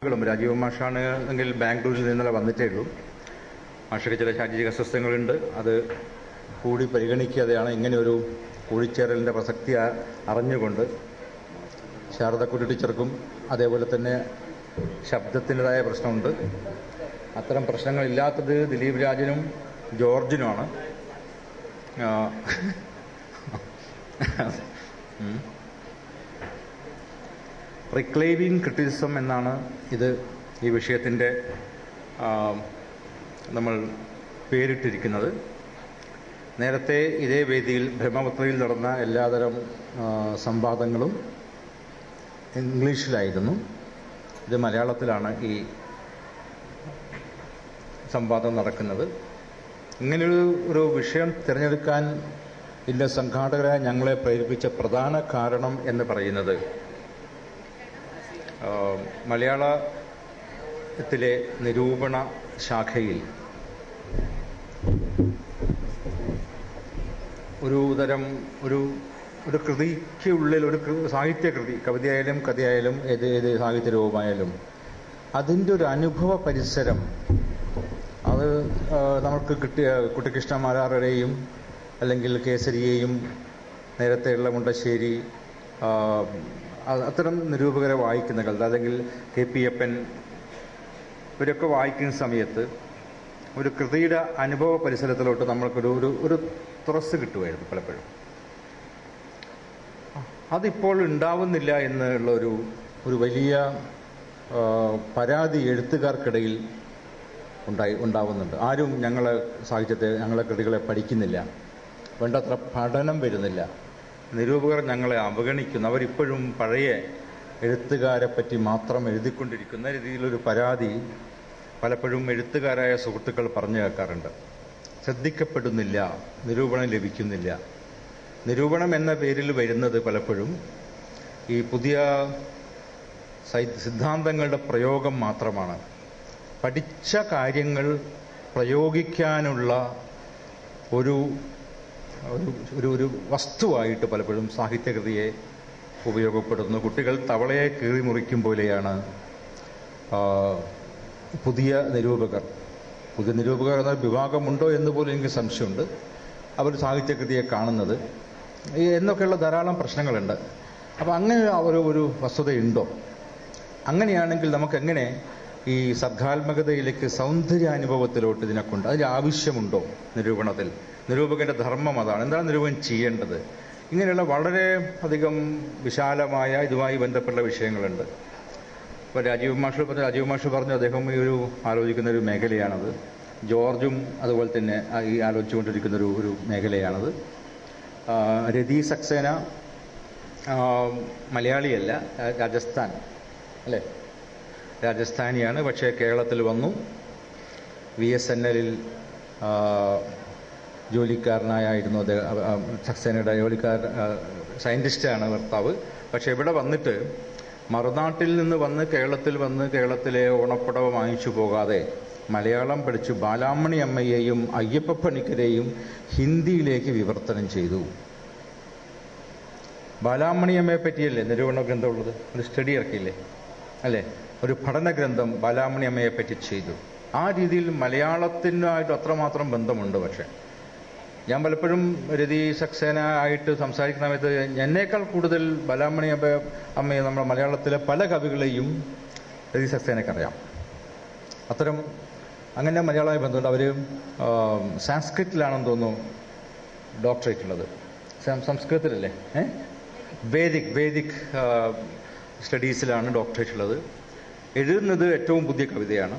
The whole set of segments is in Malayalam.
രാജീവ് മാഷാണ് എങ്കിൽ ബാംഗ്ലൂരിൽ നിന്നല്ല വന്നിട്ടേ ഉള്ളൂ. മാഷയ്ക്ക് ചില ശാരീരിക അസ്വസ്ഥതകളുണ്ട്. അത് കൂടി പരിഗണിക്കാതെയാണ് ഇങ്ങനെയൊരു കൂടിച്ചേരലിൻ്റെ പ്രസക്തി അറിഞ്ഞുകൊണ്ട് ശാരദക്കുട്ടി ടീച്ചർക്കും അതേപോലെ തന്നെ ശബ്ദത്തിൻ്റെതായ പ്രശ്നമുണ്ട്. അത്തരം പ്രശ്നങ്ങളില്ലാത്തത് ദിലീപ് രാജിനും ജോർജിനുമാണ്. റിക്ലൈവിംഗ് ക്രിറ്റിസിസം എന്നാണ് ഈ വിഷയത്തിൻ്റെ നമ്മൾ പേരിട്ടിരിക്കുന്നത്. നേരത്തെ ഇതേ വേദിയിൽ ബ്രഹ്മപുത്രയിൽ നടന്ന എല്ലാതരം സംവാദങ്ങളും ഇംഗ്ലീഷിലായിരുന്നു. ഇത് മലയാളത്തിലാണ് ഈ സംവാദം നടക്കുന്നത്. ഇങ്ങനെയൊരു വിഷയം തിരഞ്ഞെടുക്കാൻ ഇതിൻ്റെ സംഘാടകരായ ഞങ്ങളെ പ്രേരിപ്പിച്ച പ്രധാന കാരണം എന്ന് പറയുന്നത് മലയാളത്തിലെ നിരൂപണ ശാഖയിൽ ഒരു കൃതിക്കുള്ളിൽ ഒരു സാഹിത്യകൃതി, കവിതയായാലും കഥയായാലും ഏത് സാഹിത്യ രൂപമായാലും അതിൻ്റെ ഒരു അനുഭവ പരിസരം അത് നമുക്ക് കുട്ടിക്കൃഷ്ണമാരാറുടെയും അല്ലെങ്കിൽ കേസരിയെയും നേരത്തെയുള്ള മുണ്ടശ്ശേരി അത്തരം നിരൂപകരെ വായിക്കുന്ന കാലത്ത് അല്ലെങ്കിൽ KP അപ്പൻ ഇവരൊക്കെ വായിക്കുന്ന സമയത്ത് ഒരു കൃതിയുടെ അനുഭവ പരിസരത്തിലോട്ട് നമ്മൾക്കൊരു തുറസ് കിട്ടുമായിരുന്നു പലപ്പോഴും. അതിപ്പോൾ ഉണ്ടാവുന്നില്ല എന്നുള്ള ഒരു വലിയ പരാതി എഴുത്തുകാർക്കിടയിൽ ഉണ്ടാവുന്നുണ്ട്. ആരും ഞങ്ങളെ കൃതികളെ പഠിക്കുന്നില്ല, വേണ്ടത്ര പഠനം വരുന്നില്ല, നിരൂപകർ ഞങ്ങളെ അവഗണിക്കുന്നു, അവരിപ്പോഴും പഴയ എഴുത്തുകാരെ പറ്റി മാത്രം എഴുതിക്കൊണ്ടിരിക്കുന്ന രീതിയിലൊരു പരാതി പലപ്പോഴും എഴുത്തുകാരായ സുഹൃത്തുക്കൾ പറഞ്ഞു കേൾക്കാറുണ്ട്. ശ്രദ്ധിക്കപ്പെടുന്നില്ല, നിരൂപണം ലഭിക്കുന്നില്ല. നിരൂപണം എന്ന പേരിൽ വരുന്നത് പലപ്പോഴും ഈ പുതിയ സിദ്ധാന്തങ്ങളുടെ പ്രയോഗം മാത്രമാണ്. പഠിച്ച കാര്യങ്ങൾ പ്രയോഗിക്കാനുള്ള ഒരു വസ്തുവായിട്ട് പലപ്പോഴും സാഹിത്യകൃതിയെ ഉപയോഗപ്പെടുത്തുന്നു. കുട്ടികൾ തവളയെ കീറി മുറിക്കും പോലെയാണ് പുതിയ നിരൂപകർ എന്ന വിഭാഗമുണ്ടോ എന്ന് പോലും എനിക്ക് സംശയമുണ്ട്. അവർ സാഹിത്യകൃതിയെ കാണുന്നത് എന്നൊക്കെയുള്ള ധാരാളം പ്രശ്നങ്ങളുണ്ട്. അപ്പോൾ അങ്ങനെ ഒരു വസ്തുതയുണ്ടോ? അങ്ങനെയാണെങ്കിൽ നമുക്കെങ്ങനെ ഈ സർഗാത്മകതയിലേക്ക് സൗന്ദര്യാനുഭവത്തിലോട്ട് ഇതിനെ കൊണ്ട് അതിന് ആവശ്യമുണ്ടോ? നിരൂപകന്റെ ധർമ്മം അതാണ്. എന്താണ് നിരൂപകൻ ചെയ്യേണ്ടത്? ഇങ്ങനെയുള്ള വളരെ അധികം വിശാലമായ ഇതുമായി ബന്ധപ്പെട്ട വിഷയങ്ങളുണ്ട്. ഇപ്പോൾ രാജീവ് മാഷ് പറഞ്ഞു അദ്ദേഹം ആലോചിക്കുന്ന ഒരു മേഖലയാണത്. ജോർജും അതുപോലെ തന്നെ ഈ ആലോചിച്ചുകൊണ്ടിരിക്കുന്ന ഒരു മേഖലയാണത്. രതി സക്സേന മലയാളിയല്ല, രാജസ്ഥാൻ അല്ലേ, രാജസ്ഥാനിയാണ്. പക്ഷേ കേരളത്തിൽ വന്നു. VSNL ജോലിക്കാരനായിരുന്നു അദ്ദേഹം. സക്സേനയുടെ സയൻറ്റിസ്റ്റാണ് ഭർത്താവ്. പക്ഷെ ഇവിടെ വന്നിട്ട് മറുനാട്ടിൽ നിന്ന് വന്ന് കേരളത്തിലെ ഓണപ്പുടവ വാങ്ങിച്ചു പോകാതെ മലയാളം പഠിച്ചു ബാലാമണി അമ്മയെയും അയ്യപ്പ പണിക്കരെയും ഹിന്ദിയിലേക്ക് വിവർത്തനം ചെയ്തു. ബാലാമണി അമ്മയെ പറ്റിയല്ലേ നിരൂപണ ഗ്രന്ഥമുള്ളത്? ഒരു സ്റ്റഡി ഇറക്കിയില്ലേ അല്ലേ? ഒരു പഠന ഗ്രന്ഥം ബാലാമണി അമ്മയെ പറ്റി ചെയ്തു. ആ രീതിയിൽ മലയാളത്തിനായിട്ട് അത്രമാത്രം ബന്ധമുണ്ട്. പക്ഷെ ഞാൻ പലപ്പോഴും രതി സക്സേന ആയിട്ട് സംസാരിക്കുന്ന സമയത്ത് എന്നേക്കാൾ കൂടുതൽ ബാലാമണി അമ്മയെ നമ്മുടെ മലയാളത്തിലെ പല കവികളെയും രതി സക്സേനയ്ക്കറിയാം. അങ്ങനെ മലയാളമായി ബന്ധമുണ്ട്. അവർ സാൻസ്ക്രിറ്റിലാണെന്ന് തോന്നുന്നു ഡോക്ടറേറ്റ് ഉള്ളത്. സംസ്കൃതത്തിലല്ലേ? വേദിക് സ്റ്റഡീസിലാണ് ഡോക്ടറേറ്റ് ഉള്ളത്. എഴുതുന്നത് ഏറ്റവും പുതിയ കവിതയാണ്.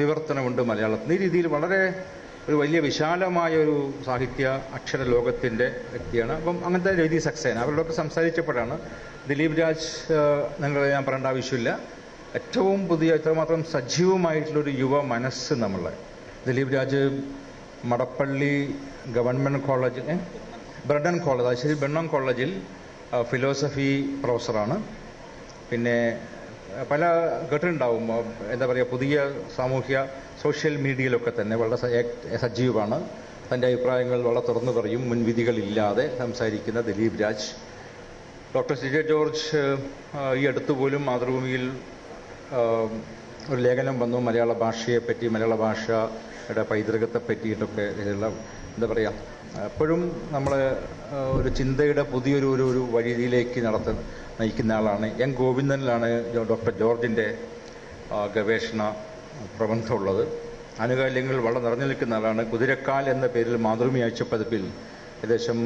വിവർത്തനമുണ്ട് മലയാളത്തിൽ. ഈ രീതിയിൽ വളരെ ഒരു വലിയ വിശാലമായ ഒരു സാഹിത്യ അക്ഷര ലോകത്തിൻ്റെ വ്യക്തിയാണ്. അപ്പം അങ്ങനത്തെ രതി സക്സേന അവരോടൊക്കെ സംസാരിച്ചപ്പോഴാണ് ദിലീപ് രാജ് ഞാൻ പറയേണ്ട ആവശ്യമില്ല, ഏറ്റവും പുതിയ ഇത്രമാത്രം സജീവമായിട്ടുള്ളൊരു യുവ മനസ്സ് നമ്മളെ. ദിലീപ് രാജ് മടപ്പള്ളി ഗവൺമെൻറ് കോളേജിൽ ബ്രണ്ണൻ കോളേജിൽ ഫിലോസഫി പ്രൊഫസറാണ്. പിന്നെ പല കേട്ടിട്ടുണ്ടാവും, എന്താ പറയുക, പുതിയ സോഷ്യൽ മീഡിയയിലൊക്കെ തന്നെ വളരെ സജീവമാണ്. തൻ്റെ അഭിപ്രായങ്ങൾ വളരെ തുറന്നു പറയും, മുൻവിധികളില്ലാതെ സംസാരിക്കുന്ന Dileep Raj. Doctor CJ George ഈ അടുത്ത് പോലും മാതൃഭൂമിയിൽ ഒരു ലേഖനം വന്നു മലയാള ഭാഷയെപ്പറ്റി, മലയാള ഭാഷയുടെ പൈതൃകത്തെ പറ്റിയിട്ടൊക്കെ ഇതെല്ലാം എന്താ പറയുക, എപ്പോഴും നമ്മൾ ഒരു ചിന്തയുടെ പുതിയൊരു ഒരു വഴിയിലേക്ക് നയിക്കുന്ന ആളാണ്. എൻ ഗോവിന്ദനിലാണ് ഡോക്ടർ ജോർജിൻ്റെ ഗവേഷണ പ്രബന്ധമുള്ളത്. ആനുകാലികങ്ങൾ വളരെ നിറഞ്ഞു നിൽക്കുന്ന ആളാണ്. കുതിരക്കാൽ എന്ന പേരിൽ മാതൃഭൂമി ആഴ്ചപ്പതിപ്പിൽ ഏകദേശം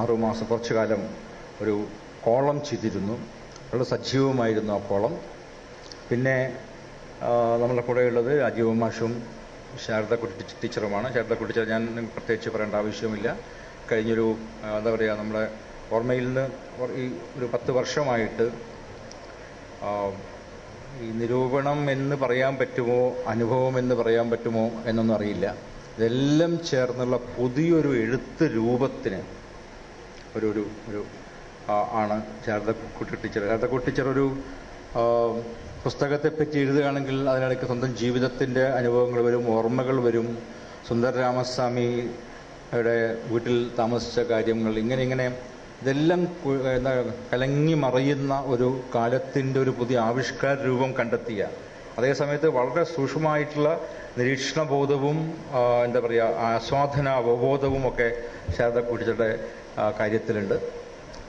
6 മാസം കുറച്ചു കാലം ഒരു കോളം ചെയ്തിരുന്നു. വളരെ സജീവമായിരുന്നു ആ കോളം. പിന്നെ നമ്മളെ കൂടെയുള്ളത് രാജീവ് മാഷും ശാരദക്കുട്ടി ടീച്ചറുമാണ്. ശാരദക്കുട്ടി ടീച്ചർ ഞാൻ പ്രത്യേകിച്ച് പറയേണ്ട ആവശ്യമില്ല. കഴിഞ്ഞൊരു എന്താ പറയുക, നമ്മുടെ ഓർമ്മയിൽ നിന്ന് ഈ ഒരു 10 വർഷമായിട്ട് ഈ നിരൂപണം എന്ന് പറയാൻ പറ്റുമോ, അനുഭവം എന്ന് പറയാൻ പറ്റുമോ എന്നൊന്നും അറിയില്ല. ഇതെല്ലാം ചേർന്നുള്ള പുതിയൊരു എഴുത്ത് രൂപത്തിന് ഒരു ആണ് ശാരദക്കുട്ടി ടീച്ചർ. ശാരദക്കുട്ടി ടീച്ചർ ഒരു പുസ്തകത്തെപ്പറ്റി എഴുതുകയാണെങ്കിൽ അതിനിടയ്ക്ക് സ്വന്തം ജീവിതത്തിൻ്റെ അനുഭവങ്ങൾ വരും, ഓർമ്മകൾ വരും, സുന്ദര രാമസ്വാമിയുടെ വീട്ടിൽ താമസിച്ച കാര്യങ്ങൾ, ഇങ്ങനെ ഇതെല്ലാം എന്താ കലങ്ങി മറയുന്ന ഒരു കാലത്തിൻ്റെ ഒരു പുതിയ ആവിഷ്കാര രൂപം കണ്ടെത്തിയ, അതേസമയത്ത് വളരെ സൂക്ഷ്മമായിട്ടുള്ള നിരീക്ഷണബോധവും എന്താ പറയുക ആസ്വാദന അവബോധവും ഒക്കെ ശാരദക്കുട്ടിയുടെ കാര്യത്തിലുണ്ട്.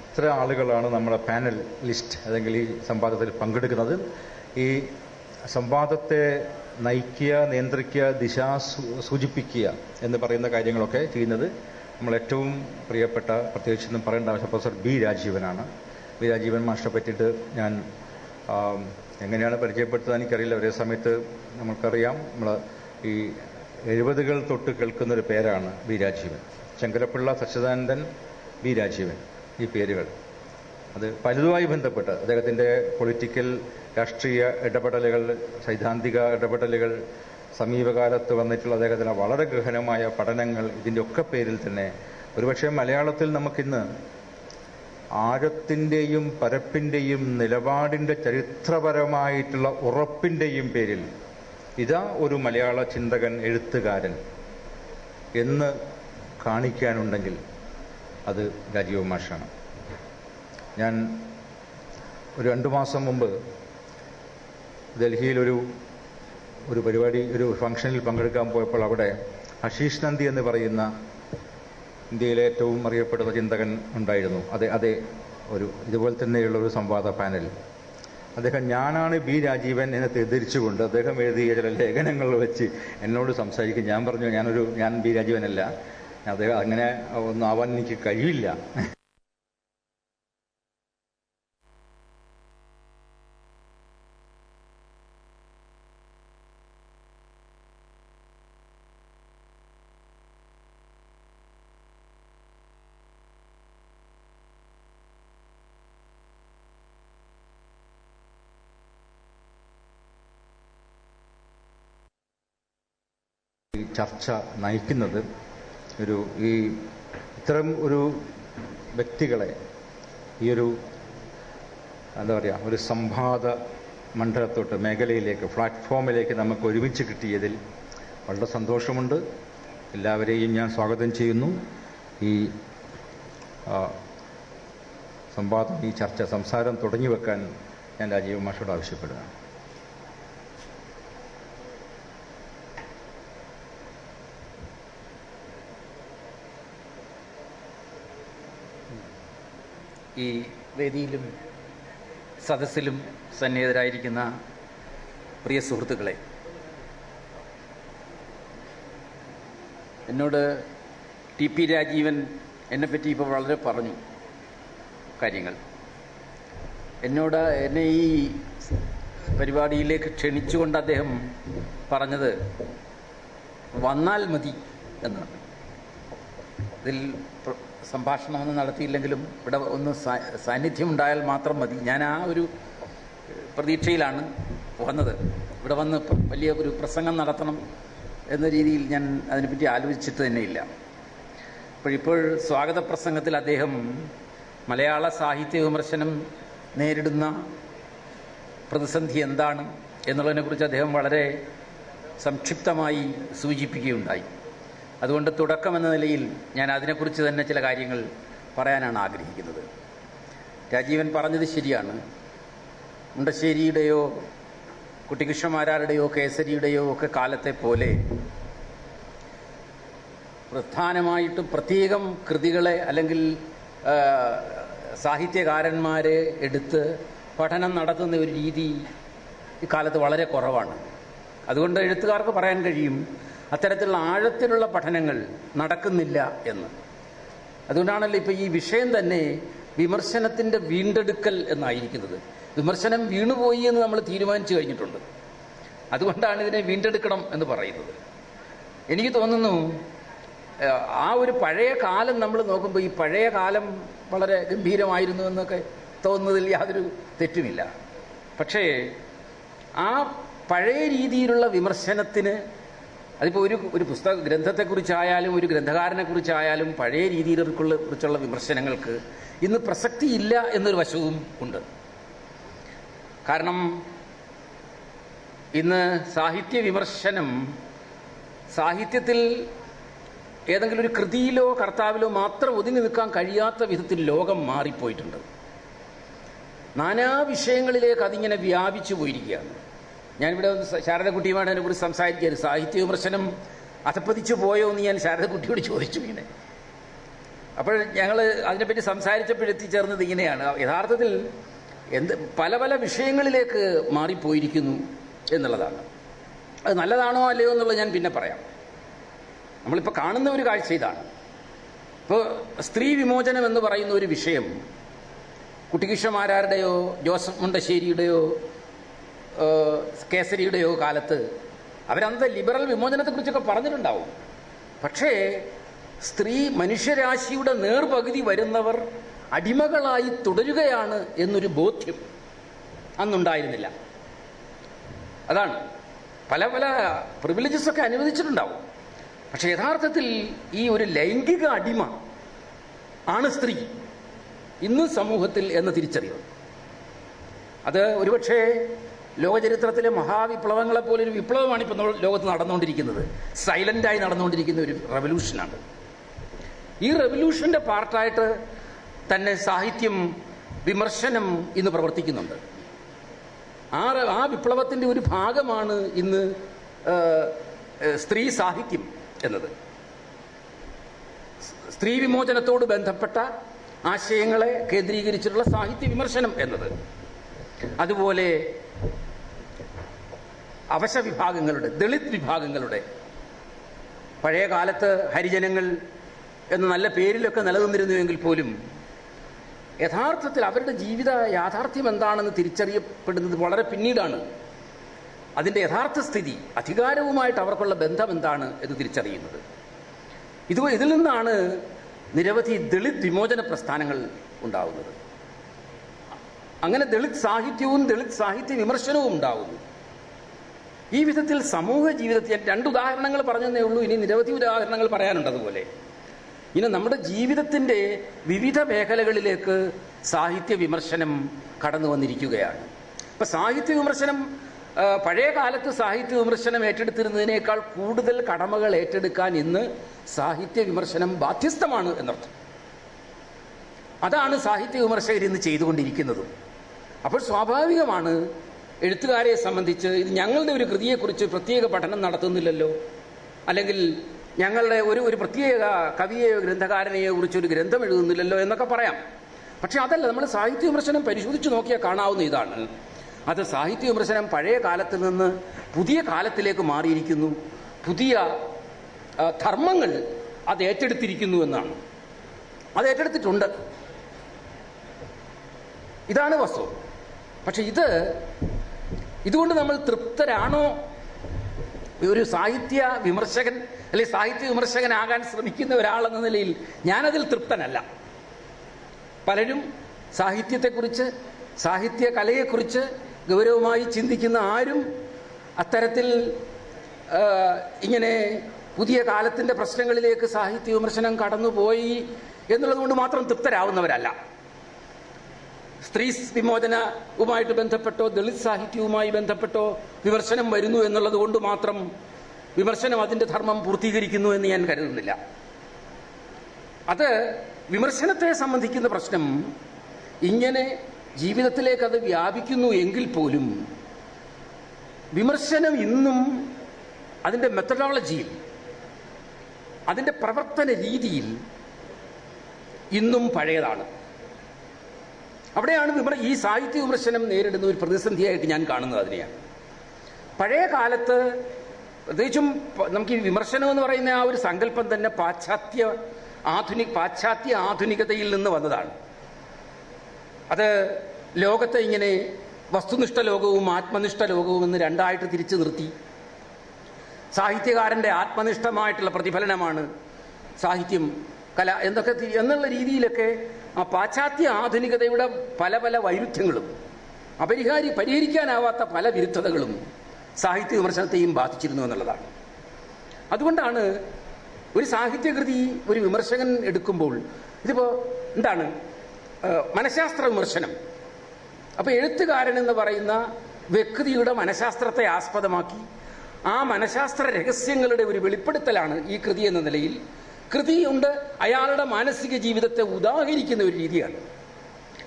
ഇത്ര ആളുകളാണ് നമ്മുടെ പാനൽ ലിസ്റ്റ് അല്ലെങ്കിൽ ഈ സംവാദത്തിൽ പങ്കെടുക്കുന്നത്. ഈ സംവാദത്തെ നയിക്കുക, നിയന്ത്രിക്കുക, ദിശ സൂചിപ്പിക്കുക എന്ന് പറയുന്ന കാര്യങ്ങളൊക്കെ ചെയ്യുന്നത് നമ്മൾ ഏറ്റവും പ്രിയപ്പെട്ട, പ്രത്യേകിച്ചൊന്നും പറയേണ്ട ആവശ്യം, പ്രൊഫസർ ബി രാജീവനാണ്. ബി രാജീവൻ മാസ്റ്ററെ പറ്റിയിട്ട് ഞാൻ എങ്ങനെയാണ് പരിചയപ്പെടുത്തുക എനിക്കറിയില്ല. ഒരേ സമയത്ത് നമുക്കറിയാം, നമ്മൾ ഈ 70കൾ തൊട്ട് കേൾക്കുന്നൊരു പേരാണ് ബി രാജീവൻ. ശങ്കരപ്പിള്ള, സച്ചിദാനന്ദൻ, ബി രാജീവൻ, ഈ പേരുകൾ അത് പലതുമായി ബന്ധപ്പെട്ട് അദ്ദേഹത്തിൻ്റെ പൊളിറ്റിക്കൽ രാഷ്ട്രീയ ഇടപെടലുകൾ, സൈദ്ധാന്തിക ഇടപെടലുകൾ, സമീപകാലത്ത് വന്നിട്ടുള്ള അദ്ദേഹത്തിൻ്റെ വളരെ ഗഹനമായ പഠനങ്ങൾ, ഇതിൻ്റെ ഒക്കെ പേരിൽ തന്നെ ഒരുപക്ഷെ മലയാളത്തിൽ നമുക്കിന്ന് ആഴത്തിൻ്റെയും പരപ്പിൻ്റെയും നിലപാടിൻ്റെ ചരിത്രപരമായിട്ടുള്ള ഉറപ്പിൻ്റെയും പേരിൽ ഇതാ ഒരു മലയാള ചിന്തകൻ, എഴുത്തുകാരൻ എന്ന് കാണിക്കാനുണ്ടെങ്കിൽ അത് രാജീവ് മാഷാണ്. ഞാൻ ഒരു 2 മാസം മുമ്പ് ഡൽഹിയിലൊരു പരിപാടി, ഒരു ഫംഗ്ഷനിൽ പങ്കെടുക്കാൻ പോയപ്പോൾ അവിടെ ആശീഷ് നന്ദി എന്ന് പറയുന്ന ഇന്ത്യയിലെ ഏറ്റവും അറിയപ്പെടുന്ന ചിന്തകൻ ഉണ്ടായിരുന്നു. അതേ ഇതുപോലെ തന്നെയുള്ള ഒരു സംവാദ പാനൽ. അദ്ദേഹം ഞാനാണ് ബി രാജീവൻ എന്ന് തെറ്റിദ്ധരിച്ചുകൊണ്ട് അദ്ദേഹം എഴുതിയ ചില ലേഖനങ്ങൾ വെച്ച് എന്നോട് സംസാരിക്കും. ഞാൻ പറഞ്ഞു ഞാൻ ബി രാജീവനല്ല, അദ്ദേഹം അങ്ങനെ ഒന്നും ആവാൻ എനിക്ക് കഴിയില്ല. ഈ ചർച്ച നയിക്കുന്നത് ഇത്തരം ഒരു വ്യക്തികളെ ഈ എന്താ പറയുക, ഒരു സംവാദ മണ്ഡലത്തോട്ട്, മേഖലയിലേക്ക്, പ്ലാറ്റ്ഫോമിലേക്ക് നമുക്ക് ഒരുമിച്ച് കിട്ടിയതിൽ വളരെ സന്തോഷമുണ്ട്. എല്ലാവരെയും ഞാൻ സ്വാഗതം ചെയ്യുന്നു. ഈ സംവാദം, ഈ ചർച്ച, സംസാരം തുടങ്ങി വെക്കാൻ ഞാൻ രാജീവ് മാഷോട് ആവശ്യപ്പെടുകയാണ്. ഈ വേദിയിലും സദസ്സിലും സന്നിഹിതരായിരിക്കുന്ന പ്രിയ സുഹൃത്തുക്കളെ, എന്നോട് ടി പി രാജീവൻ എന്നെപ്പറ്റി ഇപ്പോൾ വളരെ പറഞ്ഞു കാര്യങ്ങൾ. എന്നെ ഈ പരിപാടിയിലേക്ക് ക്ഷണിച്ചുകൊണ്ട് അദ്ദേഹം പറഞ്ഞത് വന്നാൽ മതി എന്നാണ്. ഇതിൽ സംഭാഷണമൊന്നും നടത്തിയില്ലെങ്കിലും ഇവിടെ ഒന്ന് സാന്നിധ്യം ഉണ്ടായാൽ മാത്രം മതി. ഞാൻ ആ ഒരു പ്രതീക്ഷയിലാണ് വന്നത്. ഇവിടെ വന്ന് വലിയ ഒരു പ്രസംഗം നടത്തണം എന്ന രീതിയിൽ ഞാൻ അതിനെപ്പറ്റി ആലോചിച്ചിട്ട് തന്നെയില്ല. ഇപ്പോൾ സ്വാഗത പ്രസംഗത്തിൽ അദ്ദേഹം മലയാള സാഹിത്യ വിമർശനം നേരിടുന്ന പ്രതിസന്ധി എന്താണ് എന്നുള്ളതിനെക്കുറിച്ച് അദ്ദേഹം വളരെ സംക്ഷിപ്തമായി സൂചിപ്പിക്കുകയുണ്ടായി. അതുകൊണ്ട് തുടക്കമെന്ന നിലയിൽ ഞാൻ അതിനെക്കുറിച്ച് തന്നെ ചില കാര്യങ്ങൾ പറയാനാണ് ആഗ്രഹിക്കുന്നത്. രാജീവൻ പറഞ്ഞത് ശരിയാണ്. മുണ്ടശ്ശേരിയുടെയോ കുട്ടിക്കൃഷ്ണമാരാരുടെയോ കേസരിയുടെയോ ഒക്കെ കാലത്തെ പോലെ പ്രധാനമായിട്ടും പ്രത്യേകം കൃതികളെ അല്ലെങ്കിൽ സാഹിത്യകാരന്മാരെ എടുത്ത് പഠനം നടത്തുന്ന ഒരു രീതി ഇക്കാലത്ത് വളരെ കുറവാണ്. അതുകൊണ്ട് എഴുത്തുകാർക്ക് പറയാൻ കഴിയും അത്തരത്തിലുള്ള ആഴത്തിലുള്ള പഠനങ്ങൾ നടക്കുന്നില്ല എന്ന്. അതുകൊണ്ടാണല്ലോ ഇപ്പോൾ ഈ വിഷയം തന്നെ വിമർശനത്തിൻ്റെ വീണ്ടെടുക്കൽ എന്നായിരിക്കുന്നത്. വിമർശനം വീണുപോയി എന്ന് നമ്മൾ തീരുമാനിച്ചു കഴിഞ്ഞിട്ടുണ്ട്. അതുകൊണ്ടാണ് ഇതിനെ വീണ്ടെടുക്കണം എന്ന് പറയുന്നത്. എനിക്ക് തോന്നുന്നു ആ ഒരു പഴയ കാലം നമ്മൾ നോക്കുമ്പോൾ ഈ പഴയ കാലം വളരെ ഗംഭീരമായിരുന്നു എന്നൊക്കെ തോന്നുന്നതിൽ യാതൊരു തെറ്റുമില്ല. പക്ഷേ ആ പഴയ രീതിയിലുള്ള വിമർശനത്തിന് അതിപ്പോൾ ഒരു പുസ്തക ഗ്രന്ഥത്തെക്കുറിച്ചായാലും ഒരു ഗ്രന്ഥകാരനെക്കുറിച്ചായാലും പഴയ രീതിയിലുള്ള വിമർശനങ്ങൾക്ക് ഇന്ന് പ്രസക്തിയില്ല എന്നൊരു വശവും ഉണ്ട്. കാരണം ഇന്ന് സാഹിത്യ വിമർശനം സാഹിത്യത്തിൽ ഏതെങ്കിലും ഒരു കൃതിയിലോ കർത്താവിലോ മാത്രം ഒതുങ്ങി നിൽക്കാൻ കഴിയാത്ത വിധത്തിൽ ലോകം മാറിപ്പോയിട്ടുണ്ട്. നാനാ വിഷയങ്ങളിലേക്ക് അതിങ്ങനെ വ്യാപിച്ചു പോയിരിക്കുകയാണ്. ഞാനിവിടെ ശാരദക്കുട്ടിയുമായിട്ട് അതിനെക്കുറിച്ച് സംസാരിക്കുകയാണ്. സാഹിത്യ വിമർശനം അധപ്പതിച്ചു പോയോ എന്ന് ഞാൻ ശാരദക്കുട്ടിയോട് ചോദിച്ചു. ഇങ്ങനെ അപ്പോൾ ഞങ്ങൾ അതിനെപ്പറ്റി സംസാരിച്ചപ്പോഴെത്തിച്ചേർന്നത് ഇങ്ങനെയാണ്. യഥാർത്ഥത്തിൽ പല പല വിഷയങ്ങളിലേക്ക് മാറിപ്പോയിരിക്കുന്നു എന്നുള്ളതാണ്. അത് നല്ലതാണോ അല്ലയോ എന്നുള്ളത് ഞാൻ പിന്നെ പറയാം. നമ്മളിപ്പോൾ കാണുന്ന ഒരു കാഴ്ച ഇതാണ്. ഇപ്പോൾ സ്ത്രീ വിമോചനം എന്ന് പറയുന്ന ഒരു വിഷയം കുട്ടിക്കൃഷ്ണമാരാരുടെയോ ജോസഫ് മുണ്ടശ്ശേരിയുടെയോ കേസരിയുടെയോ കാലത്ത് അവരന്നത്തെ ലിബറൽ വിമോചനത്തെക്കുറിച്ചൊക്കെ പറഞ്ഞിട്ടുണ്ടാവും. പക്ഷേ മനുഷ്യരാശിയുടെ നേർപകുതി വരുന്നവർ അടിമകളായി തുടരുകയാണ് എന്നൊരു ബോധ്യം അന്നുണ്ടായിരുന്നില്ല. അതാണ് പല പല പ്രിവിലേജസൊക്കെ അനുവദിച്ചിട്ടുണ്ടാവും. പക്ഷെ യഥാർത്ഥത്തിൽ ഈ ഒരു ലൈംഗിക അടിമ ആണ് സ്ത്രീ ഇന്ന് സമൂഹത്തിൽ എന്ന തിരിച്ചറിവ്. അത് ഒരുപക്ഷെ ലോകചരിത്രത്തിലെ മഹാവിപ്ലവങ്ങളെപ്പോലെ ഒരു വിപ്ലവമാണ് ഇപ്പോൾ ലോകത്ത് നടന്നുകൊണ്ടിരിക്കുന്നത്. സൈലൻ്റായി നടന്നുകൊണ്ടിരിക്കുന്ന ഒരു റെവല്യൂഷനാണ്. ഈ റെവല്യൂഷൻ്റെ പാർട്ടായിട്ട് തന്നെ സാഹിത്യം വിമർശനം ഇന്ന് പ്രവർത്തിക്കുന്നുണ്ട്. ആ വിപ്ലവത്തിൻ്റെ ഒരു ഭാഗമാണ് ഇന്ന് സ്ത്രീ സാഹിത്യം എന്നത്. സ്ത്രീ വിമോചനത്തോട് ബന്ധപ്പെട്ട ആശയങ്ങളെ കേന്ദ്രീകരിച്ചിട്ടുള്ള സാഹിത്യ വിമർശനം എന്നത്. അതുപോലെ അവശ വിഭാഗങ്ങളുടെ, ദളിത് വിഭാഗങ്ങളുടെ, പഴയ കാലത്ത് ഹരിജനങ്ങൾ എന്ന നല്ല പേരിലൊക്കെ നിലനിന്നിരുന്നുവെങ്കിൽ പോലും യഥാർത്ഥത്തിൽ അവരുടെ ജീവിത യാഥാർത്ഥ്യം എന്താണെന്ന് തിരിച്ചറിയപ്പെടുന്നത് വളരെ പിന്നീടാണ്. അതിൻ്റെ സ്ഥിതി, അധികാരവുമായിട്ട് അവർക്കുള്ള ബന്ധം എന്താണ് എന്ന് തിരിച്ചറിയുന്നത്. ഇതിൽ നിന്നാണ് നിരവധി ദളിത് വിമോചന പ്രസ്ഥാനങ്ങൾ ഉണ്ടാവുന്നത്. അങ്ങനെ ദളിത് സാഹിത്യവും ദളിത് സാഹിത്യ വിമർശനവും ഉണ്ടാവുന്നു. ഈ വിധത്തിൽ സമൂഹ ജീവിതത്തിൽ ഞാൻ 2 ഉദാഹരണങ്ങൾ പറഞ്ഞതേ ഉള്ളൂ. ഇനി നിരവധി ഉദാഹരണങ്ങൾ പറയാനുണ്ട്. അതുപോലെ ഇനി നമ്മുടെ ജീവിതത്തിൻ്റെ വിവിധ മേഖലകളിലേക്ക് സാഹിത്യ വിമർശനം കടന്നു വന്നിരിക്കുകയാണ്. ഇപ്പം സാഹിത്യ വിമർശനം പഴയ കാലത്ത് സാഹിത്യ വിമർശനം ഏറ്റെടുത്തിരുന്നതിനേക്കാൾ കൂടുതൽ കടമകൾ ഏറ്റെടുക്കാൻ ഇന്ന് സാഹിത്യ വിമർശനം ബാധ്യസ്ഥമാണ് എന്നർത്ഥം. അതാണ് സാഹിത്യ വിമർശകർ ഇന്ന് ചെയ്തുകൊണ്ടിരിക്കുന്നതും. അപ്പോൾ സ്വാഭാവികമാണ് എഴുത്തുകാരെ സംബന്ധിച്ച് ഇത് ഞങ്ങളുടെ ഒരു കൃതിയെക്കുറിച്ച് പ്രത്യേക പഠനം നടത്തുന്നില്ലല്ലോ, അല്ലെങ്കിൽ ഞങ്ങളുടെ ഒരു പ്രത്യേക കവിയെയോ ഗ്രന്ഥകാരനെയോ കുറിച്ചൊരു ഗ്രന്ഥം എഴുതുന്നില്ലല്ലോ എന്നൊക്കെ പറയാം. പക്ഷെ അതല്ല, നമ്മൾ സാഹിത്യ വിമർശനം പരിശോധിച്ച് നോക്കിയാൽ കാണാവുന്ന ഇതാണ്. അത് സാഹിത്യ വിമർശനം പഴയ കാലത്ത് നിന്ന് പുതിയ കാലത്തിലേക്ക് മാറിയിരിക്കുന്നു. പുതിയ ധർമ്മങ്ങൾ അത് ഏറ്റെടുത്തിരിക്കുന്നു എന്നാണ്. അത് ഏറ്റെടുത്തിട്ടുണ്ട്, ഇതാണ് വസ്തുത. പക്ഷെ ഇതുകൊണ്ട് നമ്മൾ തൃപ്തരാണോ? ഒരു സാഹിത്യ വിമർശകൻ അല്ലെങ്കിൽ സാഹിത്യ വിമർശകനാകാൻ ശ്രമിക്കുന്ന ഒരാളെന്ന നിലയിൽ ഞാനതിൽ തൃപ്തനല്ല. പലരും സാഹിത്യത്തെക്കുറിച്ച്, സാഹിത്യ കലയെക്കുറിച്ച് ഗൗരവമായി ചിന്തിക്കുന്ന ആരും അത്തരത്തിൽ ഇങ്ങനെ പുതിയ കാലത്തിൻ്റെ പ്രശ്നങ്ങളിലേക്ക് സാഹിത്യ വിമർശനം കടന്നുപോയി എന്നുള്ളതുകൊണ്ട് മാത്രം തൃപ്തരാവുന്നവരല്ല. സ്ത്രീ വിമോചനവുമായിട്ട് ബന്ധപ്പെട്ടോ ദളിത് സാഹിത്യവുമായി ബന്ധപ്പെട്ടോ വിമർശനം വരുന്നു എന്നുള്ളത് കൊണ്ട് മാത്രം വിമർശനം അതിൻ്റെ ധർമ്മം പൂർത്തീകരിക്കുന്നു എന്ന് ഞാൻ കരുതുന്നില്ല. അത് വിമർശനത്തെ സംബന്ധിക്കുന്ന പ്രശ്നം ഇങ്ങനെ ജീവിതത്തിലേക്ക് അത് വ്യാപിക്കുന്നു എങ്കിൽ പോലും വിമർശനം ഇന്നും അതിൻ്റെ മെത്തഡോളജിയിൽ, അതിൻ്റെ പ്രവർത്തന രീതിയിൽ ഇന്നും പഴയതാണ്. അവിടെയാണ് ഈ സാഹിത്യ വിമർശനം നേരിടുന്ന ഒരു പ്രതിസന്ധിയായിട്ട് ഞാൻ കാണുന്നത് അതിനെയാണ്. പഴയ കാലത്ത് പ്രത്യേകിച്ചും നമുക്ക് ഈ വിമർശനം എന്ന് പറയുന്ന ആ ഒരു സങ്കല്പം തന്നെ പാശ്ചാത്യ ആധുനികതയിൽ നിന്ന് വന്നതാണ്. അത് ലോകത്തെ ഇങ്ങനെ വസ്തുനിഷ്ഠ ലോകവും ആത്മനിഷ്ഠ ലോകവും എന്ന് രണ്ടായിട്ട് തിരിച്ചു നിർത്തി. സാഹിത്യകാരൻ്റെ ആത്മനിഷ്ഠമായിട്ടുള്ള പ്രതിഫലനമാണ് സാഹിത്യം, കല എന്തൊക്കെ എന്നുള്ള രീതിയിലൊക്കെ ആ പാശ്ചാത്യ ആധുനികതയുടെ പല പല വൈരുദ്ധ്യങ്ങളും പരിഹരിക്കാനാവാത്ത പല വിരുദ്ധതകളും സാഹിത്യ വിമർശനത്തെയും ബാധിച്ചിരുന്നു എന്നുള്ളതാണ്. അതുകൊണ്ടാണ് ഒരു സാഹിത്യകൃതി ഒരു വിമർശകൻ എടുക്കുമ്പോൾ, ഇതിപ്പോൾ എന്താണ് മനഃശാസ്ത്ര വിമർശനം, അപ്പോൾ എഴുത്തുകാരൻ എന്ന് പറയുന്ന വ്യക്തിയുടെ മനഃശാസ്ത്രത്തെ ആസ്പദമാക്കി ആ മനഃശാസ്ത്ര രഹസ്യങ്ങളുടെ ഒരു വെളിപ്പെടുത്തലാണ് ഈ കൃതി എന്ന നിലയിൽ. കൃതിയുണ്ട് അയാളുടെ മാനസിക ജീവിതത്തെ ഉദാഹരിക്കുന്ന ഒരു രീതിയാണ്.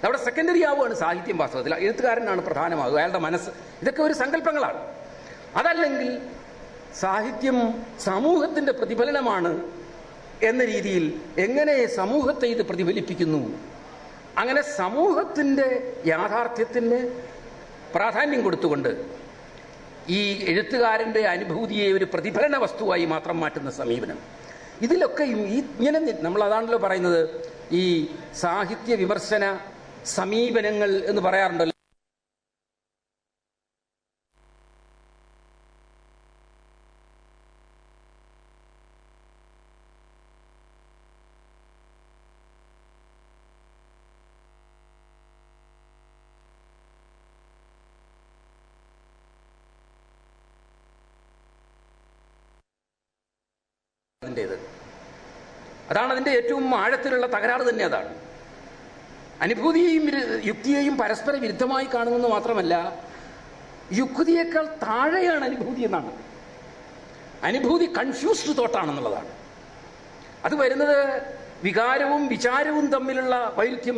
അവിടെ സെക്കൻഡറി ആവുകയാണ് സാഹിത്യം. വാസ്തവത്തിൽ എഴുത്തുകാരനാണ് പ്രധാനമാകുക, അയാളുടെ മനസ്സ്. ഇതൊക്കെ ഒരു സങ്കല്പങ്ങളാണ്. അതല്ലെങ്കിൽ സാഹിത്യം സമൂഹത്തിൻ്റെ പ്രതിഫലനമാണ് എന്ന രീതിയിൽ എങ്ങനെ സമൂഹത്തെ ഇത് പ്രതിഫലിപ്പിക്കുന്നു, അങ്ങനെ സമൂഹത്തിൻ്റെ യാഥാർത്ഥ്യത്തിന് പ്രാധാന്യം കൊടുത്തുകൊണ്ട് ഈ എഴുത്തുകാരൻ്റെ അനുഭൂതിയെ ഒരു പ്രതിഫലന വസ്തുവായി മാത്രം മാറ്റുന്ന സമീപനം, ഇതിലൊക്കെയും ഇങ്ങനെ നമ്മൾ അതാണല്ലോ പറയുന്നത്, ഈ സാഹിത്യ വിമർശന സമീപനങ്ങൾ എന്ന് പറയാറുണ്ടല്ലോ. അതാണ് അതിൻ്റെ ഏറ്റവും ആഴത്തിലുള്ള തകരാറ് തന്നെ. അതാണ് അനുഭൂതിയെയും യുക്തിയെയും പരസ്പര വിരുദ്ധമായി കാണുന്നത് മാത്രമല്ല, യുക്തിയേക്കാൾ താഴെയാണ് അനുഭൂതി എന്നാണ്. അനുഭൂതി കൺഫ്യൂസ്ഡ് തോട്ടാണെന്നുള്ളതാണ്. അത് വരുന്നത് വികാരവും വിചാരവും തമ്മിലുള്ള വൈരുദ്ധ്യം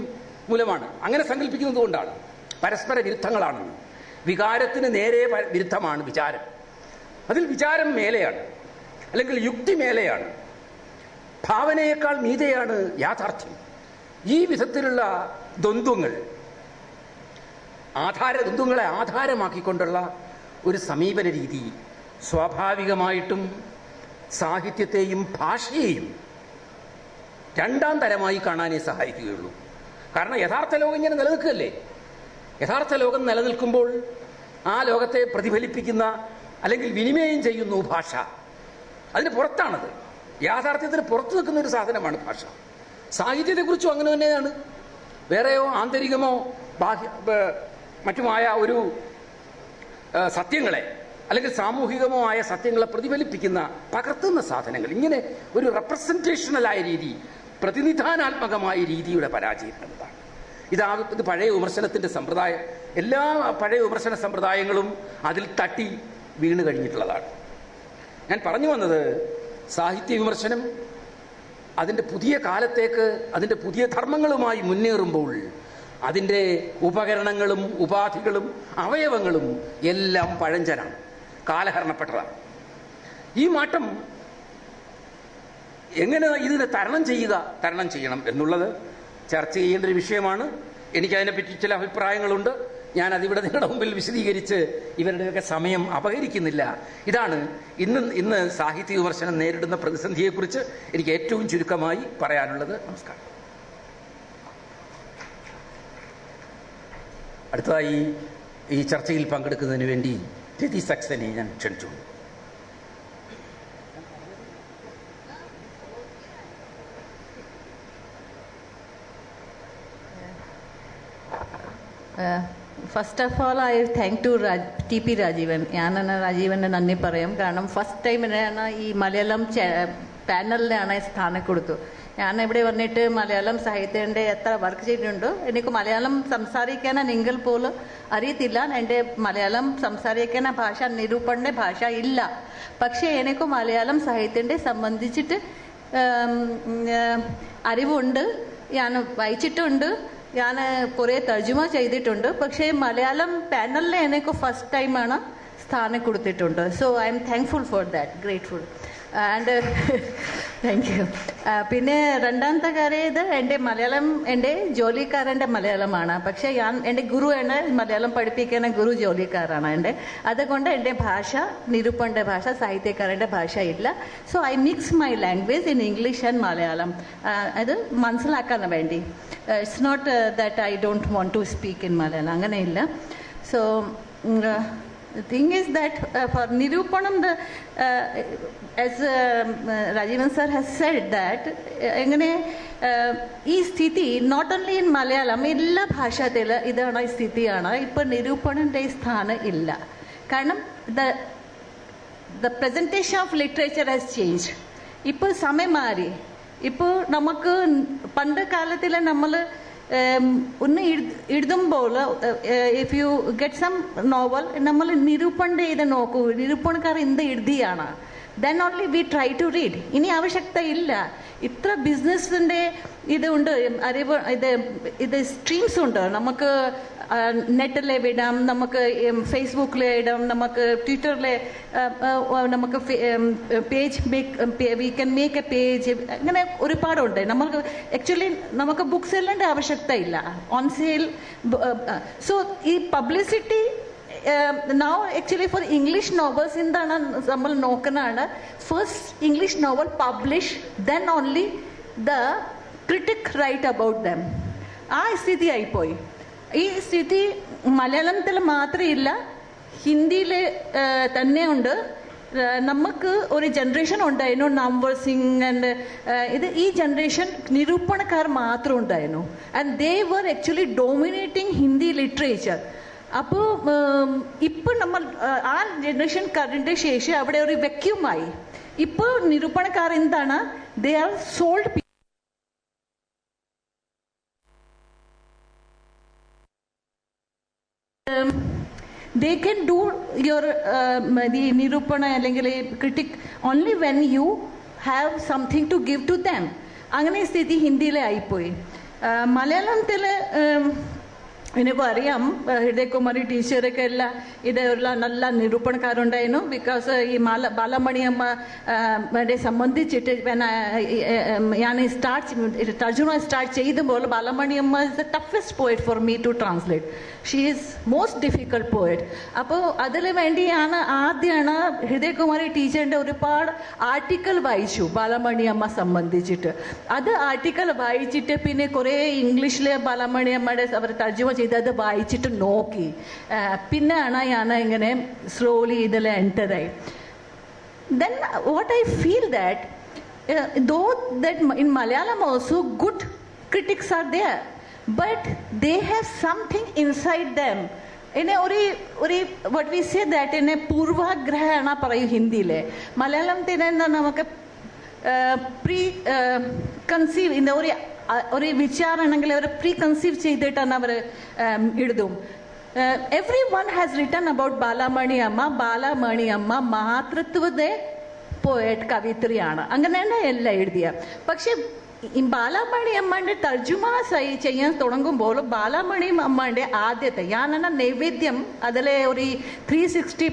മൂലമാണ്. അങ്ങനെ സങ്കല്പിക്കുന്നത് കൊണ്ടാണ് പരസ്പര വിരുദ്ധങ്ങളാണെന്ന്. വികാരത്തിന് നേരെ വിരുദ്ധമാണ് വിചാരം. അതിൽ വിചാരം മേലെയാണ്, അല്ലെങ്കിൽ യുക്തി മേലെയാണ്, ഭാവനയേക്കാൾ മീതെയാണ് യാഥാർത്ഥ്യം. ഈ വിധത്തിലുള്ള ദ്വന്ദ്വങ്ങളെ ആധാരമാക്കിക്കൊണ്ടുള്ള ഒരു സമീപന രീതി സ്വാഭാവികമായിട്ടും സാഹിത്യത്തെയും ഭാഷയെയും രണ്ടാം തരമായി കാണാനേ സഹായിക്കുകയുള്ളൂ. കാരണം യഥാർത്ഥ ലോകം ഇങ്ങനെ നിലനിൽക്കുകയല്ലേ. യഥാർത്ഥ ലോകം നിലനിൽക്കുമ്പോൾ ആ ലോകത്തെ പ്രതിഫലിപ്പിക്കുന്ന അല്ലെങ്കിൽ വിനിമയം ചെയ്യുന്നു ഭാഷ. അതിന് പുറത്താണത്. യാഥാർത്ഥ്യത്തിന് പുറത്തു നിൽക്കുന്ന ഒരു സാധനമാണ് ഭാഷ. സാഹിത്യത്തെക്കുറിച്ചും അങ്ങനെ തന്നെയാണ്. വേറെയോ ആന്തരികമോ മറ്റുമായ ഒരു സത്യങ്ങളെ അല്ലെങ്കിൽ സാമൂഹികമോ ആയ സത്യങ്ങളെ പ്രതിഫലിപ്പിക്കുന്ന പകർത്തുന്ന സാധനങ്ങൾ, ഇങ്ങനെ ഒരു റെപ്രസെന്റേഷണലായ രീതി, പ്രതിനിധാനാത്മകമായ രീതിയുടെ പരാജയം എന്നതാണ്. ഇത് പഴയ വിമർശനത്തിൻ്റെ സമ്പ്രദായം. എല്ലാ പഴയ വിമർശന സമ്പ്രദായങ്ങളും അതിൽ തട്ടി വീണ് കഴിഞ്ഞിട്ടുള്ളതാണ്. ഞാൻ പറഞ്ഞു വന്നത്, സാഹിത്യ വിമർശനം അതിൻ്റെ പുതിയ കാലത്തേക്ക് അതിൻ്റെ പുതിയ ധർമ്മങ്ങളുമായി മുന്നേറുമ്പോൾ അതിൻ്റെ ഉപകരണങ്ങളും ഉപാധികളും അവയവങ്ങളും എല്ലാം പഴഞ്ചനാണ്, കാലഹരണപ്പെട്ടതാണ്. ഈ മാറ്റം എങ്ങനെ ഇതിനെ തരണം ചെയ്യണം എന്നുള്ളത് ചർച്ച ചെയ്യേണ്ട ഒരു വിഷയമാണ്. എനിക്കതിനെപ്പറ്റി ചില അഭിപ്രായങ്ങളുണ്ട്. ഞാൻ അതിവിടെ നിങ്ങളുടെ മുമ്പിൽ വിശദീകരിച്ച് ഇവരുടെയൊക്കെ സമയം അപഹരിക്കുന്നില്ല. ഇതാണ് ഇന്ന് സാഹിത്യ വിമർശനം നേരിടുന്ന പ്രതിസന്ധിയെക്കുറിച്ച് എനിക്ക് ഏറ്റവും ചുരുക്കമായി പറയാനുള്ളത്. നമസ്കാരം. അടുത്തതായി ഈ ചർച്ചയിൽ പങ്കെടുക്കുന്നതിന് വേണ്ടി രതി സക്സനെ ഞാൻ ക്ഷണിച്ചു. First of all I thank to TP Rajeevan. ഞാനെന്നെ രാജീവനെ നന്ദി പറയാം. കാരണം ഫസ്റ്റ് ടൈമിനാണ് ഈ മലയാളം പാനലിലാണ് സ്ഥാനം കൊടുത്തു. ഞാൻ ഇവിടെ വന്നിട്ട് മലയാളം സാഹിത്യത്തിൻ്റെ എത്ര വർക്ക് ചെയ്തിട്ടുണ്ടോ, എനിക്ക് മലയാളം സംസാരിക്കാനെങ്കിൽ പോലും അറിയത്തില്ല. എൻ്റെ മലയാളം സംസാരിക്കുന്ന ഭാഷ നിരൂപണ ഭാഷ ഇല്ല. പക്ഷേ എനിക്ക് മലയാളം സാഹിത്യത്തെ സംബന്ധിച്ചിട്ട് അറിവുണ്ട്. ഞാൻ വായിച്ചിട്ടുണ്ട്, ഞാൻ കുറേ തർജ്ജമ ചെയ്തിട്ടുണ്ട്. പക്ഷേ മലയാളം പാനലിൽ എനിക്ക് ഫസ്റ്റ് ടൈമാണ് സ്ഥാനം കൊടുത്തിട്ടുണ്ട്. So I M thankful for that, grateful. And thank you. പിന്നെ രണ്ടാമത്തെ കാര്യം, ഇത് എൻ്റെ മലയാളം എൻ്റെ ജോലിക്കാരൻ്റെ മലയാളമാണ്. പക്ഷേ എൻ്റെ ഗുരുവാണ് മലയാളം പഠിപ്പിക്കുന്ന ഗുരു ജോലിക്കാരാണ് എൻ്റെ. അതുകൊണ്ട് എൻ്റെ ഭാഷ നിരൂപണൻ്റെ ഭാഷ, സാഹിത്യക്കാരൻ്റെ ഭാഷ ഇല്ല. So I mix my language in English and Malayalam. അത് മനസ്സിലാക്കാൻ വേണ്ടി. It's not that I don't want to speak in Malayalam, അങ്ങനെയില്ല. So the thing is that for Nirupanam, as Rajivan sir has said that engane ee sthiti not only in Malayalam illa bhashathil idana sthitiyana ipo Nirupanante sthana illa. Karanam the presentation of literature has changed. Ipo samay mari. Ipo namakku panda kaalathile nammal ഒന്ന് എഴുതുമ്പോൾ if you get some novel, നമ്മൾ നിരൂപണൻ്റെ ഇത് നോക്കൂ, നിരൂപണക്കാർ എന്ത് എഴുതിയാണ്, then only we try to read. ഇനി ആവശ്യകത ഇല്ല. ഇത്ര ബിസിനസ്സിൻ്റെ ഇതുണ്ട്, അറിവ് ഇത് സ്ട്രീംസ് ഉണ്ട്. നമുക്ക് നെറ്റിൽ വിടാം, നമുക്ക് ഫേസ്ബുക്കിൽ ഇടാം, നമുക്ക് ട്വിറ്ററിൽ നമുക്ക് page we can make A page, അങ്ങനെ ഒരുപാടുണ്ട്. നമുക്ക് ആക്ച്വലി നമുക്ക് ബുക്സ് എല്ലാം ആവശ്യകത ഇല്ല, ഓൺ സെയിൽ. സോ ഈ publicity now actually for English novels എന്താണ് നമ്മൾ നോക്കുന്നതാണ്, first English novel publish, then only the critic write about them. ആ സ്ഥിതി ആയിപ്പോയി. ഈ സ്ഥിതി മലയാളത്തിൽ മാത്രമില്ല, ഹിന്ദിയിൽ തന്നെയുണ്ട്. നമുക്ക് ഒരു ജനറേഷൻ ഉണ്ടായിരുന്നു, നവ്വർ സിംഗ് ആൻഡ് ഇത് ഈ ജനറേഷൻ നിരൂപണക്കാർ മാത്രം ഉണ്ടായിരുന്നു. And they were actually dominating Hindi literature. അപ്പോൾ ഇപ്പം നമ്മൾ ആ ജനറേഷൻ കഴിഞ്ഞ ശേഷം അവിടെ ഒരു വെക്യൂമായി. ഇപ്പോൾ നിരൂപണക്കാർ എന്താണ്, they are sold. They can do your the nirupana അല്ലെങ്കിൽ critic only when you have something to give to them. അങ്ങനെ സ്ഥിതി ഹിന്ദിയിലെ ആയിപ്പോയി. മലയാളത്തിൽ എനിക്കും അറിയാം, ഹൃദയകുമാരി ടീച്ചറൊക്കെ എല്ലാം ഇതുള്ള നല്ല നിരൂപണക്കാരുണ്ടായിരുന്നു. ബിക്കോസ് ഈ ബാലമണിയമ്മയെ സംബന്ധിച്ചിട്ട് ഞാൻ തർജുമ സ്റ്റാർട്ട് ചെയ്തപ്പോൾ Balamaniamma is the toughest poet for me to translate. She is most difficult poet. അപ്പോൾ അതിന് വേണ്ടിയാണ് ആദ്യമാണ് ഹൃദയകുമാരി ടീച്ചറിൻ്റെ ഒരുപാട് ആർട്ടിക്കിൾ വായിച്ചു ബാലമണിയമ്മ സംബന്ധിച്ചിട്ട്. അത് ആർട്ടിക്കിൾ വായിച്ചിട്ട് പിന്നെ കുറേ ഇംഗ്ലീഷിലെ ബാലമണിയമ്മയുടെ അവർ തർജുമ ചെയ്തത് വായിച്ചിട്ട് നോക്കി. പിന്നെയാണ് ഞാൻ ഇങ്ങനെ സ്ലോലി ഇതിൽ എൻ്ററായി. Then what I feel that though that in Malayalam also good critics are there, but they have something inside them. എന്നെ ഒരു what we say that എന്നെ പൂർവാഗ്രഹമാണ് പറയും ഹിന്ദിയിലെ. മലയാളത്തിന് എന്താ നമുക്ക് പ്രീ കൺസീവ് ഇന്ന ഒരു വിചാരമാണെങ്കിൽ അവർ പ്രീ കൺസീവ് ചെയ്തിട്ടാണ് അവർ എഴുതും. Everyone has written about Balamaniamma. Balamaniamma മാതൃത്വത്തെ പോയറ്റ് കവിത്രിയാണ്, അങ്ങനെയാണ് എല്ലാം എഴുതിയ. പക്ഷെ ഈ ബാലമണിയമ്മൻ്റെ തർജുമ ചെയ്യാൻ തുടങ്ങുമ്പോൾ ബാലമണിയമ്മൻ്റെ ആദ്യത്തെ ഞാനെന്ന നൈവേദ്യം അതിലെ ഒരു 360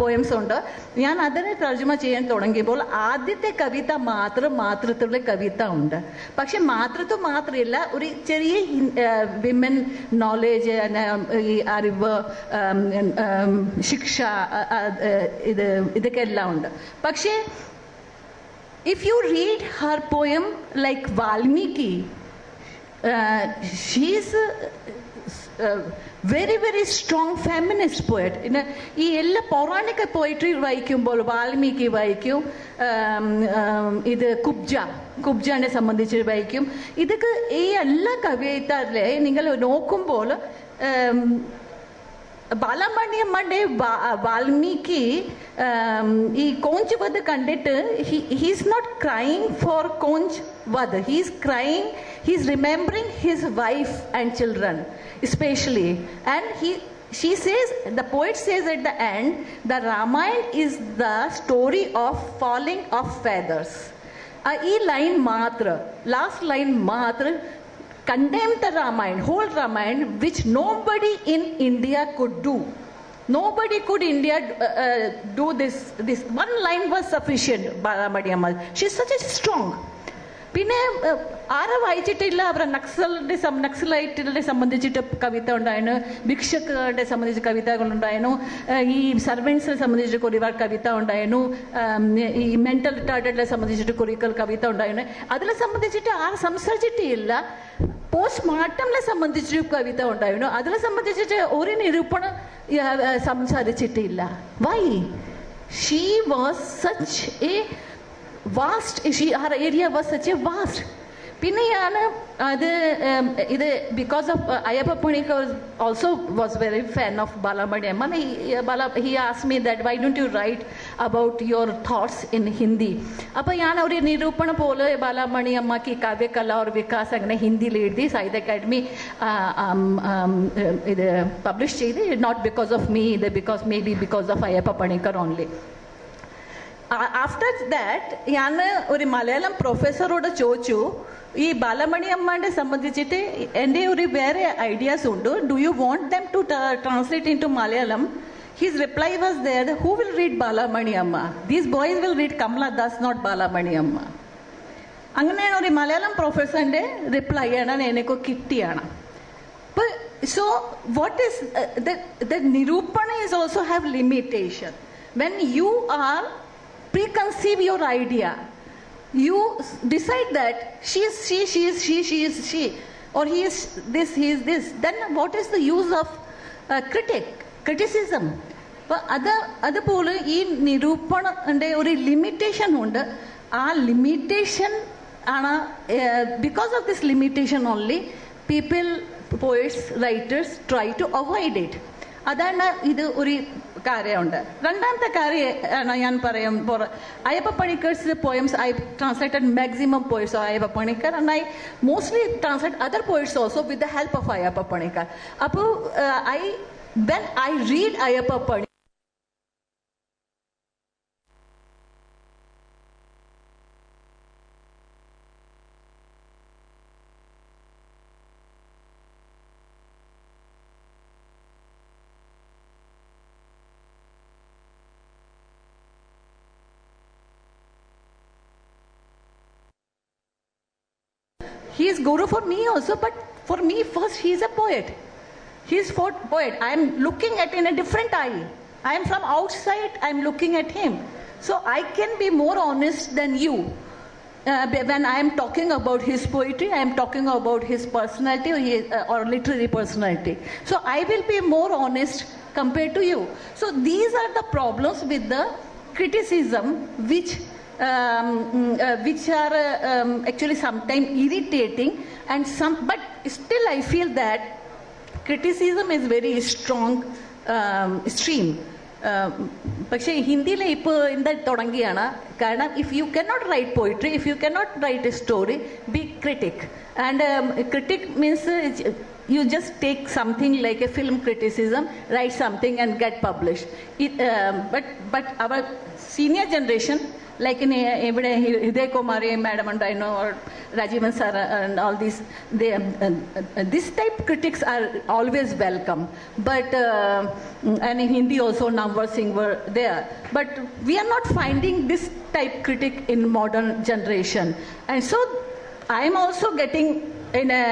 പോയംസ് ഉണ്ട്. ഞാൻ അതിനെ തർജുമ ചെയ്യാൻ തുടങ്ങിയപ്പോൾ ആദ്യത്തെ കവിത മാത്രം മാതൃത്വത്തിലെ കവിത ഉണ്ട്. പക്ഷെ മാതൃത്വം മാത്രമല്ല, ഒരു ചെറിയ വിമൻ നോളേജ്, ഈ അറിവ്, ശിക്ഷ, ഇതൊക്കെ എല്ലാം ഉണ്ട്. പക്ഷേ if you read her poem like Valmiki, she is a very very strong feminist poet. ഈ എല്ലാ പൗരാണിക പോയിട്രി വായിക്കുമ്പോൾ വാൽമീകി വായിക്കും, ഇത് കുബ്ജാനെ സംബന്ധിച്ച് വായിക്കും. ഇതൊക്കെ ഈ എല്ലാ കവിതയിലെ നിങ്ങൾ നോക്കുമ്പോൾ ബാലമണിയമ്മയുടെ വാൽമീകി ഈ കോഞ്ച് വധ കണ്ടിട്ട് he's not crying for Krauncha Vadha, he's crying, he's remembering his wife and children especially. And she says, the poet says at the end, the Ramayana is the story of falling of feathers. ഈ ലൈൻ മാത്രം, ലാസ്റ്റ് ലൈൻ മാത്രം condemn the Ramayana, whole Ramayana, which nobody in India could do. Nobody could India do this. This one line was sufficient. Balamani Amma. She's such a strong. പിന്നെ ആരെ വായിച്ചിട്ടില്ല അവരെ നക്സലൈറ്റുകളെ സംബന്ധിച്ചിട്ട് കവിത ഉണ്ടായിരുന്നു, ഭിക്ഷക്കുകളെ സംബന്ധിച്ച് കവിതകളുണ്ടായിരുന്നു, ഈ സർവൻസിനെ സംബന്ധിച്ചിട്ട് ഒരുപാട് കവിത ഉണ്ടായിരുന്നു, ഈ മെന്റൽ റിട്ടാർഡഡിനെ സംബന്ധിച്ചിട്ട് കുറിക്കൽ കവിത ഉണ്ടായിരുന്നു. അതിനെ സംബന്ധിച്ചിട്ട് ആരും സംസാരിച്ചിട്ടില്ല. പോസ്റ്റ്മോർട്ടമിനെ സംബന്ധിച്ചൊരു കവിത ഉണ്ടായിരുന്നു, അതിനെ സംബന്ധിച്ചിട്ട് ഒരു നിരൂപണം സംസാരിച്ചിട്ടില്ല. Why? She was such a vast, her area was such a vast. പിന്നെയാണ് അത് ഇത് because of Ayyappa Panicker also was very fan of Balamani Amma. He ask me that why don't you write about your thoughts in Hindi. അപ്പോൾ ഞാൻ ഒരു നിരൂപണം പോലെ ബാലാമണി അമ്മക്ക് കാവ്യകല और വികാസ് അങ്ങനെ ഹിന്ദിയിൽ എഴുതി സാഹിത്യ അക്കാദമി ഇത് പബ്ലിഷ് ചെയ്ത്. നോട്ട് ബിക്കോസ് ഓഫ് മീ, ഇത് because of Ayyappa Panicker only. After that ഞാൻ ഒരു മലയാളം പ്രൊഫസറോട് ചോദിച്ചു, ഈ ബാലമണി അമ്മയെ സംബന്ധിച്ചിട്ട് എൻ്റെ ഒരു വേറെ ഐഡിയാസ് ഉണ്ട്, do you want them to translate into Malayalam? His reply was there, who will read Balamani Amma? These boys will read Kamala Das, not Balamani Amma. അങ്ങനെയാണ് ഒരു മലയാളം പ്രൊഫസറിൻ്റെ റിപ്ലൈ ആണ് എനിക്ക് കിട്ടിയാണ്. സോ വാട്ട് ഈസ് ദ നിരൂപണ is also have limitation. When you are preconceive your idea, you decide that she is she, or he is this, then what is the use of criticism? അതുപോലെ ഈ നിരൂപണന്റെ ഒരു ലിമിറ്റേഷൻ ഉണ്ട്. ആ ലിമിറ്റേഷൻ ആണ്, because of this limitation only people, poets, writers try to avoid it. അതാണ് ഇത് ഒരു കാര്യമുണ്ട്. രണ്ടാമത്തെ കാര്യമാണ് ഞാൻ പറയാം. Ayyappa Panicker's poems I translated maximum poets of Ayyappa Panicker, and I mostly translate other poets also with the help of Ayyappa Panicker. അപ്പോൾ when I read Ayyappa Panicker, he is guru for me also, but for me first he is a poet. He is a poet. I am looking at in a different eye. I am from outside, I am looking at him. So I can be more honest than you. When I am talking about his poetry, I am talking about his personality or literary personality. So I will be more honest compared to you. So these are the problems with the criticism which are actually sometimes irritating, and but still I feel that criticism is very strong stream. പക്ഷേ ഹിന്ദിയിൽ ഇപ്പോൾ എന്താ തുടങ്ങിയാണ്, കാരണം if you cannot write poetry, if you cannot write a story, be critic. And critic means you just take something like a film criticism, write something and get published. But our senior generation, like in Hriday Kumari madam and I know, or Rajivan sir and all these, this type critics are always welcome. But and in Hindi also Namwar Singh were there. But we are not finding this type critic in modern generation. And so I am also getting in a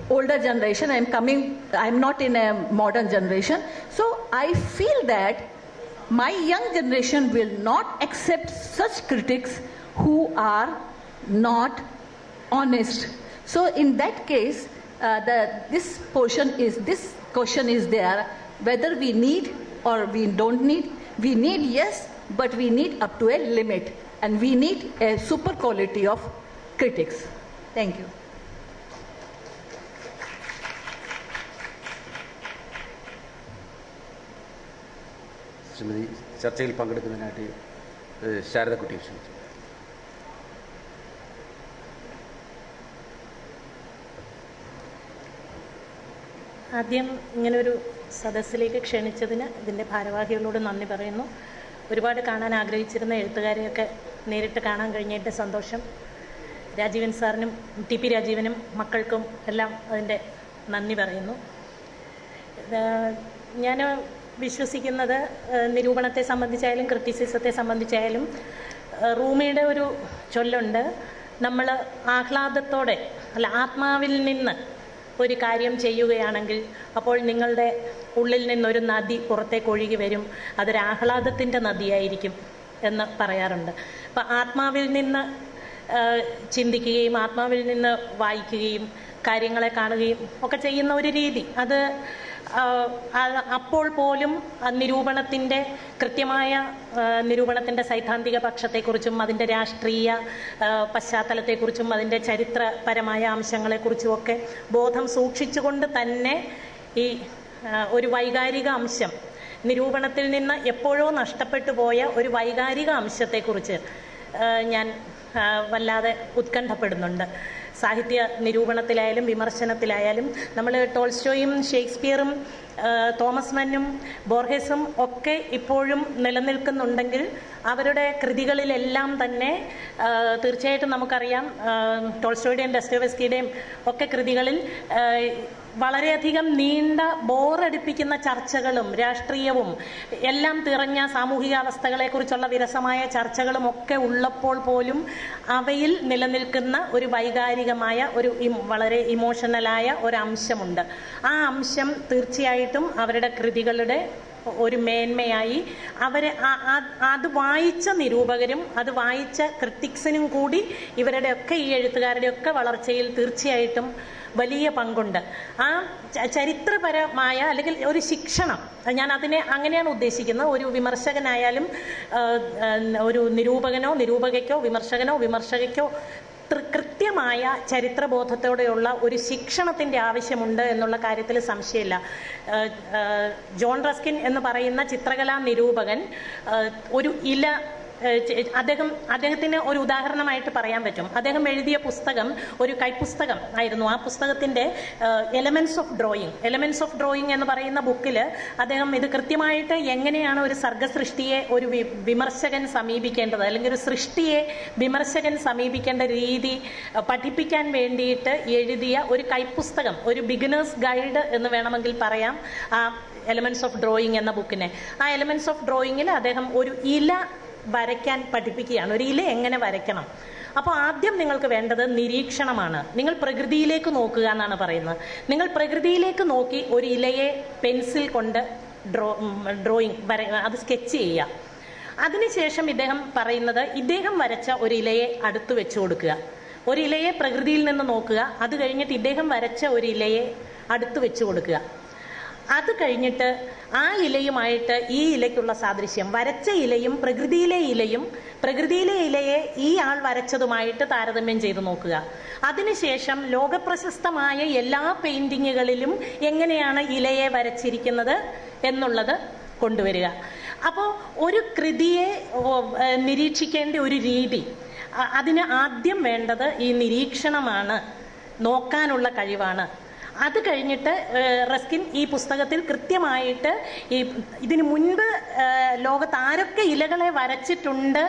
older generation. I am not in a modern generation. So I feel that my young generation will not accept such critics who are not honest. So in that case, this question is there, whether we need or we don't need. We need, yes, but we need up to a limit, and we need a super quality of critics. Thank you. Shrimati ചർച്ചയിൽ പങ്കെടുക്കുന്നതിനായിട്ട് ശാരദക്കുട്ടിയെ ക്ഷണിച്ചു. ആദ്യം ഇങ്ങനൊരു സദസ്സിലേക്ക് ക്ഷണിച്ചതിന് ഇതിൻ്റെ ഭാരവാഹികളോട് നന്ദി പറയുന്നു. ഒരുപാട് കാണാൻ ആഗ്രഹിച്ചിരുന്ന എഴുത്തുകാരെയൊക്കെ നേരിട്ട് കാണാൻ കഴിഞ്ഞതിൻ്റെ സന്തോഷം. രാജീവൻ സാറിനും ടി.പി. രാജീവനും മക്കൾക്കും എല്ലാം അതിൻ്റെ നന്ദി പറയുന്നു. ഞാൻ വിശ്വസിക്കുന്നത് നിരൂപണത്തെ സംബന്ധിച്ചായാലും ക്രിറ്റിസിസത്തെ സംബന്ധിച്ചായാലും റൂമിയുടെ ഒരു ചൊല്ലുണ്ട്, നമ്മൾ ആഹ്ലാദത്തോടെ അല്ല ആത്മാവിൽ നിന്ന് ഒരു കാര്യം ചെയ്യുകയാണെങ്കിൽ അപ്പോൾ നിങ്ങളുടെ ഉള്ളിൽ നിന്നൊരു നദി പുറത്തേക്ക് ഒഴുകി വരും, അതൊരു ആഹ്ലാദത്തിൻ്റെ നദിയായിരിക്കും എന്ന് പറയാറുണ്ട്. അപ്പം ആത്മാവിൽ നിന്ന് ചിന്തിക്കുകയും ആത്മാവിൽ നിന്ന് വായിക്കുകയും കാര്യങ്ങളെ കാണുകയും ഒക്കെ ചെയ്യുന്ന ഒരു രീതി, അത് അപ്പോൾ പോലും നിരൂപണത്തിൻ്റെ കൃത്യമായ നിരൂപണത്തിൻ്റെ സൈദ്ധാന്തിക പക്ഷത്തെക്കുറിച്ചും അതിൻ്റെ രാഷ്ട്രീയ പശ്ചാത്തലത്തെക്കുറിച്ചും അതിൻ്റെ ചരിത്രപരമായ അംശങ്ങളെക്കുറിച്ചും ഒക്കെ ബോധം സൂക്ഷിച്ചുകൊണ്ട് തന്നെ ഈ ഒരു വൈകാരിക അംശം, നിരൂപണത്തിൽ നിന്ന് എപ്പോഴോ നഷ്ടപ്പെട്ടു പോയ ഒരു വൈകാരിക അംശത്തെക്കുറിച്ച് ഞാൻ വല്ലാതെ ഉത്കണ്ഠപ്പെടുന്നുണ്ട്. സാഹിത്യ നിരൂപണത്തിലായാലും വിമർശനത്തിലായാലും നമ്മൾ ടോൾസ്റ്റോയും ഷേക്സ്പിയറും തോമസ് മന്നും ബോർഹെസും ഒക്കെ ഇപ്പോഴും നിലനിൽക്കുന്നുണ്ടെങ്കിൽ അവരുടെ കൃതികളിലെല്ലാം തന്നെ തീർച്ചയായിട്ടും നമുക്കറിയാം ടോൾസ്റ്റോയുടെയും ഡസ്റ്റോവെസ്കിയുടെയും ഒക്കെ കൃതികളിൽ വളരെയധികം നീണ്ട ബോറടിപ്പിക്കുന്ന ചർച്ചകളും രാഷ്ട്രീയവും എല്ലാം തിറഞ്ഞ സാമൂഹികാവസ്ഥകളെക്കുറിച്ചുള്ള വിരസമായ ചർച്ചകളും ഒക്കെ ഉള്ളപ്പോൾ പോലും അവയിൽ നിലനിൽക്കുന്ന ഒരു വൈകാരികമായ ഒരു വളരെ ഇമോഷണലായ ഒരു അംശമുണ്ട്. ആ അംശം തീർച്ചയായിട്ടും അവരുടെ കൃതികളുടെ ഒരു മേന്മയായി അവരെ അത് വായിച്ച നിരൂപകരും അത് വായിച്ച ക്രിട്ടിക്സിനും കൂടി ഇവരുടെയൊക്കെ ഈ എഴുത്തുകാരുടെയൊക്കെ വളർച്ചയിൽ തീർച്ചയായിട്ടും വലിയ പങ്കുണ്ട്. ആ ചരിത്രപരമായ അല്ലെങ്കിൽ ഒരു ശിക്ഷണം, ഞാൻ അതിനെ അങ്ങനെയാണ് ഉദ്ദേശിക്കുന്നത്. ഒരു വിമർശകനായാലും ഒരു നിരൂപകനോ നിരൂപകയ്ക്കോ വിമർശകയ്ക്കോ കൃത്യമായ ചരിത്രബോധത്തോടെയുള്ള ഒരു ശിക്ഷണത്തിൻ്റെ ആവശ്യമുണ്ട് എന്നുള്ള കാര്യത്തിൽ സംശയമില്ല. ജോൺ റസ്കിൻ എന്ന് പറയുന്ന ചിത്രകലാ നിരൂപകൻ ഒരു ഇല അദ്ദേഹത്തിന് ഒരു ഉദാഹരണമായിട്ട് പറയാൻ പറ്റും. അദ്ദേഹം എഴുതിയ പുസ്തകം ഒരു കൈപ്പുസ്തകം ആയിരുന്നു. ആ പുസ്തകത്തിൻ്റെ എലമെന്റ്സ് ഓഫ് ഡ്രോയിങ് എന്ന് പറയുന്ന ബുക്കിൽ അദ്ദേഹം ഇത് കൃത്യമായിട്ട് എങ്ങനെയാണ് ഒരു സർഗസൃഷ്ടിയെ ഒരു വിമർശകൻ സമീപിക്കേണ്ടത് അല്ലെങ്കിൽ ഒരു സൃഷ്ടിയെ വിമർശകൻ സമീപിക്കേണ്ട രീതി പഠിപ്പിക്കാൻ വേണ്ടിയിട്ട് എഴുതിയ ഒരു കൈപ്പുസ്തകം, ഒരു ബിഗിനേഴ്സ് ഗൈഡ് എന്ന് വേണമെങ്കിൽ പറയാം ആ എലമെന്റ്സ് ഓഫ് ഡ്രോയിങ് എന്ന ബുക്കിനെ. ആ എലമെന്റ്സ് ഓഫ് ഡ്രോയിങ്ങിൽ അദ്ദേഹം ഒരു ഇല വരയ്ക്കാൻ പഠിപ്പിക്കുകയാണ്. ഒരു ഇല എങ്ങനെ വരയ്ക്കണം. അപ്പോൾ ആദ്യം നിങ്ങൾക്ക് വേണ്ടത് നിരീക്ഷണമാണ്. നിങ്ങൾ പ്രകൃതിയിലേക്ക് നോക്കുക എന്നാണ് പറയുന്നത്. നിങ്ങൾ പ്രകൃതിയിലേക്ക് നോക്കി ഒരു ഇലയെ പെൻസിൽ കൊണ്ട് അത് സ്കെച്ച് ചെയ്യുക. അതിനുശേഷം ഇദ്ദേഹം പറയുന്നത് ഇദ്ദേഹം വരച്ച ഒരു ഇലയെ അടുത്ത് വെച്ചു കൊടുക്കുക. ഒരു ഇലയെ പ്രകൃതിയിൽ നിന്ന് നോക്കുക. അത് കഴിഞ്ഞിട്ട് ഇദ്ദേഹം വരച്ച ഒരു ഇലയെ അടുത്ത് വെച്ചു കൊടുക്കുക. അത് കഴിഞ്ഞിട്ട് ആ ഇലയുമായിട്ട് ഈ ഇലയ്ക്കുള്ള സാദൃശ്യം, വരച്ച ഇലയും പ്രകൃതിയിലെ ഇലയെ ഈ ആൾ വരച്ചതുമായിട്ട് താരതമ്യം ചെയ്ത് നോക്കുക. അതിനുശേഷം ലോകപ്രശസ്തമായ എല്ലാ പെയിന്റിങ്ങുകളിലും എങ്ങനെയാണ് ഇലയെ വരച്ചിരിക്കുന്നത് എന്നുള്ളത് കൊണ്ടുവരിക. അപ്പോൾ ഒരു കൃതിയെ നിരീക്ഷിക്കേണ്ട ഒരു രീതി, അതിന് ആദ്യം വേണ്ടത് ഈ നിരീക്ഷണമാണ്, നോക്കാനുള്ള കഴിവാണ്. അത് കഴിഞ്ഞിട്ട് റസ്കിൻ ഈ പുസ്തകത്തിൽ കൃത്യമായിട്ട് ഇതിനു മുൻപ് ലോകത്ത് ആരൊക്കെ ഇലകളെ വരച്ചിട്ടുണ്ട്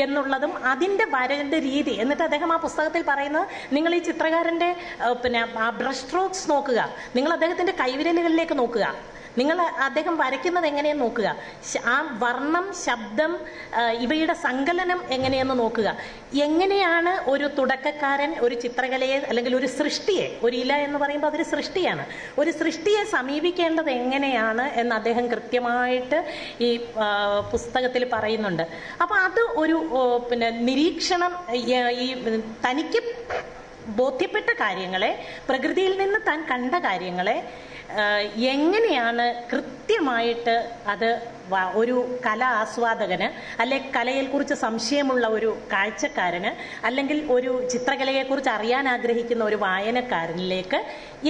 എന്നുള്ളതും അതിൻ്റെ വരേണ്ട രീതി, എന്നിട്ട് അദ്ദേഹം ആ പുസ്തകത്തിൽ പറയുന്നത് നിങ്ങൾ ഈ ചിത്രകാരൻ്റെ ആ ബ്രഷ് സ്ട്രോക്സ് നോക്കുക, നിങ്ങൾ അദ്ദേഹത്തിൻ്റെ കൈവിരലുകളിലേക്ക് നോക്കുക, നിങ്ങൾ അദ്ദേഹം വരയ്ക്കുന്നത് എങ്ങനെയെന്ന് നോക്കുക, ആ വർണ്ണം, ശബ്ദം, ഇവയുടെ സങ്കലനം എങ്ങനെയെന്ന് നോക്കുക. എങ്ങനെയാണ് ഒരു തുടക്കക്കാരൻ ഒരു ചിത്രകലയെ അല്ലെങ്കിൽ ഒരു സൃഷ്ടിയെ, ഒരു ഇല എന്ന് പറയുമ്പോൾ അതൊരു സൃഷ്ടിയാണ്, ഒരു സൃഷ്ടിയെ സമീപിക്കേണ്ടത് എങ്ങനെയാണ് എന്ന് അദ്ദേഹം കൃത്യമായിട്ട് ഈ പുസ്തകത്തിൽ പറയുന്നുണ്ട്. അപ്പോൾ അത് ഒരു നിരീക്ഷണം, ഈ തനിക്ക് ബോധ്യപ്പെട്ട കാര്യങ്ങളെ, പ്രകൃതിയിൽ നിന്ന് താൻ കണ്ട കാര്യങ്ങളെ എങ്ങനെയാണ് കൃത്യമായിട്ട് അത് ഒരു കലാ ആസ്വാദകന് അല്ലെ കലയെക്കുറിച്ച് സംശയമുള്ള ഒരു കാഴ്ചക്കാരന് അല്ലെങ്കിൽ ഒരു ചിത്രകലയെക്കുറിച്ച് അറിയാൻ ആഗ്രഹിക്കുന്ന ഒരു വായനക്കാരനിലേക്ക്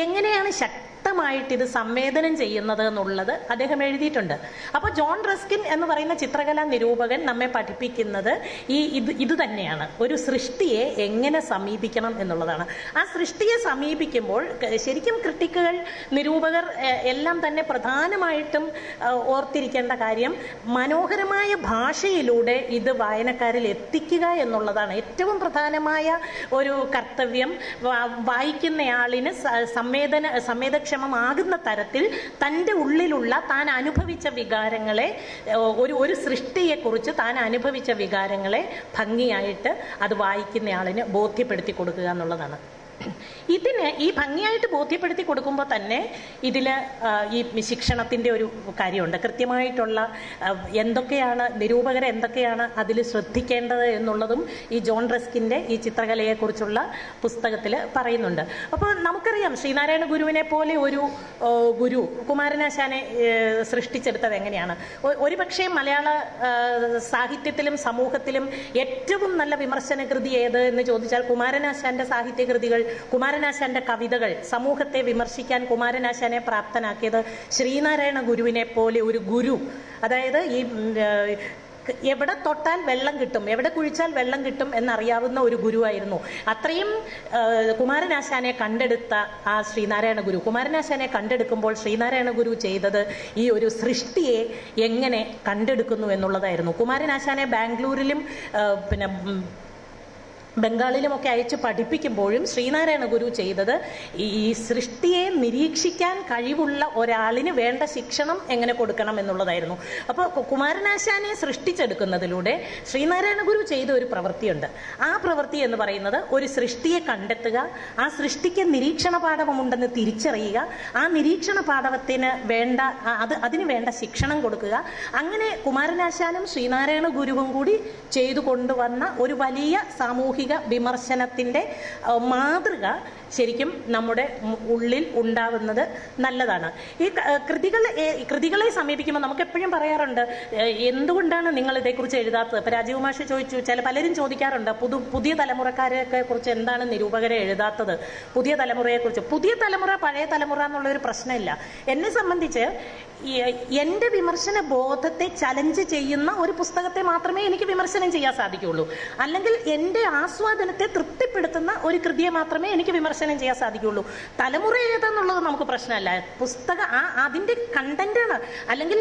എങ്ങനെയാണ് ശക്തമായിട്ട് ഇത് സംവേദനം ചെയ്യുന്നത് എന്നുള്ളത് അദ്ദേഹം എഴുതിയിട്ടുണ്ട്. അപ്പോൾ ജോൺ റസ്കിൻ എന്ന് പറയുന്ന ചിത്രകലാ നിരൂപകൻ നമ്മെ പഠിപ്പിക്കുന്നത് ഇത് തന്നെയാണ്, ഒരു സൃഷ്ടിയെ എങ്ങനെ സമീപിക്കണം എന്നുള്ളതാണ്. ആ സൃഷ്ടിയെ സമീപിക്കുമ്പോൾ ശരിക്കും ക്രിട്ടിക്കുകൾ, നിരൂപകർ എല്ലാം തന്നെ പ്രധാനമായിട്ടും ഓർത്തിരിക്കേണ്ട കാര്യം മനോഹരമായ ഭാഷയിലൂടെ ഇത് വായനക്കാരിൽ എത്തിക്കുക എന്നുള്ളതാണ് ഏറ്റവും പ്രധാനമായ ഒരു കർത്തവ്യം. വായിക്കുന്നയാളിന് സംവേദനക്ഷമത കാര്യക്ഷമമാകുന്ന തരത്തിൽ തൻ്റെ ഉള്ളിലുള്ള താൻ അനുഭവിച്ച വികാരങ്ങളെ, ഒരു സൃഷ്ടിയെക്കുറിച്ച് താൻ അനുഭവിച്ച വികാരങ്ങളെ ഭംഗിയായിട്ട് അത് വായിക്കുന്നയാളിന് ബോധ്യപ്പെടുത്തി കൊടുക്കുക എന്നുള്ളതാണ്. ഇതിന് ഈ ഭംഗിയായിട്ട് ബോധ്യപ്പെടുത്തി കൊടുക്കുമ്പോൾ തന്നെ ഇതിൽ ഈ ശിക്ഷണത്തിൻ്റെ ഒരു കാര്യമുണ്ട്. കൃത്യമായിട്ടുള്ള എന്തൊക്കെയാണ് നിരൂപകരെ എന്തൊക്കെയാണ് അതിൽ ശ്രദ്ധിക്കേണ്ടത് എന്നുള്ളതും ഈ ജോൺ റസ്കിൻ്റെ ഈ ചിത്രകലയെക്കുറിച്ചുള്ള പുസ്തകത്തിൽ പറയുന്നുണ്ട്. അപ്പോൾ നമുക്കറിയാം ശ്രീനാരായണ ഗുരുവിനെ പോലെ ഒരു ഗുരു കുമാരനാശാനെ സൃഷ്ടിച്ചെടുത്തത് എങ്ങനെയാണ്. ഒരുപക്ഷെ മലയാള സാഹിത്യത്തിലും സമൂഹത്തിലും ഏറ്റവും നല്ല വിമർശന കൃതി ഏത് എന്ന് ചോദിച്ചാൽ കുമാരനാശാന്റെ സാഹിത്യകൃതികൾ, കുമാരനാശാന്റെ കവിതകൾ സമൂഹത്തെ വിമർശിക്കാൻ കുമാരനാശാനെ പ്രാപ്തനാക്കിയത് ശ്രീനാരായണ ഗുരുവിനെ പോലെ ഒരു ഗുരു. അതായത് ഈ എവിടെ തൊട്ടാൽ വെള്ളം കിട്ടും, എവിടെ കുഴിച്ചാൽ വെള്ളം കിട്ടും എന്നറിയാവുന്ന ഒരു ഗുരുവായിരുന്നു. അത്രയും കുമാരനാശാനെ കണ്ടെടുത്ത ആ ശ്രീനാരായണ ഗുരു, കുമാരനാശാനെ കണ്ടെടുക്കുമ്പോൾ ശ്രീനാരായണ ഗുരു ചെയ്തത് ഈ ഒരു സൃഷ്ടിയെ എങ്ങനെ കണ്ടെടുക്കുന്നു എന്നുള്ളതായിരുന്നു. കുമാരനാശാനെ ബാംഗ്ലൂരിലും പിന്നെ ബംഗാളിലുമൊക്കെ അയച്ച് പഠിപ്പിക്കുമ്പോഴും ശ്രീനാരായണ ഗുരു ചെയ്തത് ഈ സൃഷ്ടിയെ നിരീക്ഷിക്കാൻ കഴിവുള്ള ഒരാളിന് വേണ്ട ശിക്ഷണം എങ്ങനെ കൊടുക്കണം എന്നുള്ളതായിരുന്നു. അപ്പോൾ കുമാരനാശാനെ സൃഷ്ടിച്ചെടുക്കുന്നതിലൂടെ ശ്രീനാരായണ ഗുരു ചെയ്ത ഒരു പ്രവൃത്തിയുണ്ട്. ആ പ്രവൃത്തി എന്ന് പറയുന്നത് ഒരു സൃഷ്ടിയെ കണ്ടെത്തുക, ആ സൃഷ്ടിക്ക് നിരീക്ഷണ പാഠവമുണ്ടെന്ന് തിരിച്ചറിയുക, ആ നിരീക്ഷണ പാഠവത്തിന് വേണ്ട അതിന് വേണ്ട ശിക്ഷണം കൊടുക്കുക. അങ്ങനെ കുമാരനാശാനും ശ്രീനാരായണ ഗുരുവും കൂടി ചെയ്തു കൊണ്ടുവന്ന ഒരു വലിയ സാമൂഹിക വിമർശനത്തിന്റെ മാതൃക ശരിക്കും നമ്മുടെ ഉള്ളിൽ ഉണ്ടാവുന്നത് നല്ലതാണ്. ഈ കൃതികളെ സമീപിക്കുമ്പോൾ നമുക്ക് എപ്പോഴും പറയാറുണ്ട്, എന്തുകൊണ്ടാണ് നിങ്ങൾ ഇതേക്കുറിച്ച് എഴുതാത്തത്? ഇപ്പൊ രാജീവ് മാഷ് ചോദിച്ചു, പലരും ചോദിക്കാറുണ്ട്, പുതിയ തലമുറക്കാരെയൊക്കെ കുറിച്ച് എന്താണ് നിരൂപകരെ എഴുതാത്തത്? പുതിയ തലമുറയെക്കുറിച്ച്. പുതിയ തലമുറ പഴയ തലമുറ എന്നുള്ളൊരു പ്രശ്നമില്ല. എന്നെ സംബന്ധിച്ച് എൻ്റെ വിമർശന ബോധത്തെ ചലഞ്ച് ചെയ്യുന്ന ഒരു പുസ്തകത്തെ മാത്രമേ എനിക്ക് വിമർശനം ചെയ്യാൻ സാധിക്കുകയുള്ളൂ. അല്ലെങ്കിൽ എൻ്റെ ആസ്വാദനത്തെ തൃപ്തിപ്പെടുത്തുന്ന ഒരു കൃതിയെ മാത്രമേ എനിക്ക് വിമർശനം ചെയ്യാൻ സാധിക്കുകയുള്ളൂ. തലമുറ ഏതെന്നുള്ളത് നമുക്ക് പ്രശ്നമല്ല. പുസ്തകം അതിൻ്റെ കണ്ടന്റാണ്. അല്ലെങ്കിൽ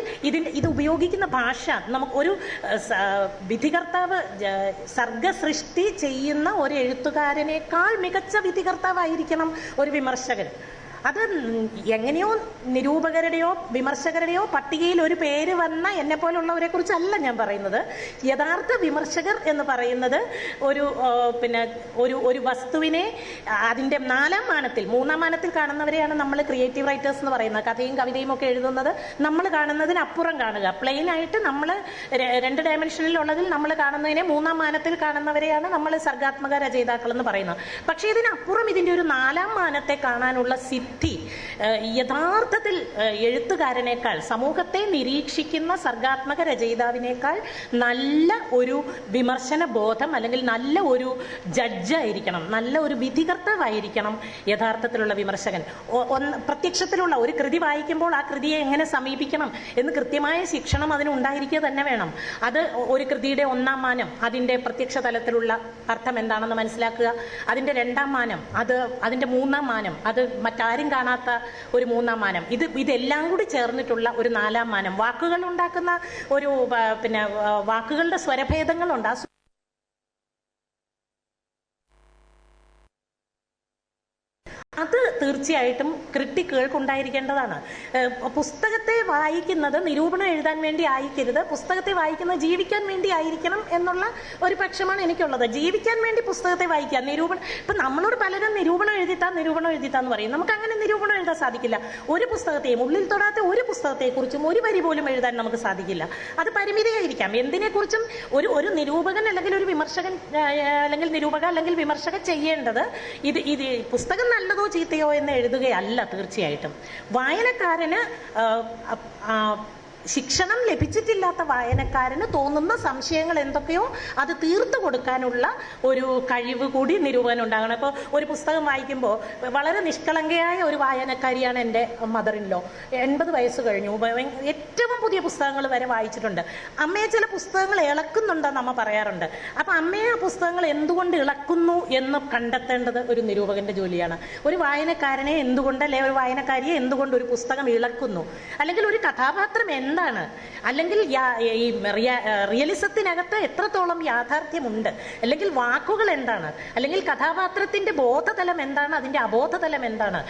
ഇത് ഉപയോഗിക്കുന്ന ഭാഷ. നമുക്ക് ഒരു വിധികർത്താവ് സർഗസൃഷ്ടി ചെയ്യുന്ന ഒരു എഴുത്തുകാരനേക്കാൾ മികച്ച വിധികർത്താവായിരിക്കണം ഒരു വിമർശകൻ. അത് എങ്ങനെയോ നിരൂപകരുടെയോ വിമർശകരുടെയോ പട്ടികയിൽ ഒരു പേര് വന്ന എന്നെ പോലുള്ളവരെ കുറിച്ചല്ല ഞാൻ പറയുന്നത്. യഥാർത്ഥ വിമർശകർ എന്ന് പറയുന്നത് ഒരു വസ്തുവിനെ അതിൻ്റെ മൂന്നാം മാനത്തിൽ കാണുന്നവരെയാണ് നമ്മൾ ക്രിയേറ്റീവ് റൈറ്റേഴ്സ് എന്ന് പറയുന്നത്. കഥയും കവിതയും ഒക്കെ എഴുതുന്നത് നമ്മൾ കാണുന്നതിനപ്പുറം കാണുക. പ്ലെയിൻ ആയിട്ട് നമ്മൾ 2 ഡയമെൻഷനിലുള്ളതിൽ നമ്മൾ കാണുന്നതിനെ മൂന്നാം മാനത്തിൽ കാണുന്നവരെയാണ് നമ്മൾ സർഗാത്മക രചയിതാക്കൾ എന്ന് പറയുന്നത്. പക്ഷേ ഇതിനപ്പുറം ഇതിൻ്റെ ഒരു 4ാം മാനത്തെ കാണാനുള്ള യഥാർത്ഥത്തിൽ എഴുത്തുകാരനേക്കാൾ, സമൂഹത്തെ നിരീക്ഷിക്കുന്ന സർഗാത്മക രചയിതാവിനേക്കാൾ നല്ല ഒരു വിമർശന ബോധം അല്ലെങ്കിൽ നല്ല ഒരു ജഡ്ജായിരിക്കണം, നല്ല ഒരു വിധികർത്താവായിരിക്കണം യഥാർത്ഥത്തിലുള്ള വിമർശകൻ. പ്രത്യക്ഷത്തിലുള്ള ഒരു കൃതി വായിക്കുമ്പോൾ ആ കൃതിയെ എങ്ങനെ സമീപിക്കണം എന്ന് കൃത്യമായ ശിക്ഷണം അതിനുണ്ടായിരിക്കുക തന്നെ വേണം. അത് ഒരു കൃതിയുടെ 1ാം മാനം അതിൻ്റെ പ്രത്യക്ഷ തലത്തിലുള്ള അർത്ഥം എന്താണെന്ന് മനസ്സിലാക്കുക. അതിൻ്റെ 2ാം മാനം അതിൻ്റെ 3ാം മാനം അത് മറ്റാരും കാണാത്ത ഒരു 3ാം മാനം, ഇതെല്ലാം കൂടി ചേർന്നിട്ടുള്ള ഒരു 4ാം മാനം. വാക്കുകൾ ഉണ്ടാക്കുന്ന ഒരു വാക്കുകളുടെ സ്വരഭേദങ്ങളുണ്ട്. ആ അത് തീർച്ചയായിട്ടും ക്രിട്ടിക്കുകൾക്ക് ഉണ്ടായിരിക്കേണ്ടതാണ്. പുസ്തകത്തെ വായിക്കുന്നത് നിരൂപണം എഴുതാൻ വേണ്ടി ആയിരിക്കരുത്, പുസ്തകത്തെ വായിക്കുന്നത് ജീവിക്കാൻ വേണ്ടി ആയിരിക്കണം എന്നുള്ള ഒരു പക്ഷമാണ് എനിക്കുള്ളത്. ജീവിക്കാൻ വേണ്ടി പുസ്തകത്തെ വായിക്കുക. ഇപ്പം നമ്മളോട് പലരും നിരൂപണം എഴുതിത്താന്ന് പറയും. നമുക്ക് അങ്ങനെ നിരൂപണം എഴുതാൻ സാധിക്കില്ല. ഒരു പുസ്തകത്തെയും ഉള്ളിൽ തൊടാത്ത ഒരു പുസ്തകത്തെക്കുറിച്ചും ഒരു വരി പോലും എഴുതാൻ നമുക്ക് സാധിക്കില്ല. അത് പരിമിതിയായിരിക്കാം. എന്തിനെക്കുറിച്ചും ഒരു നിരൂപകൻ അല്ലെങ്കിൽ ഒരു വിമർശകൻ അല്ലെങ്കിൽ നിരൂപക അല്ലെങ്കിൽ വിമർശകൻ ചെയ്യേണ്ടത് ഇത് പുസ്തകം നല്ലതോ ചീത്തയോ എന്ന് എഴുതുകയല്ല. തീർച്ചയായിട്ടും വായനക്കാരന് ശിക്ഷണം ലഭിച്ചിട്ടില്ലാത്ത വായനക്കാരന് തോന്നുന്ന സംശയങ്ങൾ എന്തൊക്കെയോ അത് തീർത്തു കൊടുക്കാനുള്ള ഒരു കഴിവ് കൂടി നിരൂപകനുണ്ടാകണം. ഇപ്പോൾ ഒരു പുസ്തകം വായിക്കുമ്പോൾ വളരെ നിഷ്കളങ്കയായ ഒരു വായനക്കാരിയാണ് എൻ്റെ മദറിൻലോ. 80 വയസ്സ് കഴിഞ്ഞു. ഏറ്റവും പുതിയ പുസ്തകങ്ങൾ വരെ വായിച്ചിട്ടുണ്ട്. അമ്മയെ ചില പുസ്തകങ്ങൾ ഇളക്കുന്നുണ്ടെന്ന് അമ്മ പറയാറുണ്ട്. അപ്പം അമ്മയെ ആ പുസ്തകങ്ങൾ എന്തുകൊണ്ട് ഇളക്കുന്നു എന്ന് കണ്ടെത്തേണ്ടത് ഒരു നിരൂപകന്റെ ജോലിയാണ്. ഒരു വായനക്കാരനെ എന്തുകൊണ്ട്, അല്ലെങ്കിൽ ഒരു വായനക്കാരിയെ എന്തുകൊണ്ട് ഒരു പുസ്തകം ഇളക്കുന്നു, അല്ലെങ്കിൽ ഒരു കഥാപാത്രം എന്താണ്, അല്ലെങ്കിൽ ഈ റിയലിസത്തിനകത്ത് എത്രത്തോളം യാഥാർത്ഥ്യമുണ്ട്, അല്ലെങ്കിൽ വാക്കുകൾ എന്താണ്, അല്ലെങ്കിൽ കഥാപാത്രത്തിന്റെ ബോധതലം എന്താണ്, അതിന്റെ അബോധതലം എന്താണ്,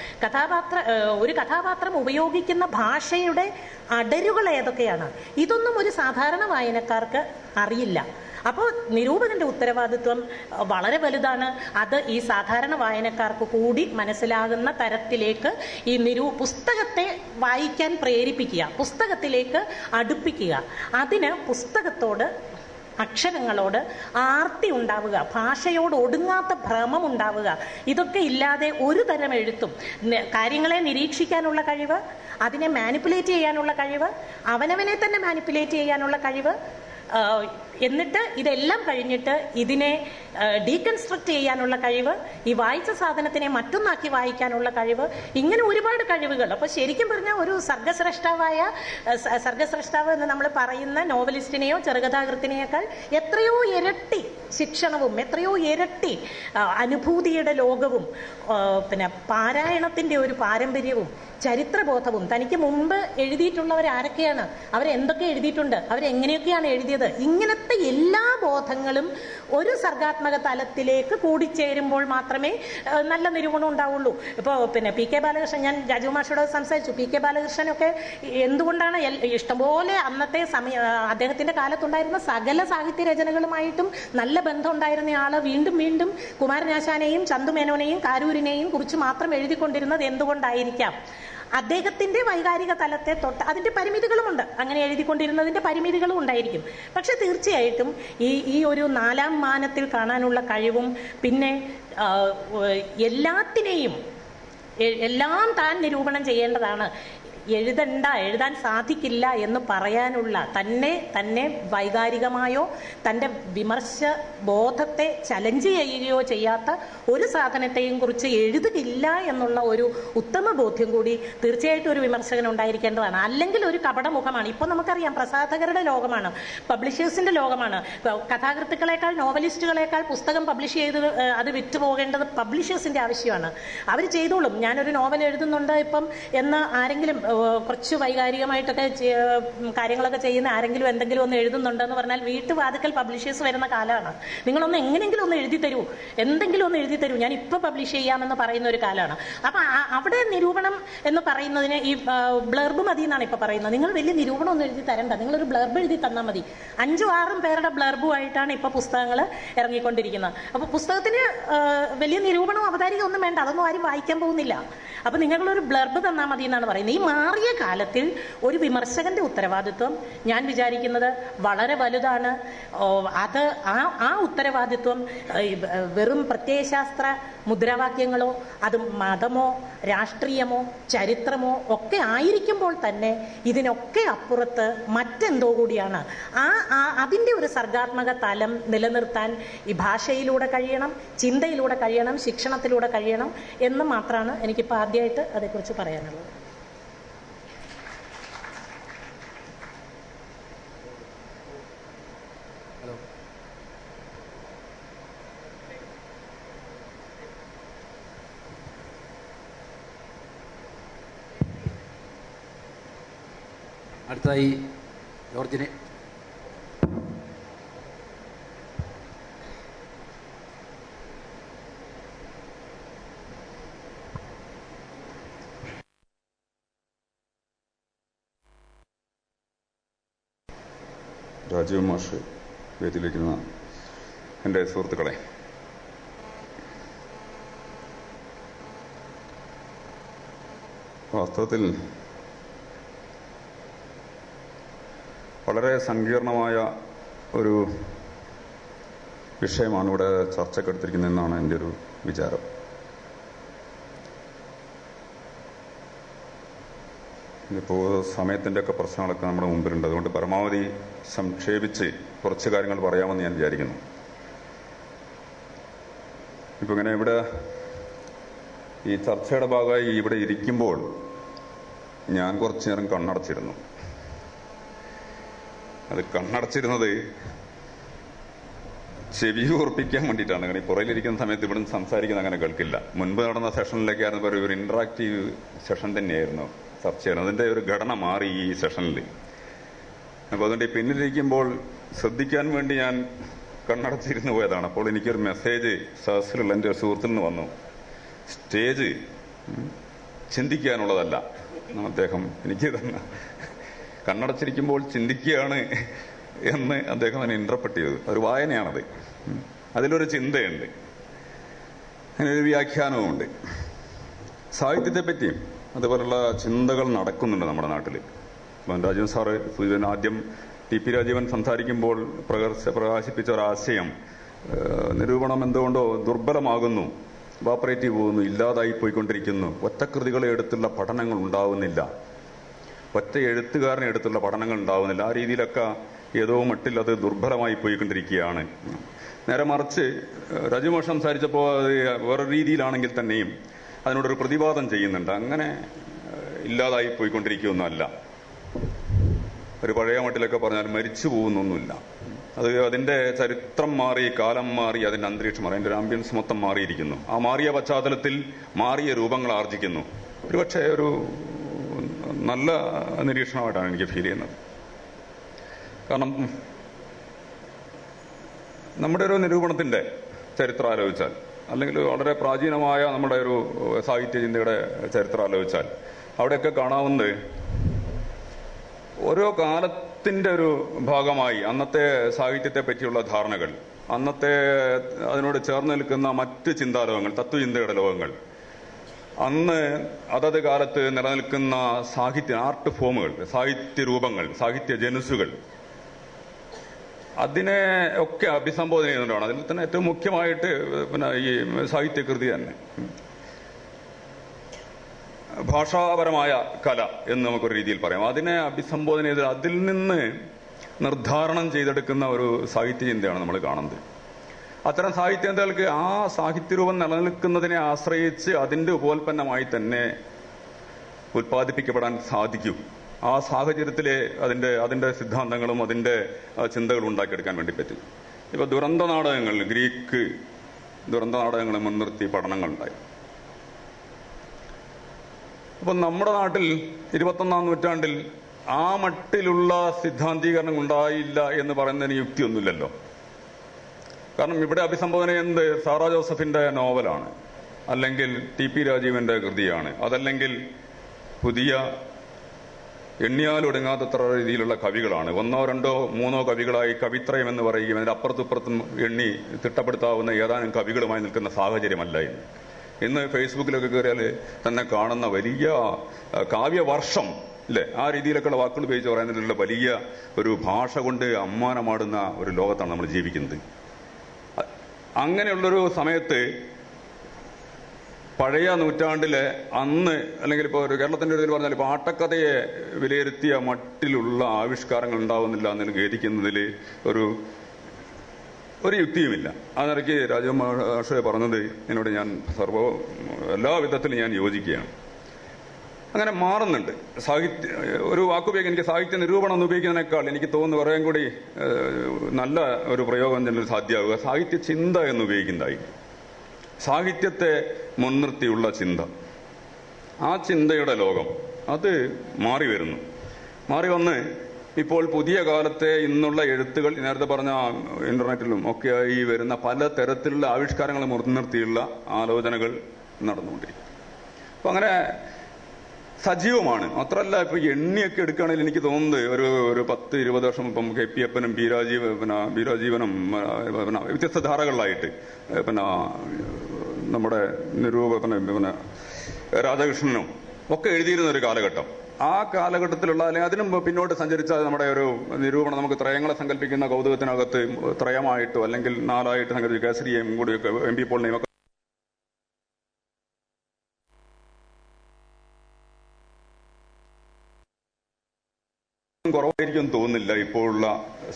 ഒരു കഥാപാത്രം ഉപയോഗിക്കുന്ന ഭാഷയുടെ അടരുകൾ ഏതൊക്കെയാണ്, ഇതൊന്നും ഒരു സാധാരണ വായനക്കാർക്ക് അറിയില്ല. അപ്പോൾ നിരൂപകന്റെ ഉത്തരവാദിത്വം വളരെ വലുതാണ്. അത് ഈ സാധാരണ വായനക്കാർക്ക് കൂടി മനസ്സിലാകുന്ന തരത്തിലേക്ക് ഈ പുസ്തകത്തെ വായിക്കാൻ പ്രേരിപ്പിക്കുക, പുസ്തകത്തിലേക്ക് അടുപ്പിക്കുക. അതിന് പുസ്തകത്തോട്, അക്ഷരങ്ങളോട് ആർത്തി ഉണ്ടാവുക, ഭാഷയോട് ഒടുങ്ങാത്ത ഭ്രമം ഉണ്ടാവുക. ഇതൊക്കെ ഇല്ലാതെ ഒരു തരം എഴുത്തും, കാര്യങ്ങളെ നിരീക്ഷിക്കാനുള്ള കഴിവ്, അതിനെ മാനിപ്പുലേറ്റ് ചെയ്യാനുള്ള കഴിവ്, അവനവനെ തന്നെ മാനിപ്പുലേറ്റ് ചെയ്യാനുള്ള കഴിവ്, എന്നിട്ട് ഇതെല്ലാം കഴിഞ്ഞിട്ട് ഇതിനെ ഡീകൺസ്ട്രക്ട് ചെയ്യാനുള്ള കഴിവ്, ഈ വായിച്ച സാധനത്തിനെ മറ്റൊന്നാക്കി വായിക്കാനുള്ള കഴിവ്, ഇങ്ങനെ ഒരുപാട് കഴിവുകൾ. അപ്പോൾ ശരിക്കും പറഞ്ഞാൽ ഒരു സർഗസ്രഷ്ടാവ് എന്ന് നമ്മൾ പറയുന്ന നോവലിസ്റ്റിനെയോ ചെറുകഥാകൃത്തിനെയേക്കാൾ എത്രയോ ഇരട്ടി ശിക്ഷണവും, എത്രയോ ഇരട്ടി അനുഭൂതിയുടെ ലോകവും, പിന്നെ പാരായണത്തിന്റെ ഒരു പാരമ്പര്യവും ചരിത്രബോധവും, തനിക്ക് മുമ്പ് എഴുതിയിട്ടുള്ളവർ ആരൊക്കെയാണ്, അവരെന്തൊക്കെ എഴുതിയിട്ടുണ്ട്, അവരെങ്ങനെയൊക്കെയാണ് എഴുതിയത്, ഇങ്ങനത്തെ എല്ലാ ബോധങ്ങളും ഒരു സർഗാത്മക തലത്തിലേക്ക് കൂടിച്ചേരുമ്പോൾ മാത്രമേ നല്ല നിരൂപണം ഉണ്ടാവുള്ളൂ. ഇപ്പോൾ പിന്നെ പി കെ ബാലകൃഷ്ണൻ, ഞാൻ രാജീവ് മാഷോട് സംസാരിച്ചു, പി കെ ബാലകൃഷ്ണനൊക്കെ എന്തുകൊണ്ടാണ് ഇഷ്ടംപോലെ അന്നത്തെ അദ്ദേഹത്തിന്റെ കാലത്തുണ്ടായിരുന്ന സകല സാഹിത്യ രചനകളുമായിട്ടും നല്ല ബന്ധം ഉണ്ടായിരുന്ന ആള് വീണ്ടും വീണ്ടും കുമാരനാശാനെയും ചന്തുമേനോനെയും കാരൂരിനെയും കുറിച്ച് മാത്രം എഴുതിക്കൊണ്ടിരുന്നത് എന്തുകൊണ്ടായിരിക്കാം? അദ്ദേഹത്തിന്റെ വൈകാരിക തലത്തെ തൊട്ട് അതിന്റെ പരിമിതികളുമുണ്ട്, അങ്ങനെ എഴുതിക്കൊണ്ടിരുന്നതിന്റെ പരിമിതികളും ഉണ്ടായിരിക്കും. പക്ഷെ തീർച്ചയായിട്ടും ഈ ഒരു നാലാം മാനത്തിൽ കാണാനുള്ള കഴിവും, പിന്നെ എല്ലാം താൻ നിരൂപണം ചെയ്യേണ്ടതാണ്, എഴുതാൻ സാധിക്കില്ല എന്ന് പറയാനുള്ള തന്നെ വൈകാരികമായോ തൻ്റെ വിമർശ ബോധത്തെ ചലഞ്ച് ചെയ്യുകയോ ചെയ്യാത്ത ഒരു സാധനത്തെയും കുറിച്ച് എഴുതുകില്ല എന്നുള്ള ഒരു ഉത്തമ ബോധ്യം കൂടി തീർച്ചയായിട്ടും ഒരു വിമർശകൻ ഉണ്ടായിരിക്കേണ്ടതാണ്. അല്ലെങ്കിൽ ഒരു കപടമുഖമാണ്. ഇപ്പോൾ നമുക്കറിയാം, പ്രസാധകരുടെ ലോകമാണ്, പബ്ലിഷേഴ്സിന്റെ ലോകമാണ്. കഥാകൃത്തുക്കളെക്കാൾ, നോവലിസ്റ്റുകളെക്കാൾ പുസ്തകം പബ്ലിഷ് ചെയ്ത് അത് വിറ്റുപോകേണ്ടത് പബ്ലിഷേഴ്സിന്റെ ആവശ്യമാണ്. അവർ ചെയ്തോളും. ഞാനൊരു നോവൽ എഴുതുന്നുണ്ട് ഇപ്പം എന്ന് ആരെങ്കിലും, കുറച്ച് വൈകാരികമായിട്ടൊക്കെ കാര്യങ്ങളൊക്കെ ചെയ്യുന്ന ആരെങ്കിലും എന്തെങ്കിലും ഒന്ന് എഴുതുന്നുണ്ടെന്ന് പറഞ്ഞാൽ വീട്ടുവാതിക്കൽ പബ്ലിഷേഴ്സ് വരുന്ന കാലമാണ്. നിങ്ങളൊന്ന് എങ്ങനെയെങ്കിലും ഒന്ന് എഴുതി തരൂ, എന്തെങ്കിലും ഒന്ന് എഴുതി തരൂ, ഞാൻ ഇപ്പൊ പബ്ലിഷ് ചെയ്യാമെന്ന് പറയുന്ന ഒരു കാലമാണ്. അപ്പൊ അവിടെ നിരൂപണം എന്ന് പറയുന്നതിന് ഈ ബ്ലർബ് മതി എന്നാണ് ഇപ്പൊ പറയുന്നത്. നിങ്ങൾ വലിയ നിരൂപണം ഒന്നും എഴുതി തരണ്ട, നിങ്ങളൊരു ബ്ലർബ് എഴുതി തന്നാൽ മതി. 5-6 പേരുടെ ബ്ലർബുമായിട്ടാണ് ഇപ്പൊ പുസ്തകങ്ങൾ ഇറങ്ങിക്കൊണ്ടിരിക്കുന്നത്. അപ്പൊ പുസ്തകത്തിന് വലിയ നിരൂപണം, അവതാരിക ഒന്നും വേണ്ട, അതൊന്നും ആരും വായിക്കാൻ പോകുന്നില്ല. അപ്പൊ നിങ്ങളൊരു ബ്ലർബ് തന്നാൽ മതി എന്നാണ് പറയുന്നത്. ഈ മാറിയ കാലത്തിൽ ഒരു വിമർശകന്റെ ഉത്തരവാദിത്വം ഞാൻ വിചാരിക്കുന്നത് വളരെ വലുതാണ്. അത് ആ ഉത്തരവാദിത്വം വെറും പ്രത്യയശാസ്ത്ര മുദ്രാവാക്യങ്ങളോ, അത് മതമോ രാഷ്ട്രീയമോ ചരിത്രമോ ഒക്കെ ആയിരിക്കുമ്പോൾ തന്നെ ഇതിനൊക്കെ അപ്പുറത്ത് മറ്റെന്തോ കൂടിയാണ്. അതിൻ്റെ ഒരു സർഗാത്മക തലം നിലനിർത്താൻ ഈ ഭാഷയിലൂടെ കഴിയണം, ചിന്തയിലൂടെ കഴിയണം, ശിക്ഷണത്തിലൂടെ കഴിയണം എന്ന് മാത്രമാണ് എനിക്കിപ്പോൾ ആദ്യമായിട്ട് അതേക്കുറിച്ച് പറയാനുള്ളത്. അടുത്തായി ജോർജിനെ. രാജീവ് മാഷ്, വേദിയിലിരിക്കുന്ന എൻ്റെ സുഹൃത്തുക്കളെ, വാസ്തവത്തിൽ വളരെ സങ്കീർണമായ ഒരു വിഷയമാണ് ഇവിടെ ചർച്ചക്കെടുത്തിരിക്കുന്നതെന്നാണ് എൻ്റെ ഒരു വിചാരം. ഇപ്പോൾ സമയത്തിൻ്റെയൊക്കെ പ്രശ്നങ്ങളൊക്കെ നമ്മുടെ മുമ്പിലുണ്ട്. അതുകൊണ്ട് പരമാവധി സംക്ഷേപിച്ച് കുറച്ച് കാര്യങ്ങൾ പറയാമെന്ന് ഞാൻ വിചാരിക്കുന്നു. ഇപ്പോൾ ഇങ്ങനെ ഇവിടെ ഈ ചർച്ചയുടെ ഭാഗമായി ഇവിടെ ഇരിക്കുമ്പോൾ ഞാൻ കുറച്ചു നേരം കണ്ണടച്ചിരുന്നു. അത് കണ്ണടച്ചിരുന്നത് ചെവി ഉറപ്പിക്കാൻ വേണ്ടിയിട്ടാണ്. കാരണം ഈ പുറയിലിരിക്കുന്ന സമയത്ത് ഇവിടെ സംസാരിക്കുന്നത് അങ്ങനെ കേൾക്കില്ല. മുൻപ് നടന്ന സെഷനിലൊക്കെ ആയിരുന്നു ഒരു ഇന്ററാക്റ്റീവ് സെഷൻ തന്നെയായിരുന്നു ചർച്ച ചെയ്യുന്നത്. അതിൻ്റെ ഒരു ഘടന മാറി ഈ സെഷനിൽ. അപ്പോൾ അതുകൊണ്ട് ഈ പിന്നിലിരിക്കുമ്പോൾ ശ്രദ്ധിക്കാൻ വേണ്ടി ഞാൻ കണ്ണടച്ചിരുന്നു പോയതാണ്. അപ്പോൾ എനിക്കൊരു മെസ്സേജ് സദസ്സിലുള്ള എൻ്റെ സുഹൃത്തിൽ നിന്ന് വന്നു. സ്റ്റേജ് ചിന്തിക്കാനുള്ളതല്ല. അദ്ദേഹം എനിക്ക് തന്നെ കണ്ണടച്ചിരിക്കുമ്പോൾ ചിന്തിക്കുകയാണ് എന്ന് അദ്ദേഹം അതിനെ ഇന്റർപ്രറ്റ് ചെയ്തു. ഒരു വായനയാണത്. അതിലൊരു ചിന്തയുണ്ട്, അതിനൊരു വ്യാഖ്യാനവുമുണ്ട്. സാഹിത്യത്തെ പറ്റിയും അതുപോലുള്ള ചിന്തകൾ നടക്കുന്നുണ്ട് നമ്മുടെ നാട്ടിൽ. രാജീവൻ സാറ് സൂചന ആദ്യം ടി.പി. രാജീവൻ സംസാരിക്കുമ്പോൾ പ്രകാശിപ്പിച്ച ഒരാശയം, നിരൂപണം എന്തുകൊണ്ടോ ദുർബലമാകുന്നു, വാപ്പറേറ്റീവ് പോകുന്നു, ഇല്ലാതായി പോയിക്കൊണ്ടിരിക്കുന്നു, ഒറ്റകൃതികളെ എടുത്തുള്ള പഠനങ്ങൾ ഉണ്ടാവുന്നില്ല, ഒറ്റ എഴുത്തുകാരനെ എടുത്തുള്ള പഠനങ്ങൾ ഉണ്ടാവുന്നില്ല. ആ രീതിയിലൊക്കെ ഏതോ മട്ടിൽ അത് ദുർബലമായി പോയിക്കൊണ്ടിരിക്കുകയാണ്. നേരെ മറിച്ച് രാജീവ് സംസാരിച്ചപ്പോൾ അത് വേറെ രീതിയിലാണെങ്കിൽ തന്നെയും അതിനോടൊരു പ്രതിവാദം ചെയ്യുന്നുണ്ട്. അങ്ങനെ ഇല്ലാതായി പോയിക്കൊണ്ടിരിക്കുകയൊന്നുമല്ല. ഒരു പഴയ മട്ടിലൊക്കെ പറഞ്ഞാൽ മരിച്ചു പോകുന്നൊന്നുമില്ല. അത് അതിന്റെ ചരിത്രം മാറി, കാലം മാറി, അതിന്റെ അന്തരീക്ഷം മാറി, അതിന്റെ ഒരു ആംബിയൻസ് മൊത്തം മാറിയിരിക്കുന്നു. ആ മാറിയ പശ്ചാത്തലത്തിൽ മാറിയ രൂപങ്ങൾ ആർജിക്കുന്നു. ഒരുപക്ഷെ ഒരു നല്ല നിരീക്ഷണമായിട്ടാണ് എനിക്ക് ഫീൽ ചെയ്യുന്നത്. കാരണം നമ്മുടെ ഒരു നിരൂപണത്തിന്റെ ചരിത്രം ആലോചിച്ചാൽ, അല്ലെങ്കിൽ വളരെ പ്രാചീനമായ നമ്മുടെ ഒരു സാഹിത്യ ചിന്തയുടെ ചരിത്രം ആലോചിച്ചാൽ, അവിടെയൊക്കെ കാണാവുന്നത് ഓരോ കാലത്തിന്റെ ഒരു ഭാഗമായി അന്നത്തെ സാഹിത്യത്തെ പറ്റിയുള്ള ധാരണകൾ, അന്നത്തെ അതിനോട് ചേർന്ന് നിൽക്കുന്ന മറ്റ് ചിന്താലോകങ്ങൾ, തത്വചിന്തയുടെ ലോകങ്ങൾ, അന്ന് അതത് കാലത്ത് നിലനിൽക്കുന്ന സാഹിത്യ ആർട്ട് ഫോമുകൾ, സാഹിത്യ രൂപങ്ങൾ, സാഹിത്യ ജനുസുകൾ, അതിനെ ഒക്കെ അഭിസംബോധന ചെയ്യുന്നതാണ്. അതിൽ തന്നെ ഏറ്റവും മുഖ്യമായിട്ട് ഈ സാഹിത്യകൃതി തന്നെ ഭാഷാപരമായ കല എന്ന് നമുക്കൊരു രീതിയിൽ പറയാം. അതിനെ അഭിസംബോധന ചെയ്ത് അതിൽ നിന്ന് നിർദ്ധാരണം ചെയ്തെടുക്കുന്ന ഒരു സാഹിത്യ ചിന്തയാണ് നമ്മൾ കാണുന്നത്. അത്തരം സാഹിത്യങ്ങൾക്ക് ആ സാഹിത്യരൂപം നിലനിൽക്കുന്നതിനെ ആശ്രയിച്ച് അതിന്റെ ഉപോൽപ്പന്നമായി തന്നെ ഉൽപ്പാദിപ്പിക്കപ്പെടാൻ സാധിക്കും. ആ സാഹചര്യത്തിലെ അതിന്റെ സിദ്ധാന്തങ്ങളും അതിന്റെ ചിന്തകളും ഉണ്ടാക്കിയെടുക്കാൻ വേണ്ടി പറ്റും. ഇപ്പൊ ദുരന്ത നാടകങ്ങൾ, ഗ്രീക്ക് ദുരന്ത നാടകങ്ങളെ മുൻനിർത്തി പഠനങ്ങളുണ്ടായി. അപ്പൊ നമ്മുടെ നാട്ടിൽ 21-ാം നൂറ്റാണ്ടിൽ ആ മട്ടിലുള്ള സിദ്ധാന്തീകരണം ഉണ്ടായില്ല എന്ന് പറയുന്നതിന് യുക്തിയൊന്നുമില്ലല്ലോ. കാരണം ഇവിടെ അഭിസംബോധന ചെയ്യുന്നത് സാറാ ജോസഫിന്റെ നോവലാണ്, അല്ലെങ്കിൽ ടി.പി. രാജീവന്റെ കൃതിയാണ്, അതല്ലെങ്കിൽ പുതിയ എണ്ണിയാലൊടുങ്ങാത്തത്ര രീതിയിലുള്ള കവികളാണ്. 1, 2, 3 കവികളായി കവിത്രയം എന്ന് പറയുകയും അതിന്റെ അപ്പുറത്തുപ്പുറത്തും എണ്ണി തിട്ടപ്പെടുത്താവുന്ന ഏതാനും കവികളുമായി നിൽക്കുന്ന സാഹചര്യമല്ല ഇന്ന്. ഇന്ന് ഫേസ്ബുക്കിലൊക്കെ കയറിയാൽ തന്നെ കാണുന്ന വലിയ കാവ്യവർഷം, അല്ലെ, ആ രീതിയിലൊക്കെയുള്ള വാക്കുകൾ ഉപയോഗിച്ച് പറയുന്നതിലുള്ള വലിയ ഒരു ഭാഷ കൊണ്ട് അമ്മാനമാടുന്ന ഒരു ലോകത്താണ് നമ്മൾ ജീവിക്കുന്നത്. അങ്ങനെയുള്ളൊരു സമയത്ത് പഴയ നൂറ്റാണ്ടിലെ അന്ന്, അല്ലെങ്കിൽ ഇപ്പോൾ ഒരു കേരളത്തിന്റെ ഇതിൽ പറഞ്ഞാൽ ഇപ്പോൾ ആട്ടക്കഥയെ വിലയിരുത്തിയ മട്ടിലുള്ള ആവിഷ്കാരങ്ങൾ ഉണ്ടാവുന്നില്ല എന്ന് ഖേദിക്കുന്നതിൽ ഒരു യുക്തിയുമില്ല. ആ നിലയ്ക്ക് രാജീവ് മാഷ് പറഞ്ഞത് എന്നോട് ഞാൻ എല്ലാ വിധത്തിലും ഞാൻ യോജിക്കുകയാണ്. അങ്ങനെ മാറുന്നുണ്ട് സാഹിത്യ. ഒരു വാക്കുപയോഗിക്കാൻ എനിക്ക് സാഹിത്യ നിരൂപണം എന്ന് ഉപയോഗിക്കുന്നതിനേക്കാൾ എനിക്ക് തോന്നുന്നു കുറേയും കൂടി നല്ല ഒരു പ്രയോഗം തന്നെ സാധ്യമാവുക സാഹിത്യ ചിന്ത എന്ന് ഉപയോഗിക്കുന്നതായി. സാഹിത്യത്തെ മുൻനിർത്തിയുള്ള ചിന്ത, ആ ചിന്തയുടെ ലോകം അത് മാറി വരുന്നു. മാറി വന്ന് ഇപ്പോൾ പുതിയ കാലത്തെ ഇന്നുള്ള എഴുത്തുകൾ, നേരത്തെ പറഞ്ഞ ഇന്റർനെറ്റിലും ഒക്കെയായി വരുന്ന പല തരത്തിലുള്ള ആവിഷ്കാരങ്ങൾ മുൻനിർത്തിയുള്ള ആലോചനകൾ നടന്നുകൊണ്ടിരിക്കും. അപ്പൊ അങ്ങനെ സജീവമാണ്. മാത്രമല്ല ഇപ്പൊ എണ്ണിയൊക്കെ എടുക്കുകയാണെങ്കിൽ എനിക്ക് തോന്നുന്നത് ഒരു 10-20 വർഷം ഇപ്പം KP അപ്പനും ബി രാജീവനും വ്യത്യസ്ത ധാരകളിലായിട്ട് നമ്മുടെ പിന്നെ രാധാകൃഷ്ണനും ഒക്കെ എഴുതിയിരുന്ന ഒരു കാലഘട്ടം. ആ കാലഘട്ടത്തിലുള്ള, അല്ലെങ്കിൽ അതിനും പിന്നോട്ട് സഞ്ചരിച്ച നമ്മുടെ ഒരു നിരൂപണം, നമുക്ക് ത്രയങ്ങളെ സങ്കല്പിക്കുന്ന കൗതുകത്തിനകത്ത് ത്രയമായിട്ടോ അല്ലെങ്കിൽ 4ആയിട്ട് സങ്കല്പിച്ച കേസരിയെയും കൂടി MP പോളിനെയും ഒക്കെ കുറവായിരിക്കും തോന്നുന്നില്ല ഇപ്പോഴുള്ള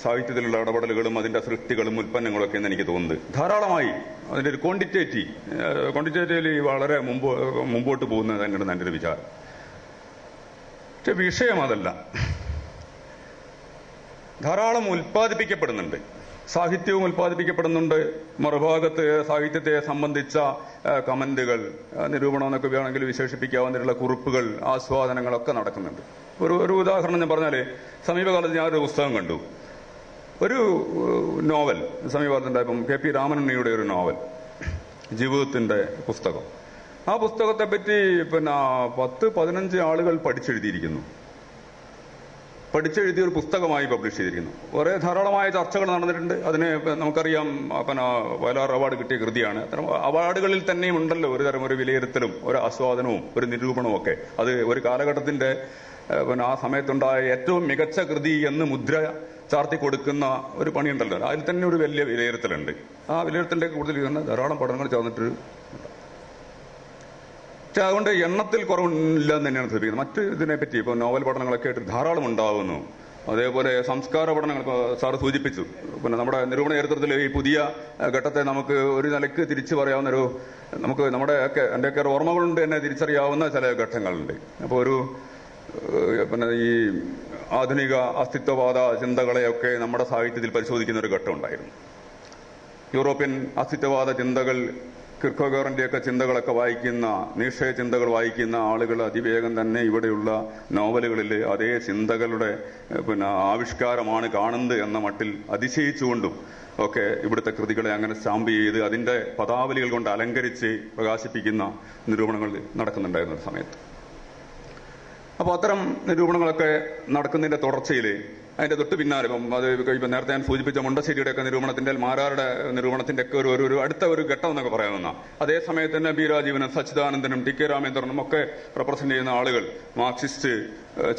സാഹിത്യത്തിലുള്ള ഇടപെടലുകളും അതിന്റെ സൃഷ്ടികളും ഉൽപ്പന്നങ്ങളും ഒക്കെ എന്ന് എനിക്ക് തോന്നുന്നത്. ധാരാളമായി അതിന്റെ ഒരു ക്വാണ്ടിറ്റേറ്റീവ്ലി വളരെ മുമ്പോട്ട് പോകുന്നത് തന്നെയാണ് എൻ്റെ ഒരു വിചാരം. പക്ഷെ വിഷയം അതല്ല. ധാരാളം ഉൽപ്പാദിപ്പിക്കപ്പെടുന്നുണ്ട്, സാഹിത്യവും ഉൽപ്പാദിപ്പിക്കപ്പെടുന്നുണ്ട്. മറുഭാഗത്ത് സാഹിത്യത്തെ സംബന്ധിച്ച കമന്റുകൾ, നിരൂപണം എന്നൊക്കെ വേണമെങ്കിൽ വിശേഷിപ്പിക്കാവുന്നതിലുള്ള കുറിപ്പുകൾ, ആസ്വാദനങ്ങളൊക്കെ നടക്കുന്നുണ്ട്. ഒരു ഉദാഹരണം ഞാൻ പറഞ്ഞാൽ, സമീപകാലത്ത് ഞാനൊരു പുസ്തകം കണ്ടു. ഒരു നോവൽ സമീപകാലത്തുണ്ടായപ്പം KP രാമനുണ്ണിയുടെ ഒരു നോവൽ, ജീവിതത്തിന്റെ പുസ്തകം. ആ പുസ്തകത്തെ പറ്റി 10-15 ആളുകൾ പഠിച്ചെഴുതിയിരിക്കുന്നു. പഠിച്ചെഴുതിയ ഒരു പുസ്തകമായി പബ്ലിഷ് ചെയ്തിരിക്കുന്നു. ധാരാളമായ ചർച്ചകൾ നടന്നിട്ടുണ്ട്. അതിന് നമുക്കറിയാം, വയലാർ അവാർഡ് കിട്ടിയ കൃതിയാണ്. അത്തരം അവാർഡുകളിൽ തന്നെയും ഉണ്ടല്ലോ ഒരുതരം ഒരു വിലയിരുത്തലും ഒരു ആസ്വാദനവും ഒരു നിരൂപണവും ഒക്കെ. അത് ഒരു കാലഘട്ടത്തിന്റെ ആ സമയത്തുണ്ടായ ഏറ്റവും മികച്ച കൃതി എന്ന് മുദ്ര ചാർത്തി കൊടുക്കുന്ന ഒരു പണിയുണ്ടല്ലോ. അതിൽ തന്നെ ഒരു വലിയ വിലയിരുത്തലുണ്ട്. ആ വിലയിരുത്തലിന്റെ കൂടുതൽ ധാരാളം പഠനങ്ങൾ ചേർന്നിട്ട്, പക്ഷെ അതുകൊണ്ട് എണ്ണത്തിൽ കുറവില്ല എന്ന് തന്നെയാണ് ശ്രദ്ധിക്കുന്നത്. മറ്റ് ഇതിനെപ്പറ്റി ഇപ്പോൾ നോവൽ പഠനങ്ങളൊക്കെ ആയിട്ട് ധാരാളം ഉണ്ടാവുന്നു. അതേപോലെ സംസ്കാര പഠനങ്ങൾ സാറ് സൂചിപ്പിച്ചു. നമ്മുടെ നിരൂപണ ചരിത്രത്തിൽ ഈ പുതിയ ഘട്ടത്തെ നമുക്ക് ഒരു നിലയ്ക്ക് തിരിച്ചു പറയാവുന്ന നമുക്ക് എന്റെയൊക്കെ ഓർമ്മകളുണ്ട് എന്നെ തിരിച്ചറിയാവുന്ന ചില ഘട്ടങ്ങളുണ്ട്. അപ്പോൾ ഈ ആധുനിക അസ്തിത്വവാദ ചിന്തകളെയൊക്കെ നമ്മുടെ സാഹിത്യത്തിൽ പരിശോധിക്കുന്ന ഒരു ഘട്ടം ഉണ്ടായിരുന്നു. യൂറോപ്യൻ അസ്തിത്വവാദ ചിന്തകൾ, കിർക്കഗോറിന്റെയൊക്കെ ചിന്തകളൊക്കെ വായിക്കുന്ന, നീഷേ ചിന്തകൾ വായിക്കുന്ന ആളുകൾ അതിവേഗം തന്നെ ഇവിടെയുള്ള നോവലുകളിൽ അതേ ചിന്തകളുടെ ആവിഷ്കാരമാണ് കാണുന്നത് എന്ന മട്ടിൽ അതിശയിച്ചുകൊണ്ടും ഒക്കെ ഇവിടുത്തെ കൃതികളെ അങ്ങനെ സ്റ്റാമ്പ് ചെയ്ത് അതിന്റെ പദാവലികൾ കൊണ്ട് അലങ്കരിച്ച് പ്രകാശിപ്പിക്കുന്ന നിരൂപണങ്ങൾ നടക്കുന്നുണ്ടായിരുന്ന ഒരു സമയത്ത്. അപ്പോൾ അത്തരം നിരൂപണങ്ങളൊക്കെ നടക്കുന്നതിന്റെ തുടർച്ചയിൽ അതിന്റെ തൊട്ട് പിന്നാലെ ഇപ്പം നേരത്തെ ഞാൻ സൂചിപ്പിച്ച മുണ്ടശ്ശേരിയുടെ ഒക്കെ നിരൂപണത്തിന്റെ, മാരാരുടെ നിരൂപണത്തിന്റെ ഒക്കെ ഒരു അടുത്ത ഒരു ഘട്ടം എന്നൊക്കെ പറയാവുന്ന, അതേ സമയത്ത് തന്നെ ബി രാജീവനും സച്ചിദാനന്ദനും TK രാമേന്ദ്രനും ഒക്കെ റെപ്രസെന്റ് ചെയ്യുന്ന ആളുകൾ മാർക്സിസ്റ്റ്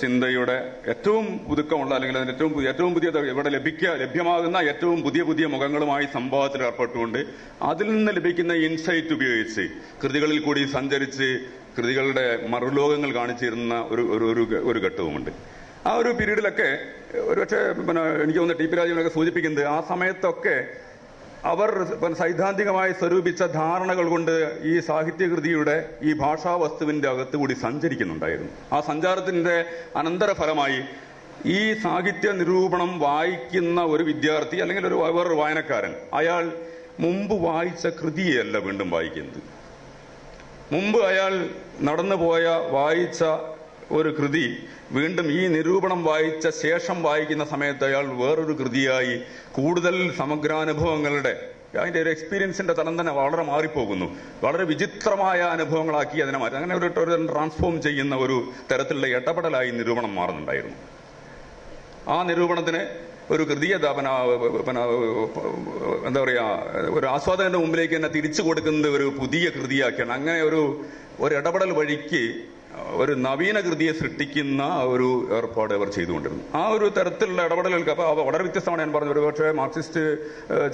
ചിന്തയുടെ ഏറ്റവും പുതുക്കമുള്ള, അല്ലെങ്കിൽ അതിന്റെ ഏറ്റവും പുതിയ ഇവിടെ ലഭ്യമാകുന്ന ഏറ്റവും പുതിയ മുഖങ്ങളുമായി സംവാദത്തിൽ ഏർപ്പെട്ടുകൊണ്ട് അതിൽ നിന്ന് ലഭിക്കുന്ന ഇൻസൈറ്റ് ഉപയോഗിച്ച് കൃതികളിൽ കൂടി സഞ്ചരിച്ച് കൃതികളുടെ മറുലോകങ്ങൾ കാണിച്ചിരുന്ന ഒരു ഘട്ടവുമുണ്ട്. ആ ഒരു പീരീഡിലൊക്കെ ഒരുപക്ഷെ എനിക്ക് തോന്നുന്നു TP രാജീവനൊക്കെ സൂചിപ്പിക്കുന്നത് ആ സമയത്തൊക്കെ അവർ സൈദ്ധാന്തികമായി സ്വരൂപിച്ച ധാരണകൾ കൊണ്ട് ഈ സാഹിത്യകൃതിയുടെ ഈ ഭാഷാ വസ്തുവിന്റെ അകത്തുകൂടി സഞ്ചരിക്കുന്നുണ്ടായിരുന്നു. ആ സഞ്ചാരത്തിന്റെ അനന്തരഫലമായി ഈ സാഹിത്യ നിരൂപണം വായിക്കുന്ന ഒരു വിദ്യാർത്ഥി അല്ലെങ്കിൽ വേറൊരു വായനക്കാരൻ, അയാൾ മുമ്പ് വായിച്ച കൃതിയെയല്ല വീണ്ടും വായിക്കുന്നത്. മുമ്പ് അയാൾ വായിച്ച ഒരു കൃതി വീണ്ടും ഈ നിരൂപണം വായിച്ച ശേഷം വായിക്കുന്ന സമയത്ത് അയാൾ വേറൊരു കൃതിയായി കൂടുതൽ സമഗ്രാനുഭവങ്ങളുടെ അതിന്റെ ഒരു എക്സ്പീരിയൻസിന്റെ തലം തന്നെ വളരെ മാറിപ്പോകുന്നു. വളരെ വിചിത്രമായ അനുഭവങ്ങളാക്കി അതിനെ മാറ്റി അങ്ങനെ ഒരു ട്രാൻസ്ഫോം ചെയ്യുന്ന ഒരു തരത്തിലുള്ള ഇടപെടലായി നിരൂപണം മാറുന്നുണ്ടായിരുന്നു. ആ നിരൂപണത്തിന് ഒരു കൃതിയെ എന്താ പറയാ, ഒരു ആസ്വാദകന്റെ മുമ്പിലേക്ക് തന്നെ തിരിച്ചു കൊടുക്കുന്നത് ഒരു പുതിയ കൃതിയാക്കിയാണ്. അങ്ങനെ ഒരു ഇടപെടൽ വഴിക്ക് ഒരു നവീന കൃതിയെ സൃഷ്ടിക്കുന്ന ഒരു ഏർപ്പാട് അവർ ചെയ്തുകൊണ്ടിരുന്നു. ആ ഒരു തരത്തിലുള്ള ഇടപെടലുകൾക്ക് അപ്പോൾ വളരെ വ്യത്യസ്തമാണ്. ഞാൻ പറഞ്ഞു, ഒരുപക്ഷെ മാർക്സിസ്റ്റ്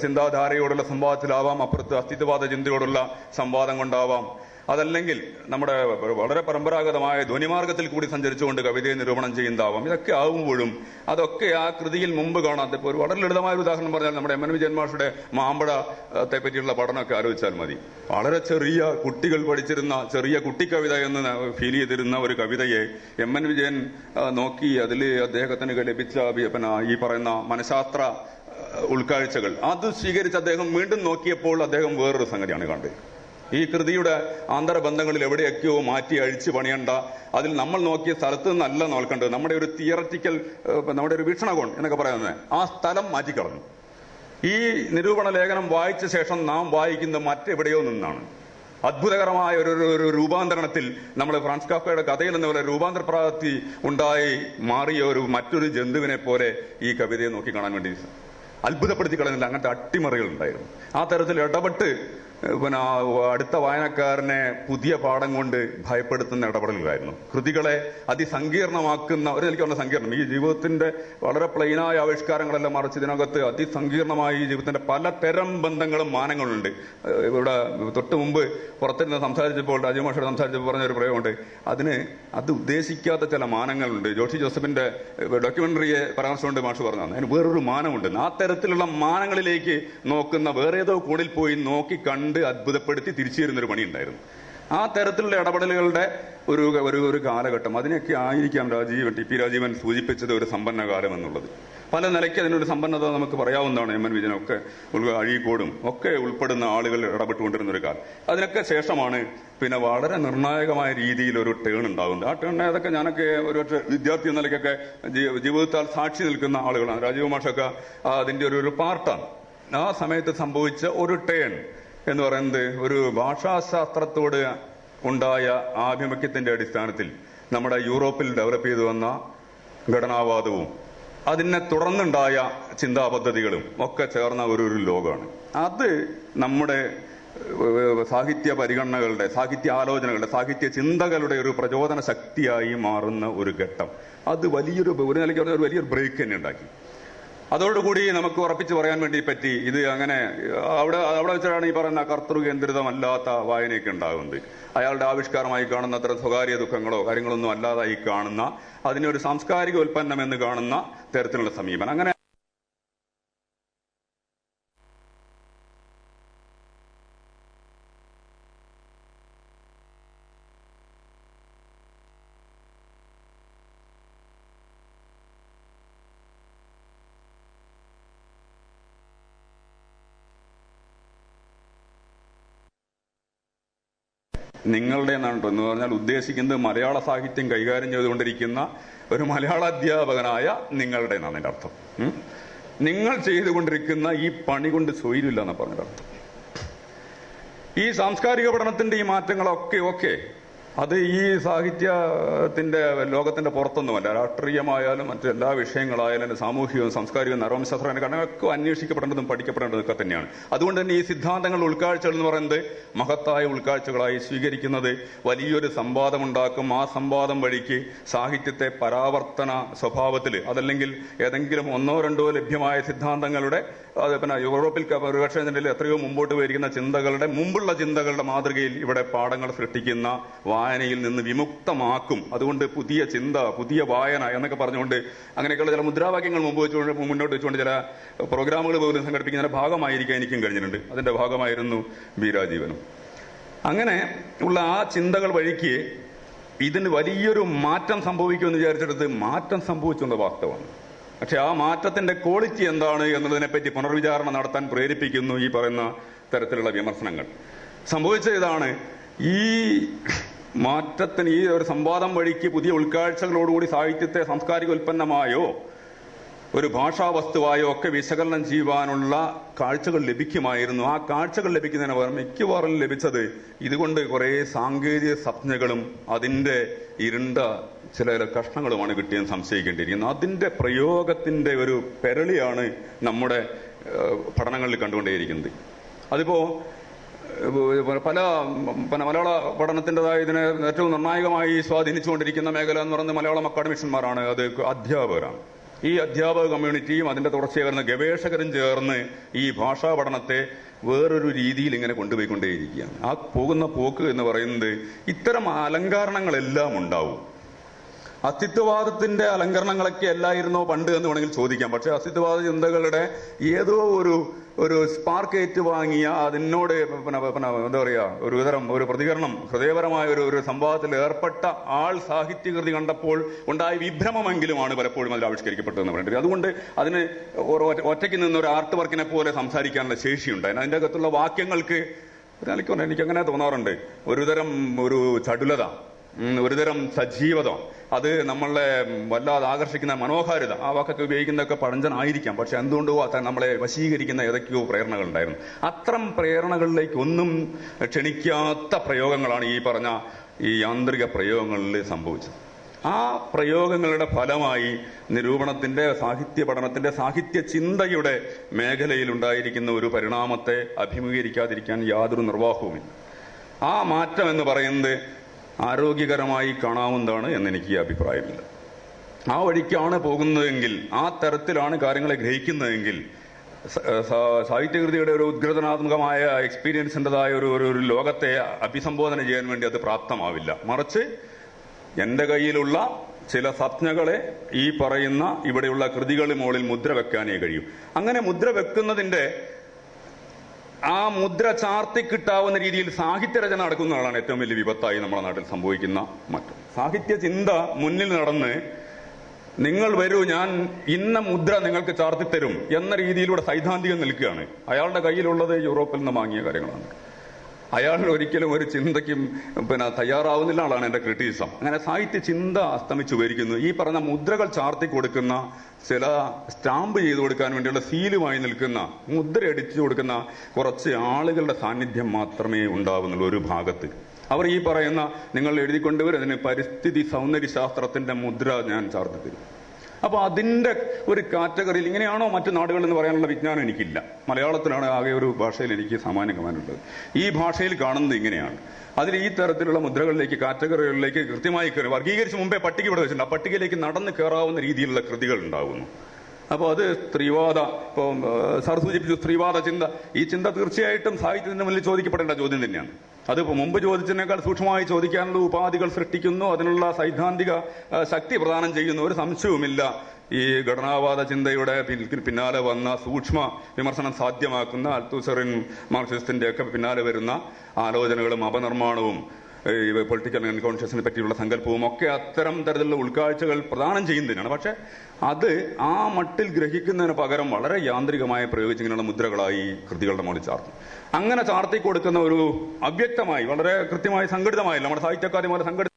ചിന്താധാരയോടുള്ള സംവാദത്തിലാവാം, അപ്പുറത്ത് അസ്തിത്വവാദ ചിന്തയോടുള്ള സംവാദം കൊണ്ടാവാം, അതല്ലെങ്കിൽ നമ്മുടെ വളരെ പരമ്പരാഗതമായ ധ്വനിമാർഗത്തിൽ കൂടി സഞ്ചരിച്ചുകൊണ്ട് കവിതയെ നിരൂപണം ചെയ്യുന്നതാവാം. ഇതൊക്കെ ആകുമ്പോഴും അതൊക്കെ ആ കൃതിയിൽ മുമ്പ് കാണാത്ത, ഇപ്പോൾ ഒരു വളരെ ലളിതമായ ഒരു ഉദാഹരണം പറഞ്ഞാൽ നമ്മുടെ MN വിജയൻ മാഷുടെ മാമ്പഴത്തെ പറ്റിയുള്ള പഠനമൊക്കെ ആലോചിച്ചാൽ മതി. വളരെ ചെറിയ കുട്ടികൾ പഠിച്ചിരുന്ന ചെറിയ കുട്ടിക്കവിത എന്ന് ഫീൽ ചെയ്തിരുന്ന ഒരു കവിതയെ MN വിജയൻ നോക്കി അതിൽ അദ്ദേഹത്തിന് ലഭിച്ച ഈ പറയുന്ന മനഃശാസ്ത്ര ഉൾക്കാഴ്ചകൾ അത് സ്വീകരിച്ച് അദ്ദേഹം വീണ്ടും നോക്കിയപ്പോൾ അദ്ദേഹം വേറൊരു സംഗതിയാണ് കണ്ടത്. ഈ കൃതിയുടെ ആന്തരബന്ധങ്ങളിൽ എവിടെയൊക്കെയോ മാറ്റി അഴിച്ചു പണിയണ്ട, അതിൽ നമ്മൾ നോക്കിയ സ്ഥലത്ത് നിന്നല്ല നോക്കേണ്ടത്, നമ്മുടെ ഒരു തിയററ്റിക്കൽ, നമ്മുടെ ഒരു വീക്ഷണകോൺ എന്നൊക്കെ പറയുന്നത്, ആ സ്ഥലം മാറ്റിക്കളഞ്ഞു. ഈ നിരൂപണ ലേഖനം വായിച്ച ശേഷം നാം വായിക്കുന്നത് മറ്റെവിടെയോ നിന്നാണ്. അത്ഭുതകരമായ ഒരു രൂപാന്തരണത്തിൽ നമ്മൾ ഫ്രാൻസ് കാഫ്കയുടെ കഥയിൽ എന്ന പോലെ രൂപാന്തരപ്രാപ്തി ഉണ്ടായി മാറിയ മറ്റൊരു ജന്തുവിനെ പോലെ ഈ കവിതയെ നോക്കി കാണാൻ വേണ്ടി അത്ഭുതപ്പെടുത്തി കളയുന്നില്ല. അങ്ങനത്തെ അട്ടിമറികൾ ഉണ്ടായിരുന്നു. ആ തരത്തിൽ ഇടപെട്ട് അടുത്ത വായനക്കാരനെ പുതിയ പാഠം കൊണ്ട് ഭയപ്പെടുത്തുന്ന ഇടപെടലുകളായിരുന്നു. കൃതികളെ അതിസങ്കീർണമാക്കുന്ന ഒരു നിലയ്ക്കുള്ള സങ്കീർണം, ഈ ജീവിതത്തിന്റെ വളരെ പ്ലെയിനായ ആവിഷ്കാരങ്ങളെല്ലാം മറിച്ച് ഇതിനകത്ത് അതിസങ്കീർണമായി ഈ ജീവിതത്തിന്റെ പലതരം ബന്ധങ്ങളും മാനങ്ങളുണ്ട്. ഇവിടെ തൊട്ട് മുമ്പ് പുറത്തിരുന്ന് സംസാരിച്ചപ്പോൾ രാജീവ് മാഷോട് സംസാരിച്ചപ്പോൾ പറഞ്ഞൊരു പ്രയോഗമുണ്ട്, അത് ഉദ്ദേശിക്കാത്ത ചില മാനങ്ങളുണ്ട്. ജോഷി ജോസഫിന്റെ ഡോക്യുമെന്ററിയെ പരാമർശമുണ്ട് മാഷ് പറഞ്ഞതാണ്, അതിന് വേറൊരു മാനമുണ്ട്. ആ തരത്തിലുള്ള മാനങ്ങളിലേക്ക് നോക്കുന്ന വേറേതോ കോണിൽ പോയി നോക്കി കണ്ട് അത്ഭുതപ്പെടുത്തി തിരിച്ചു വരുന്നൊരു പണി ഉണ്ടായിരുന്നു. ആ ആ തരത്തിലുള്ള ഇടപെടലുകളുടെ ഒരു ഒരു കാലഘട്ടം. അതിനൊക്കെ ആയിരിക്കാം ടി പി രാജീവൻ സൂചിപ്പിച്ചത് ഒരു സമ്പന്ന കാലം എന്നുള്ളത്. പല നിലയ്ക്ക് അതിനൊരു സമ്പന്നത നമുക്ക് പറയാവുന്നതാണ്. എം എൻ വിജയനൊക്കെ അഴീക്കോടും ഒക്കെ ഉൾപ്പെടുന്ന ആളുകൾ ഇടപെട്ടുകൊണ്ടിരുന്ന ഒരു കാലം. അതിനൊക്കെ ശേഷമാണ് പിന്നെ വളരെ നിർണായകമായ രീതിയിൽ ഒരു ടേൺ ഉണ്ടാകുന്നത്. ആ ടേണിനെ അതൊക്കെ ഞാനൊക്കെ ഒരു വിദ്യാർത്ഥി എന്ന നിലയ്ക്കൊക്കെ ജീവിതത്താൽ സാക്ഷി നിൽക്കുന്ന ആളുകളാണ്. രാജീവ് മാഷൊക്കെ അതിന്റെ ഒരു പാർട്ടാണ്. ആ സമയത്ത് സംഭവിച്ച ഒരു ടേൺ എന്ന് പറയുന്നത് ഒരു ഭാഷാശാസ്ത്രത്തോട് ഉണ്ടായ ആഭിമുഖ്യത്തിന്റെ അടിസ്ഥാനത്തിൽ നമ്മുടെ യൂറോപ്പിൽ ഡെവലപ്പ് ചെയ്തു വന്ന ഘടനാവാദവും അതിനെ തുടർന്നുണ്ടായ ചിന്താ പദ്ധതികളും ഒക്കെ ചേർന്ന ഒരു ലോകമാണ്. അത് നമ്മുടെ സാഹിത്യ പരിഗണനകളുടെ, സാഹിത്യ ആലോചനകളുടെ, സാഹിത്യ ചിന്തകളുടെ ഒരു പ്രചോദന ശക്തിയായി മാറുന്ന ഒരു ഘട്ടം. അത് ഒരു നിലയ്ക്ക് പറഞ്ഞ ഒരു വലിയൊരു ബ്രേക്ക് തന്നെ ഉണ്ടാക്കി. അതോടുകൂടി നമുക്ക് ഉറപ്പിച്ചു പറയാൻ വേണ്ടി പറ്റി ഇത് അങ്ങനെ അവിടെ വെച്ചാണ് ഈ പറയുന്ന കർത്തൃകേന്ദ്രിതമല്ലാത്ത വായനയൊക്കെ ഉണ്ടാകുന്നത്. അയാളുടെ ആവിഷ്കാരമായി കാണുന്ന അത്ര സ്വകാര്യ ദുഃഖങ്ങളോ കാര്യങ്ങളൊന്നും അല്ലാതായി കാണുന്ന, അതിനെ ഒരു സാംസ്കാരിക ഉൽപ്പന്നം എന്ന് കാണുന്ന തരത്തിലുള്ള സമീപനം. അങ്ങനെ നിങ്ങളുടെ എന്നാണ് എന്ന് പറഞ്ഞാൽ ഉദ്ദേശിക്കുന്നത് മലയാള സാഹിത്യം കൈകാര്യം ചെയ്തുകൊണ്ടിരിക്കുന്ന ഒരു മലയാള അധ്യാപകനായ നിങ്ങളുടെ എന്നാണ് അതിന്റെ അർത്ഥം. നിങ്ങൾ ചെയ്തുകൊണ്ടിരിക്കുന്ന ഈ പണി കൊണ്ട് സ്വൈര്യമില്ല എന്നാണ് പറഞ്ഞതിന്റെ അർത്ഥം. ഈ സാംസ്കാരിക പഠനത്തിന്റെ ഈ മാറ്റങ്ങളൊക്കെ അത് ഈ സാഹിത്യത്തിന്റെ ലോകത്തിന്റെ പുറത്തൊന്നുമല്ല. രാഷ്ട്രീയമായാലും മറ്റെല്ലാ വിഷയങ്ങളായാലും സാമൂഹികവും സാംസ്കാരികവും നരവംശാസ്ത്രവും ഘടനയൊക്കെ അന്വേഷിക്കപ്പെടേണ്ടതും പഠിക്കപ്പെടേണ്ടതൊക്കെ തന്നെയാണ്. അതുകൊണ്ട് തന്നെ ഈ സിദ്ധാന്തങ്ങളുടെ ഉൾക്കാഴ്ചകൾ എന്ന് പറയുന്നത് മഹത്തായ ഉൾക്കാഴ്ചകളായി സ്വീകരിക്കുന്നത് വലിയൊരു സംവാദമുണ്ടാക്കും. ആ സംവാദം വഴിക്ക് സാഹിത്യത്തെ പരാവർത്തന സ്വഭാവത്തിൽ, അതല്ലെങ്കിൽ ഏതെങ്കിലും ഒന്നോ രണ്ടോ ലഭ്യമായ സിദ്ധാന്തങ്ങളുടെ, പിന്നെ യൂറോപ്പിൽ ഒരുപക്ഷെ എത്രയോ മുമ്പോട്ട് പോയിരിക്കുന്ന ചിന്തകളുടെ മുമ്പുള്ള ചിന്തകളുടെ മാതൃകയിൽ ഇവിടെ പാഠങ്ങൾ സൃഷ്ടിക്കുന്ന വായനയിൽ നിന്ന് വിമുക്തമാക്കും. അതുകൊണ്ട് പുതിയ ചിന്ത, പുതിയ വായന എന്നൊക്കെ പറഞ്ഞുകൊണ്ട് അങ്ങനെയൊക്കെയുള്ള ചില മുദ്രാവാക്യങ്ങൾ മുന്നോട്ട് വെച്ചുകൊണ്ട് ചില പ്രോഗ്രാമുകൾ പോലും സംഘടിപ്പിക്കുന്ന ഭാഗമായിരിക്കാൻ എനിക്കും കഴിഞ്ഞിട്ടുണ്ട്. അതിന്റെ ഭാഗമായിരുന്നു ബി രാജീവനും. അങ്ങനെ ഉള്ള ആ ചിന്തകൾ വഴിക്ക് ഇതിന് വലിയൊരു മാറ്റം സംഭവിക്കുമെന്ന് വിചാരിച്ചെടുത്ത് മാറ്റം സംഭവിച്ചുകൊണ്ട് വാസ്തവമാണ്. പക്ഷെ ആ മാറ്റത്തിന്റെ ക്വാളിറ്റി എന്താണ് എന്നതിനെപ്പറ്റി പുനർവിചാരണ നടത്താൻ പ്രേരിപ്പിക്കുന്നു ഈ പറയുന്ന തരത്തിലുള്ള വിമർശനങ്ങൾ. സംഭവിച്ച ഇതാണ്, ഈ മാറ്റത്തിന്, ഈ ഒരു സംവാദം വഴിക്ക് പുതിയ ഉൾക്കാഴ്ചകളോടുകൂടി സാഹിത്യത്തെ സാംസ്കാരിക ഉൽപ്പന്നമായോ ഒരു ഭാഷാ വസ്തുവായോ ഒക്കെ വിശകലനം ചെയ്യുവാനുള്ള കാഴ്ചകൾ ലഭിക്കുമായിരുന്നു. ആ കാഴ്ചകൾ ലഭിക്കുന്നതിന് പകരം മിക്കവാറും ലഭിച്ചത് ഇതുകൊണ്ട് കുറെ സാങ്കേതിക സംജ്ഞകളും അതിന്റെ ഇരുണ്ട ചില കഷ്ണങ്ങളുമാണ് കിട്ടിയെന്ന് സംശയിക്കേണ്ടിയിരിക്കുന്നത്. അതിന്റെ പ്രയോഗത്തിന്റെ ഒരു പെരളിയാണ് നമ്മുടെ പഠനങ്ങളിൽ കണ്ടുകൊണ്ടേയിരിക്കുന്നത്. അതിപ്പോ പല മലയാള പഠനത്തിൻ്റെതായ ഇതിനെ ഏറ്റവും നിർണായകമായി സ്വാധീനിച്ചുകൊണ്ടിരിക്കുന്ന മേഖല എന്ന് പറയുന്നത് മലയാളം അക്കാഡമിഷ്യന്മാരാണ്. അത് അധ്യാപകരാണ്. ഈ അധ്യാപക കമ്മ്യൂണിറ്റിയും അതിന്റെ തുടർച്ചയായി വരുന്ന ഗവേഷകരും ചേർന്ന് ഈ ഭാഷാ പഠനത്തെ വേറൊരു രീതിയിൽ ഇങ്ങനെ കൊണ്ടുപോയിക്കൊണ്ടേയിരിക്കുകയാണ്. ആ പോകുന്ന പോക്ക് എന്ന് പറയുന്നത് ഇത്തരം അലങ്കാരണങ്ങളെല്ലാം ഉണ്ടാവും. അസ്തിത്വവാദത്തിന്റെ അലങ്കരണങ്ങളൊക്കെ അല്ലായിരുന്നോ പണ്ട് എന്ന് വേണമെങ്കിൽ ചോദിക്കാം. പക്ഷെ അസ്തിത്വവാദ ചിന്തകളുടെ ഏതോ ഒരു സ്പാർക്ക് ഏറ്റുവാങ്ങിയ അതിനോട് എന്താ പറയാ ഒരു പ്രതികരണം, ഹൃദയപരമായ ഒരു സംവാദത്തിൽ ഏർപ്പെട്ട ആൾ സാഹിത്യകൃതി കണ്ടപ്പോൾ ഉണ്ടായ വിഭ്രമമെങ്കിലുമാണ് പലപ്പോഴും അതിൽ ആവിഷ്കരിക്കപ്പെട്ടതെന്ന് പറയുന്നത്. അതുകൊണ്ട് അതിന് ഒറ്റയ്ക്ക് നിന്ന് ഒരു ആർട്ട് വർക്കിനെ പോലെ സംസാരിക്കാനുള്ള ശേഷിയുണ്ടായി. അതിന്റെ അകത്തുള്ള വാക്യങ്ങൾക്ക് എനിക്കങ്ങനെ തോന്നാറുണ്ട്, ഒരു ചടുലത, ഒരുതരം സജീവത, അത് നമ്മളെ വല്ലാതെ ആകർഷിക്കുന്ന മനോഹാരിത. ആ വാക്കൊക്കെ ഉപയോഗിക്കുന്നതൊക്കെ പഴഞ്ചനായിരിക്കാം. പക്ഷെ എന്തുകൊണ്ടോ നമ്മളെ വശീകരിക്കുന്ന ഏതൊക്കെയോ പ്രേരണകൾ ഉണ്ടായിരുന്നു. അത്തരം പ്രേരണകളിലേക്ക് ഒന്നും ക്ഷണിക്കാത്ത പ്രയോഗങ്ങളാണ് ഈ പറഞ്ഞ ഈ യാന്ത്രിക പ്രയോഗങ്ങളിൽ സംഭവിച്ചത്. ആ പ്രയോഗങ്ങളുടെ ഫലമായി നിരൂപണത്തിന്റെ, സാഹിത്യ പഠനത്തിന്റെ, സാഹിത്യ ചിന്തയുടെ മേഖലയിൽ ഉണ്ടായിരിക്കുന്ന ഒരു പരിണാമത്തെ അഭിമുഖീകരിക്കാതിരിക്കാൻ യാതൊരു നിർവാഹവുമില്ല. ആ മാറ്റം എന്ന് പറയുന്നത് ആരോഗ്യകരമായി കാണാവുന്നതാണ് എന്നെനിക്ക് അഭിപ്രായമില്ല. ആ വഴിക്കാണ് പോകുന്നതെങ്കിൽ, ആ തരത്തിലാണ് കാര്യങ്ങളെ ഗ്രഹിക്കുന്നതെങ്കിൽ സാഹിത്യകൃതിയുടെ ഒരു ഉദ്ഗ്രഥനാത്മകമായ എക്സ്പീരിയൻസിൻ്റെതായ ഒരു ലോകത്തെ അഭിസംബോധന ചെയ്യാൻ വേണ്ടി അത് പ്രാപ്തമാവില്ല. മറിച്ച് എന്റെ കയ്യിലുള്ള ചില സംജ്ഞകളെ ഈ പറയുന്ന ഇവിടെയുള്ള കൃതികളുടെ മുകളിൽ മുദ്ര വെക്കാനേ കഴിയും. അങ്ങനെ മുദ്ര വെക്കുന്നതിന്റെ ആ മുദ്ര ചാർത്തി കിട്ടാവുന്ന രീതിയിൽ സാഹിത്യരചന നടക്കുന്നതാണ് ഏറ്റവും വലിയ വിപത്തായി നമ്മുടെ നാട്ടിൽ സംഭവിക്കുന്ന മാറ്റം. സാഹിത്യ ചിന്ത മുന്നിൽ നടന്ന് നിങ്ങൾ വരൂ, ഞാൻ ഇന്ന മുദ്ര നിങ്ങൾക്ക് ചാർത്തിത്തരും എന്ന രീതിയിലൂടെ സൈദ്ധാന്തികം നിൽക്കുകയാണ്. അയാളുടെ കയ്യിലുള്ളത് യൂറോപ്പിൽ നിന്ന് വാങ്ങിയ കാര്യങ്ങളാണ്. അയാൾ ഒരിക്കലും ഒരു ചിന്തയ്ക്കും തയ്യാറാവുന്നില്ല ആളാണ് എന്റെ ക്രിറ്റിസിസം. അങ്ങനെ സാഹിത്യ ചിന്ത അസ്തമിച്ചു വരിക്കുന്നു. ഈ പറഞ്ഞ മുദ്രകൾ ചാർത്തി കൊടുക്കുന്ന, ചില സ്റ്റാമ്പ് ചെയ്തു കൊടുക്കാൻ വേണ്ടിയുള്ള സീലുമായി നിൽക്കുന്ന, മുദ്ര അടിച്ചു കൊടുക്കുന്ന കുറച്ച് ആളുകളുടെ സാന്നിധ്യം മാത്രമേ ഉണ്ടാവുന്നുള്ളൂ ഒരു ഭാഗത്ത്. അവർ ഈ പറയുന്ന നിങ്ങൾ എഴുതിക്കൊണ്ടുവരും അതിന് പരിസ്ഥിതി സൗന്ദര്യശാസ്ത്രത്തിന്റെ മുദ്ര ഞാൻ ചാർത്തി തരും. അപ്പൊ അതിന്റെ ഒരു കാറ്റഗറിയിൽ ഇങ്ങനെയാണോ മറ്റു നാടുകളിൽ എന്ന് പറയാനുള്ള വിജ്ഞാനം എനിക്കില്ല. മലയാളത്തിലാണ് ആകെ ഒരു ഭാഷയിൽ എനിക്ക് സാമാന്യ കമാനുള്ളത്. ഈ ഭാഷയിൽ കാണുന്നത് ഇങ്ങനെയാണ്. അതിൽ ഈ തരത്തിലുള്ള മുദ്രകളിലേക്ക്, കാറ്റഗറികളിലേക്ക് കൃത്യമായി വർഗീകരിച്ച് മുമ്പേ പട്ടിക ഇവിടെ വെച്ചിട്ടുണ്ട്. ആ പട്ടികയിലേക്ക് നടന്നു കയറാവുന്ന രീതിയിലുള്ള കൃതികൾ ഉണ്ടാകുന്നു. അപ്പോൾ അത് സ്ത്രീവാദ, ഇപ്പോൾ സാർ സൂചിപ്പിച്ചു സ്ത്രീവാദ ചിന്ത. ഈ ചിന്ത തീർച്ചയായിട്ടും സാഹിത്യത്തിന്റെ മുന്നിൽ ചോദിക്കപ്പെടേണ്ട ചോദ്യം തന്നെയാണ്. അത് മുമ്പ് ചോദിച്ചതിനേക്കാൾ സൂക്ഷ്മമായി ചോദിക്കാനുള്ള ഉപാധികൾ സൃഷ്ടിക്കുന്നു, അതിനുള്ള സൈദ്ധാന്തിക ശക്തി പ്രദാനം ചെയ്യുന്നു. ഒരു സംശയവുമില്ല ഈ ഘടനാവാദ ചിന്തയുടെ പിന്നാലെ വന്ന സൂക്ഷ്മ വിമർശനം സാധ്യമാക്കുന്ന അൽത്തൂസറിൻ മാർക്സിസ്റ്റിന്റെ ഒക്കെ പിന്നാലെ വരുന്ന ആലോചനകളും അപനിർമ്മാണവും പൊളിറ്റിക്കൽ അൺകോൺഷ്യസിനെ പറ്റിയുള്ള സങ്കല്പവും ഒക്കെ അത്തരം തരത്തിലുള്ള ഉൾക്കാഴ്ചകൾ പ്രദാനം ചെയ്യുന്നതിനാണ്. പക്ഷെ അത് ആ മട്ടിൽ ഗ്രഹിക്കുന്നതിന് പകരം വളരെ യാന്ത്രികമായി പ്രയോഗിച്ചിങ്ങനെയുള്ള മുദ്രകളായി കൃതികളുടെ മുകളിൽ ചാർത്തും. അങ്ങനെ ചാർത്തി കൊടുക്കുന്ന ഒരു അവ്യക്തമായി, വളരെ കൃത്യമായി സംഘടിതമായില്ല, നമ്മുടെ സാഹിത്യ അക്കാദമി പോലെ സംഘടിത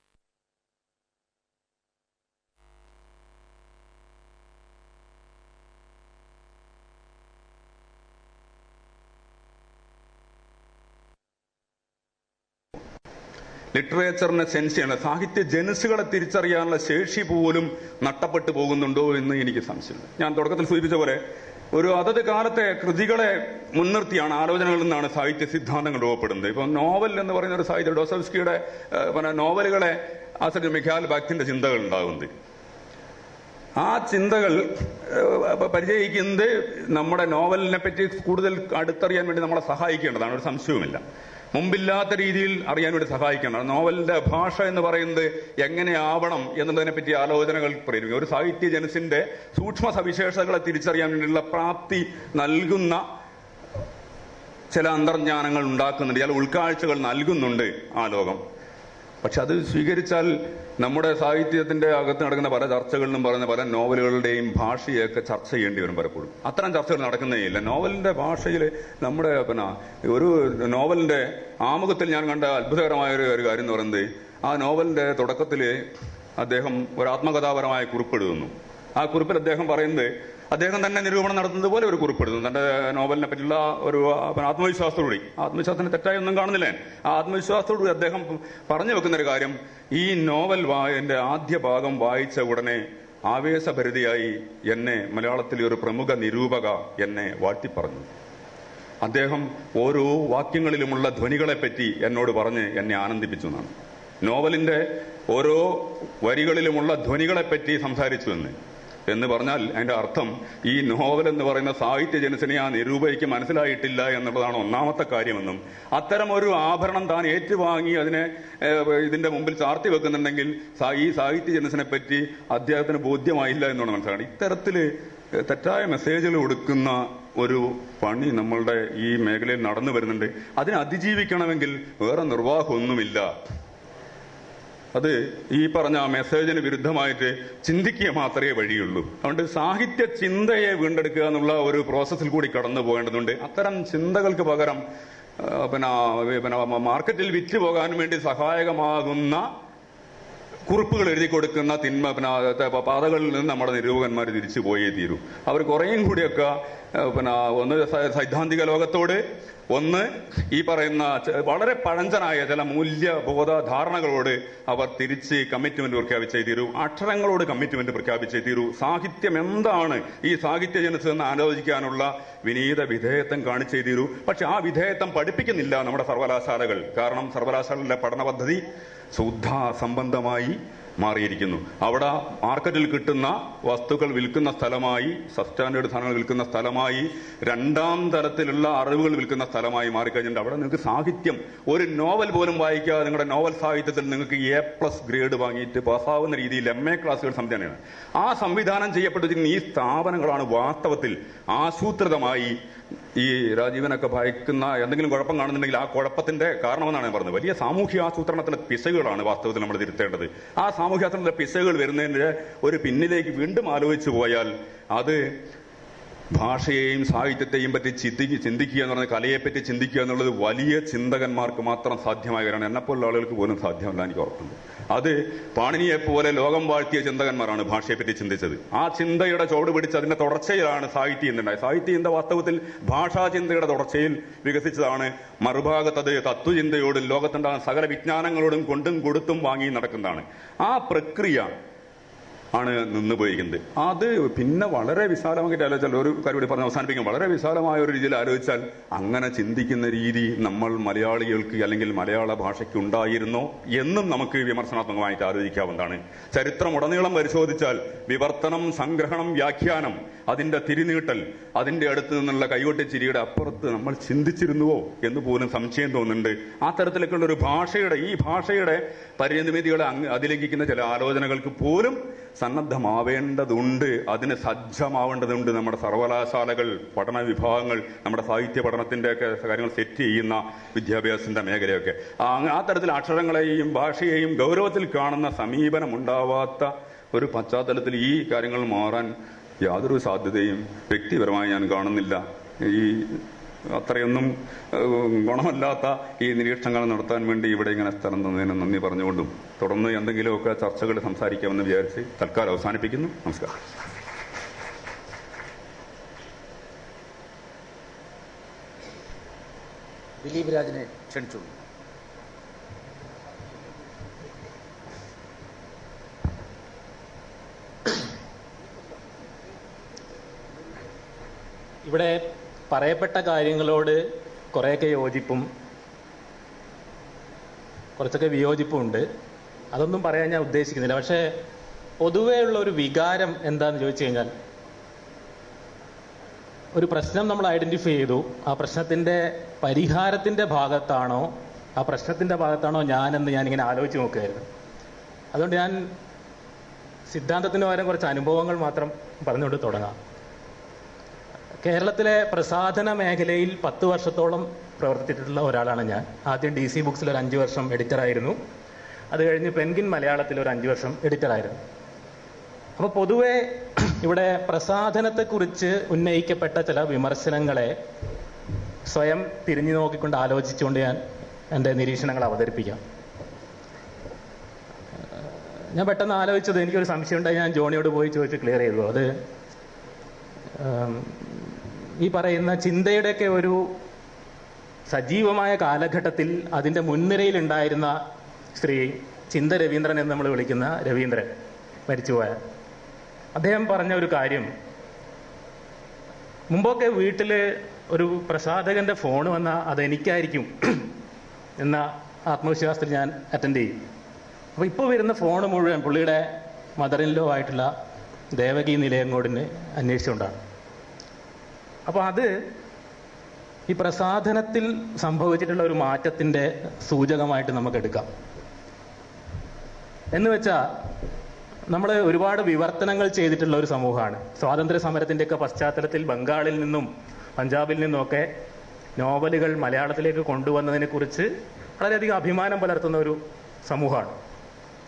ലിറ്ററേച്ചറിനെ സെൻസ് ചെയ്യണം. സാഹിത്യ ജനുസുകളെ തിരിച്ചറിയാനുള്ള ശേഷി പോലും നഷ്ടപ്പെട്ടു പോകുന്നുണ്ടോ എന്ന് എനിക്ക് സംശയമുണ്ട്. ഞാൻ തുടക്കത്തിൽ സൂചിപ്പിച്ച പോലെ ഒരു അതത് കാലത്തെ കൃതികളെ മുൻനിർത്തിയാണ്, ആലോചനകളിൽ നിന്നാണ് സാഹിത്യ സിദ്ധാന്തങ്ങൾ രൂപപ്പെടുന്നത്. ഇപ്പൊ നോവൽ എന്ന് പറയുന്ന ഒരു സാഹിത്യം, ഡോസ്റ്റോവ്സ്കിയുടെ നോവലുകളെ ആശ്രയിച്ച് മിഖാൽ ബാഖ്റ്റിന്റെ ചിന്തകൾ ഉണ്ടാകുന്നത്. ആ ചിന്തകൾ പരിചയിക്കുന്നത് നമ്മുടെ നോവലിനെ പറ്റി കൂടുതൽ അടുത്തറിയാൻ വേണ്ടി നമ്മളെ സഹായിക്കേണ്ടതാണ്, ഒരു സംശയവുമില്ല. മുമ്പില്ലാത്ത രീതിയിൽ അറിയാൻ വേണ്ടി സഹായിക്കണം. നോവലിന്റെ ഭാഷ എന്ന് പറയുന്നത് എങ്ങനെയാവണം എന്നുള്ളതിനെ പറ്റി ആലോചനകൾ പ്രേരിപ്പിക്കും. ഒരു സാഹിത്യ ജനസിന്റെ സൂക്ഷ്മ സവിശേഷതകളെ തിരിച്ചറിയാൻ വേണ്ടിയുള്ള പ്രാപ്തി നൽകുന്ന ചില അന്തർജ്ഞാനങ്ങൾ ഉണ്ടാക്കുന്നുണ്ട്, ചില ഉൾക്കാഴ്ചകൾ നൽകുന്നുണ്ട് ആ ലോകം. പക്ഷെ അത് സ്വീകരിച്ചാൽ നമ്മുടെ സാഹിത്യത്തിന്റെ അകത്ത് നടക്കുന്ന പല ചർച്ചകളിലും പറയുന്ന പല നോവലുകളുടെയും ഭാഷയൊക്കെ ചർച്ച ചെയ്യേണ്ടി വരും പലപ്പോഴും. അത്തരം ചർച്ചകൾ നടക്കുന്നേയില്ല. നോവലിന്റെ ഭാഷയിൽ നമ്മുടെ ഒരു നോവലിന്റെ ആമുഖത്തിൽ ഞാൻ കണ്ട അത്ഭുതകരമായ ഒരു കാര്യം എന്ന് പറയുന്നത്, ആ നോവലിന്റെ തുടക്കത്തിൽ അദ്ദേഹം ഒരു ആത്മകഥാപരമായ കുറിപ്പെടുന്നു. ആ കുറിപ്പിൽ അദ്ദേഹം പറയുന്നത്, അദ്ദേഹം തന്നെ നിരൂപണം നടത്തുന്നത് പോലെ ഒരു കുറിപ്പെടുന്നു തന്റെ നോവലിനെ പറ്റിയുള്ള ഒരു ആത്മവിശ്വാസത്തോടുകൂടി. ആത്മവിശ്വാസത്തിന് തെറ്റായി ഒന്നും കാണുന്നില്ല. ആ ആത്മവിശ്വാസത്തോടുകൂടി അദ്ദേഹം പറഞ്ഞു വെക്കുന്ന ഒരു കാര്യം, ഈ നോവൽ എന്റെ ആദ്യ ഭാഗം വായിച്ച ഉടനെ ആവേശഭരിതയായി എന്നെ മലയാളത്തിലെ ഒരു പ്രമുഖ നിരൂപക എന്നെ വാഴ്ത്തിപ്പറഞ്ഞു. അദ്ദേഹം ഓരോ വാക്യങ്ങളിലുമുള്ള ധ്വനികളെപ്പറ്റി എന്നോട് പറഞ്ഞ് എന്നെ ആനന്ദിപ്പിച്ചു എന്നാണ്. നോവലിന്റെ ഓരോ വരികളിലുമുള്ള ധ്വനികളെപ്പറ്റി സംസാരിച്ചു എന്ന് പറഞ്ഞാൽ അതിന്റെ അർത്ഥം ഈ നോവൽ എന്ന് പറയുന്ന സാഹിത്യ ജനസിനെ ആ നിരൂപയ്ക്ക് മനസ്സിലായിട്ടില്ല എന്നുള്ളതാണ് ഒന്നാമത്തെ കാര്യമെന്നും, അത്തരം ഒരു ആഭരണം താൻ ഏറ്റുവാങ്ങി അതിനെ ഇതിന്റെ മുമ്പിൽ ചാർത്തി വെക്കുന്നുണ്ടെങ്കിൽ ഈ സാഹിത്യ ജനസിനെ പറ്റി അദ്ദേഹത്തിന് ബോധ്യമായില്ല എന്നാണ് മനസ്സിലാക്കുന്നത്. ഇത്തരത്തില് തെറ്റായ മെസ്സേജുകൾ കൊടുക്കുന്ന ഒരു പണി നമ്മളുടെ ഈ മേഖലയിൽ നടന്നു വരുന്നുണ്ട്. അതിനെ അതിജീവിക്കണമെങ്കിൽ വേറെ നിർവാഹമൊന്നുമില്ല. അത് ഈ പറഞ്ഞ മെസ്സേജിന് വിരുദ്ധമായിട്ട് ചിന്തിക്കുക മാത്രമേ വഴിയുള്ളൂ. അതുകൊണ്ട് സാഹിത്യ ചിന്തയെ വീണ്ടെടുക്കുക എന്നുള്ള ഒരു പ്രോസസ്സിൽ കൂടി കടന്നു പോകേണ്ടതുണ്ട്. അത്തരം ചിന്തകൾക്ക് പകരം മാർക്കറ്റിൽ വിറ്റ് പോകാൻ വേണ്ടി സഹായകമാകുന്ന കുറിപ്പുകൾ എഴുതി കൊടുക്കുന്ന പാതകളിൽ നിന്ന് നമ്മുടെ നിരൂപകന്മാർ തിരിച്ചു പോയേ തീരൂ. അവർ കുറേയും കൂടിയൊക്കെ ഒന്ന് സൈദ്ധാന്തിക ലോകത്തോട്, ഒന്ന് ഈ പറയുന്ന വളരെ പഴഞ്ചനായ ചില മൂല്യബോധ ധാരണകളോട് അവർ തിരിച്ച് കമ്മിറ്റ്മെന്റ് പ്രഖ്യാപിച്ചേ തീരൂ. അക്ഷരങ്ങളോട് കമ്മിറ്റ്മെന്റ് പ്രഖ്യാപിച്ചേ തീരൂ. സാഹിത്യം എന്താണ്, ഈ സാഹിത്യ ജനസ് എന്ന് ആലോചിക്കാനുള്ള വിനീത വിധേയത്വം കാണിച്ചേ തീരൂ. പക്ഷെ ആ വിധേയത്വം പഠിപ്പിക്കുന്നില്ല നമ്മുടെ സർവകലാശാലകൾ. കാരണം സർവകലാശാലകളുടെ പഠന പദ്ധതി ശുദ്ധ സംബന്ധമായി മാറിയിരിക്കുന്നു. അവിടെ മാർക്കറ്റിൽ കിട്ടുന്ന വസ്തുക്കൾ വിൽക്കുന്ന സ്ഥലമായി, സബ്സ്റ്റാൻഡേർഡ് സാധനങ്ങൾ വിൽക്കുന്ന സ്ഥലമായി, രണ്ടാം തലത്തിലുള്ള അറിവുകൾ വിൽക്കുന്ന സ്ഥലമായി മാറിക്കഴിഞ്ഞിട്ട് അവിടെ നിങ്ങൾക്ക് സാഹിത്യം, ഒരു നോവൽ പോലും വായിക്കാതെ നിങ്ങളുടെ നോവൽ സാഹിത്യത്തിൽ നിങ്ങൾക്ക് A+ ഗ്രേഡ് വാങ്ങിയിട്ട് പാസ്സാവുന്ന രീതിയിൽ MA ക്ലാസുകൾ സംവിധാനമാണ്. ആ സംവിധാനം ചെയ്യപ്പെട്ടിരിക്കുന്ന ഈ സ്ഥാപനങ്ങളാണ് വാസ്തവത്തിൽ ആസൂത്രിതമായി ഈ രാജീവനൊക്കെ ഭയക്കുന്ന എന്തെങ്കിലും കുഴപ്പം കാണുന്നുണ്ടെങ്കിൽ ആ കുഴപ്പത്തിന്റെ കാരണമെന്നാണ് ഞാൻ പറഞ്ഞത്. വലിയ സാമൂഹ്യ ആസൂത്രണത്തിലെ പിശകുകളാണ് വാസ്തവത്തിൽ നമ്മൾ തിരുത്തേണ്ടത്. ആ സാമൂഹ്യ ആസൂത്രണത്തിലെ പിശകുകൾ വരുന്നതിന്റെ ഒരു പിന്നിലേക്ക് വീണ്ടും ആലോചിച്ചു പോയാൽ അത് ഭാഷയെയും സാഹിത്യത്തെയും പറ്റി ചിന്തിക്കുക എന്ന് പറഞ്ഞാൽ കലയെപ്പറ്റി ചിന്തിക്കുക എന്നുള്ളത് വലിയ ചിന്തകന്മാർക്ക് മാത്രം സാധ്യമായ കാര്യമാണ്. എന്നെപ്പോലുള്ള ആളുകൾക്ക് പോലും സാധ്യമല്ല, എനിക്ക് ഉറപ്പുണ്ട്. അത് പാണിനിയെപ്പോലെ ലോകം വാഴ്ത്തിയ ചിന്തകന്മാരാണ് ഭാഷയെപ്പറ്റി ചിന്തിച്ചത്. ആ ചിന്തയുടെ ചുവട് പിടിച്ച് അതിന്റെ തുടർച്ചയിലാണ് സാഹിത്യം ഉണ്ടായത്. സാഹിത്യ വാസ്തവത്തിൽ ഭാഷാചിന്തയുടെ തുടർച്ചയിൽ വികസിച്ചതാണ്. മറുഭാഗത്തത് തത്വചിന്തയോടും ലോകത്തുണ്ടാകുന്ന സകല വിജ്ഞാനങ്ങളോടും കൊണ്ടും കൊടുത്തും വാങ്ങി നടക്കുന്നതാണ്. ആ പ്രക്രിയ ആണ് നിന്നുപോയിരിക്കുന്നത്. അത് പിന്നെ വളരെ വിശാലമായിട്ട് ആലോചിച്ചാൽ, ഒരു കാര്യം കൂടി പറഞ്ഞ് അവസാനിപ്പിക്കും, വളരെ വിശാലമായ ഒരു രീതിയിൽ ആലോചിച്ചാൽ അങ്ങനെ ചിന്തിക്കുന്ന രീതി നമ്മൾ മലയാളികൾക്ക് അല്ലെങ്കിൽ മലയാള ഭാഷയ്ക്ക് ഉണ്ടായിരുന്നോ എന്നും നമുക്ക് വിമർശനാത്മകമായിട്ട് ആലോചിക്കാവുന്നതാണ്. ചരിത്രം ഉടനീളം പരിശോധിച്ചാൽ വിവർത്തനം, സംഗ്രഹണം, വ്യാഖ്യാനം, അതിന്റെ തിരിനീട്ടൽ, അതിന്റെ അടുത്ത് നിന്നുള്ള കൈകൊട്ടിച്ചിരിയുടെ അപ്പുറത്ത് നമ്മൾ ചിന്തിച്ചിരുന്നുവോ എന്ന് പോലും സംശയം തോന്നുന്നുണ്ട്. ആ തരത്തിലേക്കുള്ള ഒരു ഭാഷയുടെ, ഈ ഭാഷയുടെ പരിമിതികളെ അതിലംഘിക്കുന്ന ചില ആലോചനകൾക്ക് പോലും സന്നദ്ധമാവേണ്ടതുണ്ട്, അതിന് സജ്ജമാവേണ്ടതുണ്ട്. നമ്മുടെ സർവകലാശാലകൾ, പഠന വിഭാഗങ്ങൾ, നമ്മുടെ സാഹിത്യ പഠനത്തിന്റെ ഒക്കെ കാര്യങ്ങൾ സെറ്റ് ചെയ്യുന്ന വിദ്യാഭ്യാസത്തിന്റെ മേഖലയൊക്കെ ആ തരത്തിൽ അക്ഷരങ്ങളെയും ഭാഷയെയും ഗൗരവത്തിൽ കാണുന്ന സമീപനം ഉണ്ടാവാത്ത ഒരു പശ്ചാത്തലത്തിൽ ഈ കാര്യങ്ങൾ മാറാൻ യാതൊരു സാധ്യതയും വ്യക്തിപരമായി ഞാൻ കാണുന്നില്ല. ഈ അത്രയൊന്നും ഗുണമല്ലാത്ത ഈ നിരീക്ഷണങ്ങൾ നടത്താൻ വേണ്ടി ഇവിടെ ഇങ്ങനെ സ്ഥലം തന്നതിന് നന്ദി പറഞ്ഞുകൊണ്ടും തുടർന്ന് എന്തെങ്കിലുമൊക്കെ ചർച്ചകൾ സംസാരിക്കാമെന്ന് വിചാരിച്ച് തൽക്കാലം അവസാനിപ്പിക്കുന്നു. നമസ്കാരം. ദിലീപ് രാജിനെ ക്ഷണിച്ചു. ഇവിടെ പറയപ്പെട്ട കാര്യങ്ങളോട് കുറേയൊക്കെ യോജിപ്പും കുറച്ചൊക്കെ വിയോജിപ്പും ഉണ്ട്. അതൊന്നും പറയാൻ ഞാൻ ഉദ്ദേശിക്കുന്നില്ല. പക്ഷേ പൊതുവേ ഉള്ള ഒരു വികാരം എന്താണെന്ന് ചോദിച്ചു കഴിഞ്ഞാൽ, ഒരു പ്രശ്നം നമ്മൾ ഐഡന്റിഫൈ ചെയ്തു, ആ പ്രശ്നത്തിന്റെ പരിഹാരത്തിന്റെ ഭാഗത്താണോ ആ പ്രശ്നത്തിന്റെ ഭാഗത്താണോ ഞാനെന്ന് ഞാനിങ്ങനെ ആലോചിച്ച് നോക്കുകയായിരുന്നു. അതുകൊണ്ട് ഞാൻ സിദ്ധാന്തത്തിന് പകരം കുറച്ച് അനുഭവങ്ങൾ മാത്രം പറഞ്ഞുകൊണ്ട് തുടങ്ങാം. കേരളത്തിലെ പ്രസാധന മേഖലയിൽ 10 വർഷത്തോളം പ്രവർത്തിച്ചിട്ടുള്ള ഒരാളാണ് ഞാൻ. ആദ്യം DC ബുക്സിൽ ഒരു 5 വർഷം എഡിറ്ററായിരുന്നു. അത് കഴിഞ്ഞ് പെൻഗിൻ മലയാളത്തിൽ ഒരു 5 വർഷം എഡിറ്ററായിരുന്നു. അപ്പോൾ പൊതുവെ ഇവിടെ പ്രസാധനത്തെക്കുറിച്ച് ഉന്നയിക്കപ്പെട്ട ചില വിമർശനങ്ങളെ സ്വയം തിരിഞ്ഞു നോക്കിക്കൊണ്ട് ആലോചിച്ചുകൊണ്ട് ഞാൻ എൻ്റെ നിരീക്ഷണങ്ങൾ അവതരിപ്പിക്കാം. ഞാൻ പെട്ടെന്ന് ആലോചിച്ചത്, എനിക്കൊരു സംശയം ഉണ്ടായി, ഞാൻ ജോണിയോട് പോയി ചോദിച്ച് ക്ലിയർ ചെയ്തു. അത് ഈ പറയുന്ന ചിന്തയുടെയൊക്കെ ഒരു സജീവമായ കാലഘട്ടത്തിൽ അതിൻ്റെ മുൻനിരയിൽ ഉണ്ടായിരുന്ന ശ്രീ ചിന്ത രവീന്ദ്രൻ എന്ന് നമ്മൾ വിളിക്കുന്ന രവീന്ദ്രൻ, മരിച്ചുപോയ അദ്ദേഹം പറഞ്ഞ ഒരു കാര്യം, മുമ്പൊക്കെ വീട്ടിൽ ഒരു പ്രസാധകന്റെ ഫോൺ വന്നാൽ അതെനിക്കായിരിക്കും എന്ന ആത്മവിശ്വാസത്തിൽ ഞാൻ അറ്റൻഡ് ചെയ്യും. അപ്പോൾ ഇപ്പോൾ വരുന്ന ഫോൺ മുഴുവൻ പുള്ളിയുടെ മദറിൻലോ ആയിട്ടുള്ള ദേവകി നിലയങ്കോടിനെ അന്വേഷിച്ചുകൊണ്ടാണ്. അപ്പോൾ അത് ഈ പ്രസാധനത്തിൽ സംഭവിച്ചിട്ടുള്ള ഒരു മാറ്റത്തിൻ്റെ സൂചകമായിട്ട് നമുക്ക് എടുക്കാം. എന്ന് വെച്ചാൽ നമ്മൾ ഒരുപാട് വിവർത്തനങ്ങൾ ചെയ്തിട്ടുള്ള ഒരു സമൂഹമാണ്. സ്വാതന്ത്ര്യ സമരത്തിൻ്റെയൊക്കെ പശ്ചാത്തലത്തിൽ ബംഗാളിൽ നിന്നും പഞ്ചാബിൽ നിന്നുമൊക്കെ നോവലുകൾ മലയാളത്തിലേക്ക് കൊണ്ടുവന്നതിനെക്കുറിച്ച് വളരെയധികം അഭിമാനം പുലർത്തുന്ന ഒരു സമൂഹമാണ്.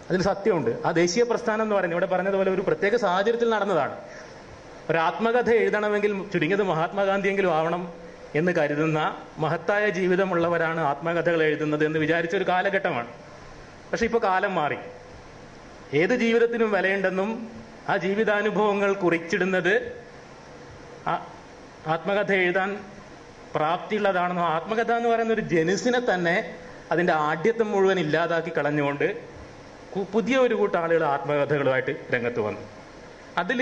അതിൽ സത്യമുണ്ട്. ആ ദേശീയ പ്രസ്ഥാനം എന്ന് പറയുന്നത് ഇവിടെ പറഞ്ഞതുപോലെ ഒരു പ്രത്യേക സാഹചര്യത്തിൽ നടന്നതാണ്. ഒരു ആത്മകഥ എഴുതണമെങ്കിൽ ചുരുങ്ങിയത് മഹാത്മാഗാന്ധിയെങ്കിലും ആവണം എന്ന് കരുതുന്ന മഹത്തായ ജീവിതമുള്ളവരാണ് ആത്മകഥകൾ എഴുതുന്നത് എന്ന് വിചാരിച്ച ഒരു കാലഘട്ടമാണ്. പക്ഷെ ഇപ്പോൾ കാലം മാറി. ഏത് ജീവിതത്തിനും വിലയുണ്ടെന്നും ആ ജീവിതാനുഭവങ്ങൾ കുറിച്ചിടുന്നത് ആത്മകഥ എഴുതാൻ പ്രാപ്തിയുള്ളതാണെന്നും, ആത്മകഥ എന്ന് പറയുന്ന ഒരു ജനുസിനെ തന്നെ അതിൻ്റെ ആഢ്യത്വം മുഴുവൻ ഇല്ലാതാക്കി കളഞ്ഞുകൊണ്ട് പുതിയ ഒരു കൂട്ടം ആളുകൾ ആത്മകഥകളുമായിട്ട് രംഗത്ത് വന്നു. അതിൽ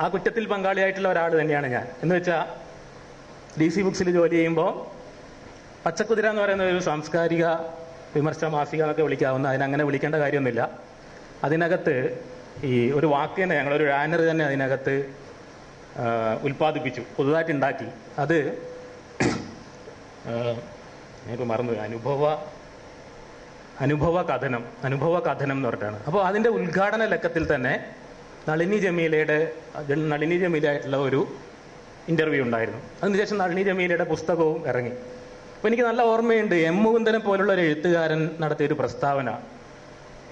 ആ കുറ്റത്തിൽ പങ്കാളിയായിട്ടുള്ള ഒരാൾ തന്നെയാണ് ഞാൻ. എന്ന് വെച്ചാൽ DC ബുക്സിൽ ജോലി ചെയ്യുമ്പോൾ പച്ചക്കുതിര എന്ന് പറയുന്ന ഒരു സാംസ്കാരിക വിമർശന മാസിക എന്നൊക്കെ വിളിക്കാവുന്ന, അതിനങ്ങനെ വിളിക്കേണ്ട കാര്യമൊന്നുമില്ല. അതിനകത്ത് ഈ ഒരു വാക്ക് തന്നെ, ഞങ്ങളൊരു ഴാനർ തന്നെ അതിനകത്ത് ഉൽപ്പാദിപ്പിച്ചു, പുതുതായിട്ട് ഉണ്ടാക്കി. അത് ഞാനിപ്പോൾ മറന്നു, അനുഭവ കഥനം എന്ന് പറഞ്ഞിട്ടാണ്. അപ്പോൾ അതിൻ്റെ ഉദ്ഘാടന ലക്കത്തിൽ തന്നെ നളിനി ജമീലയായിട്ടുള്ള ഒരു ഇൻ്റർവ്യൂ ഉണ്ടായിരുന്നു. അതിനുശേഷം നളിനി ജമീലയുടെ പുസ്തകവും ഇറങ്ങി. അപ്പോൾ എനിക്ക് നല്ല ഓർമ്മയുണ്ട്, എം മുകുന്ദനെ പോലുള്ള ഒരു എഴുത്തുകാരൻ നടത്തിയൊരു പ്രസ്താവന.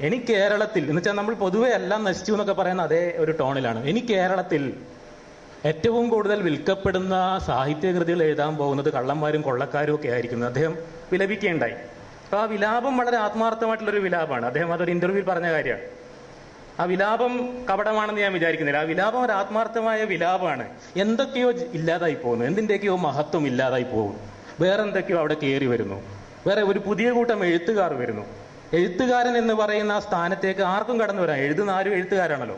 ഇനി കേരളത്തിൽ എന്ന് വെച്ചാൽ നമ്മൾ പൊതുവെ എല്ലാം നശിച്ചു എന്നൊക്കെ പറയുന്ന അതേ ഒരു ടോണിലാണ്. ഇനി കേരളത്തിൽ ഏറ്റവും കൂടുതൽ വിൽക്കപ്പെടുന്ന സാഹിത്യകൃതികൾ എഴുതാൻ പോകുന്നത് കള്ളന്മാരും കൊള്ളക്കാരും ഒക്കെ ആയിരിക്കും അദ്ദേഹം വിലപിക്കുകയുണ്ടായി. അപ്പോൾ ആ വിലാപം വളരെ ആത്മാർത്ഥമായിട്ടുള്ളൊരു വിലാപമാണ്. അദ്ദേഹം അതൊരു ഇന്റർവ്യൂവിൽ പറഞ്ഞ കാര്യമാണ്. ആ വിലാപം കപടമാണെന്ന് ഞാൻ വിചാരിക്കുന്നില്ല. ആ വിലാപം ഒരു ആത്മാർത്ഥമായ വിലാപമാണ്. എന്തൊക്കെയോ ഇല്ലാതായി പോകുന്നു, എന്തിൻ്റെയൊക്കെയോ മഹത്വം ഇല്ലാതായി പോകുന്നു, വേറെ എന്തൊക്കെയോ അവിടെ കയറി വരുന്നു, വേറെ ഒരു പുതിയ കൂട്ടം എഴുത്തുകാർ വരുന്നു. എഴുത്തുകാരൻ എന്ന് പറയുന്ന ആ സ്ഥാനത്തേക്ക് ആർക്കും കടന്നു വരാം. എഴുതുന്ന ആരും എഴുത്തുകാരാണല്ലോ,